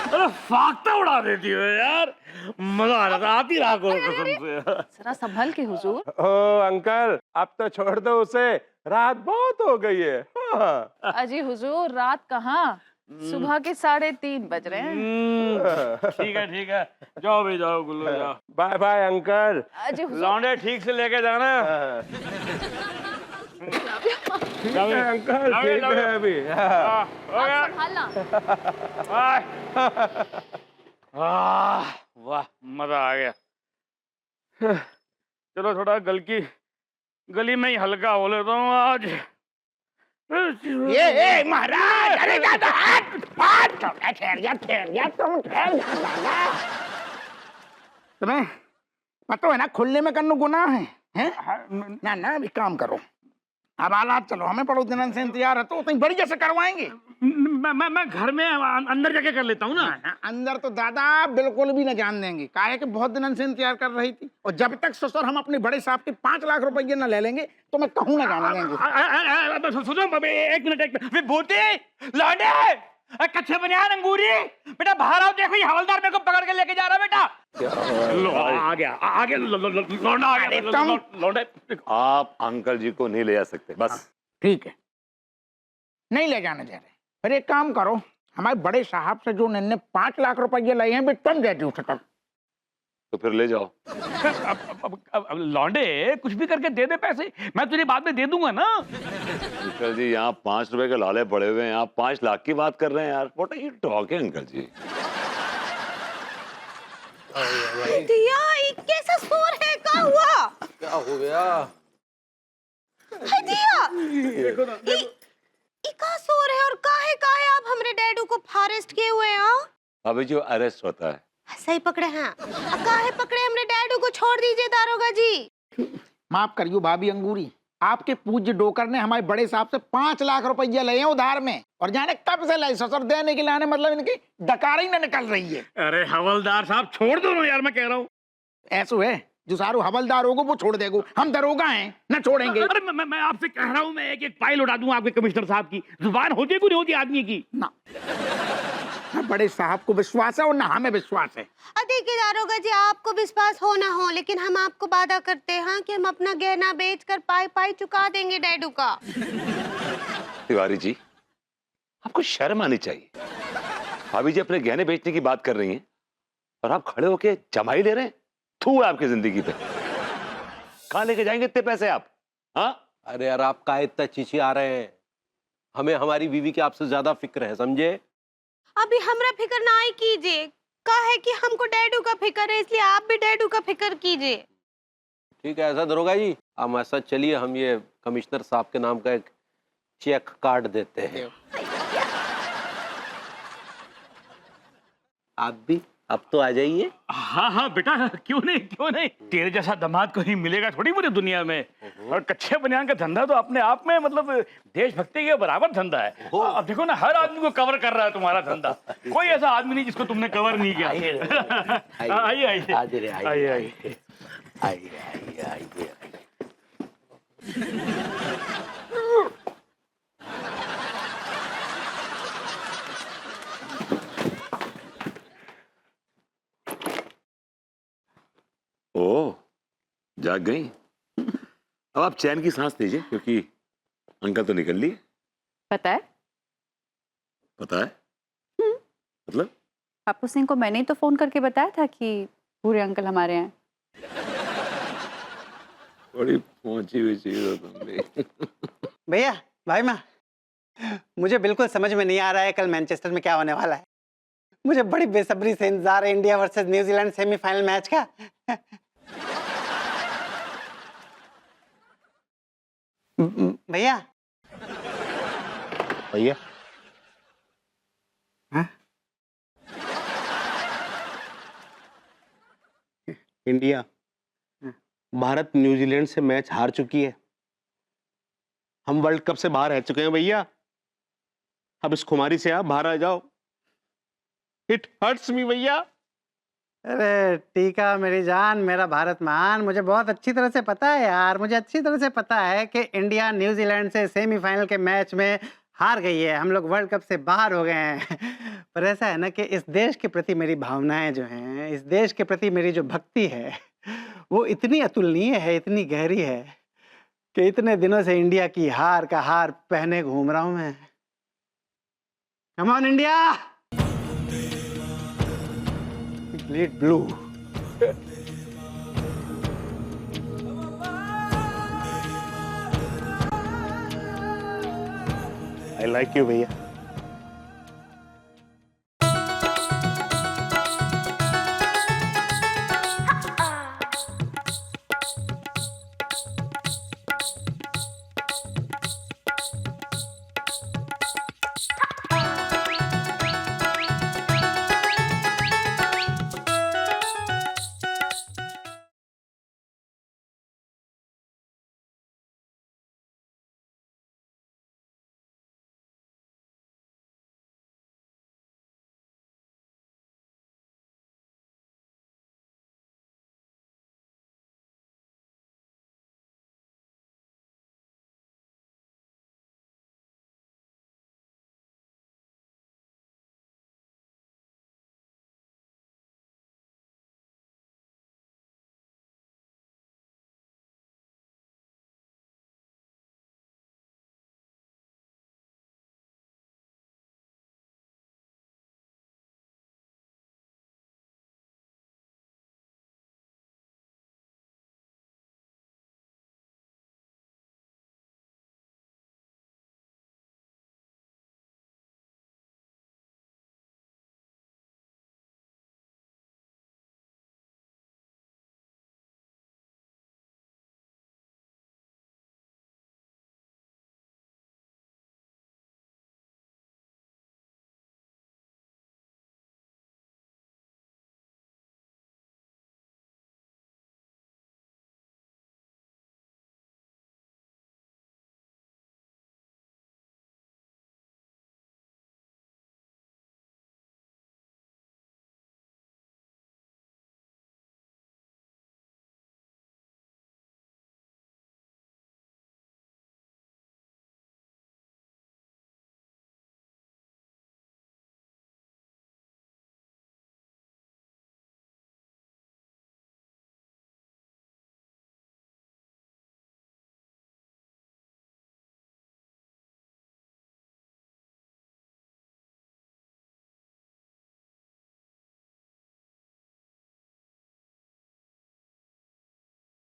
Speaker 6: अरे फाख्ता उड़ा देती हो यार, मजा आ जाता है। आती रहा करो कसम से।
Speaker 9: जरा संभल के हुजूर।
Speaker 8: ओ अंकल, अब तो छोड़ दो उसे, रात बहुत हो गई है। हाँ।
Speaker 9: अजी हुजूर, रात कहाँ, सुबह के 3:30 बज रहे हैं।
Speaker 6: ठीक है, जाओ भी जाओ गुल्लो, जाओ।
Speaker 8: Bye bye uncle.
Speaker 9: अजी हुजूर,
Speaker 6: लौंडे ठीक से लेके जाना।
Speaker 8: ठीक है अंकल, ठीक है अभी।
Speaker 6: हो गया।
Speaker 9: संभालना।
Speaker 6: वाह, मजा आ गया। चलो थोड़ा गली में ही हल्का हो लेता हूँ आज।
Speaker 7: ये महाराज, अरे ज्यादा ठहर जा तुम ठहर जा। तुम्हें पता है ना खुले में करना गुनाह है, हैं? ना अभी काम करो, अब हालात चलो, हमें पड़ोस दिनों से इंतजार है तो उतनी बढ़िया से करवाएंगे।
Speaker 6: मैं घर में अंदर जाके कर लेता हूँ ना।
Speaker 7: अंदर तो दादा बिल्कुल भी न जान देंगे, काहे कि बहुत दिनों से इंतजार कर रही थी, और जब तक ससुर हम अपने बड़े साहब के 5 लाख रुपये न ले लेंगे तो मैं कहूँ ना जाने देंगे।
Speaker 6: सुनो एक मिनट विभूति, लौंडे, कच्चे बनियान अंगूरी, बेटा बाहर आओ, देखो ये हवलदार मेरे को पकड़ के लेके जा रहा है बेटा। लो आ गया लौंडा आ गया। लौंडे,
Speaker 1: आप अंकल जी को नहीं ले जा सकते, बस।
Speaker 7: ठीक है, नहीं ले जाने दे रहे, फिर एक काम करो, हमारे बड़े साहब से जो इन्होंने 5 लाख रुपये लिए हैं भी तुम दे दो उसे।
Speaker 1: तो फिर ले जाओ।
Speaker 6: अब लौंडे कुछ भी करके दे दे पैसे, मैं तुझे बाद में दे दूंगा ना।
Speaker 1: अंकल जी, यहाँ 5 रुपए के लाले पड़े हुए हैं, आप 5 लाख की बात कर रहे हैं यार। What are you talking uncle ji?
Speaker 3: दिया, ये कैसा शोर है, क्या हुआ?
Speaker 8: क्या हो गया?
Speaker 3: हाय दिया, ये का शोर है और काहे आप हमरे डैडू को फॉरेस्ट किए हुए हैं? हाँ,
Speaker 1: अभी जो अरेस्ट होता है।
Speaker 3: सही पकड़े हैं। काहे पकड़े हमरे डैडू को, छोड़ दीजिए दारोगा जी।
Speaker 7: माफ करियो भाभी अंगूरी, आपके पूज्य डोकर ने हमारे बड़े साहब से 5 लाख रुपये लिए हैं उधार में, और जाने कब से लाई ससुर देने के लाने, मतलब इनकी डकार ही न निकल रही है।
Speaker 6: अरे हवलदार साहब छोड़ दो ना यार, मैं कह रहा हूँ।
Speaker 7: ऐसो है, जो सारू हवलदार होगा वो छोड़ देगो, हम दरोगा हैं न छोड़ेंगे।
Speaker 6: अरे मैं आपसे कह रहा हूँ, मैं एक फाइल उठा दूं आपके कमिश्नर साहब की, जुबान होती है कोई नहीं होती आदमी की
Speaker 7: ना बड़े साहब को विश्वास है और ना हमें विश्वास है।
Speaker 3: देखिए दारोगा जी, आपको विश्वास हो ना हो, लेकिन हम आपको वादा करते हैं कि हम अपना गहना बेचकर पाई पाई चुका देंगे डैडू का।
Speaker 1: तिवारी जी, आपको शर्म आनी चाहिए। भाभी जी अपने गहने बेचने की बात कर रही हैं और आप खड़े होके जमाई ले रहे हैं। थू है आपकी जिंदगी पे। कहां लेके जाएंगे इतने पैसे आप? हाँ,
Speaker 8: अरे यार, आप काहे इतना चीची आ रहे हैं? हमें हमारी बीवी की आपसे ज्यादा फिक्र है, समझे?
Speaker 3: अभी हमरा फिक्र ना ही कीजिए, का है कि हमको डैडू का फिक्र है, इसलिए आप भी डैडू का फिक्र कीजिए।
Speaker 8: ठीक है, ऐसा दरोगा जी, आप ऐसा चलिए, हम ये कमिश्नर साहब के नाम का एक चेक कार्ड देते हैं। आप भी अब तो आ जाइए।
Speaker 6: हाँ हाँ बेटा, क्यों नहीं क्यों नहीं। तेरे जैसा दामाद कहीं मिलेगा थोड़ी पूरी दुनिया में। और कच्चे बनियान का धंधा तो अपने आप में मतलब देशभक्ति के बराबर धंधा है। अब देखो ना, हर आदमी को कवर कर रहा है तुम्हारा धंधा। कोई ऐसा आदमी नहीं जिसको तुमने कवर नहीं किया। आइए आइए आइए आइए।
Speaker 1: ओह, जाग गई। अब आप चैन की सांस लीजिए, क्योंकि अंकल तो निकल लिए।
Speaker 2: पता है,
Speaker 1: पता है? मतलब?
Speaker 2: बापू सिंह को मैंने ही तो फोन करके बताया था कि पूरे अंकल हमारे हैं।
Speaker 1: बड़ी पहुंची हुई चीज हो तुम भी।
Speaker 5: भैया, भाई माँ, मुझे बिल्कुल समझ में नहीं आ रहा है कल मैनचेस्टर में क्या होने वाला है। मुझे बड़ी बेसब्री से इंतजार है India versus New Zealand semifinal match का। भैया
Speaker 4: भैया,
Speaker 5: हाँ?
Speaker 4: इंडिया भारत न्यूजीलैंड से मैच हार चुकी है। हम वर्ल्ड कप से बाहर रह चुके हैं भैया। अब इस खुमारी से आप बाहर आ जाओ। इट हर्ट्स मी भैया।
Speaker 5: अरे टीका मेरी जान, मेरा भारत महान, मुझे बहुत अच्छी तरह से पता है यार, मुझे अच्छी तरह से पता है कि इंडिया न्यूजीलैंड से सेमीफाइनल के मैच में हार गई है। हम लोग वर्ल्ड कप से बाहर हो गए हैं। पर ऐसा है ना कि इस देश के प्रति मेरी भावनाएं जो हैं, इस देश के प्रति मेरी जो भक्ति है, वो इतनी अतुलनीय है, इतनी गहरी है कि इतने दिनों से इंडिया की हार का हार पहने घूम रहा हूं मैं। कम on India, bleed blue.
Speaker 4: I like you भैया।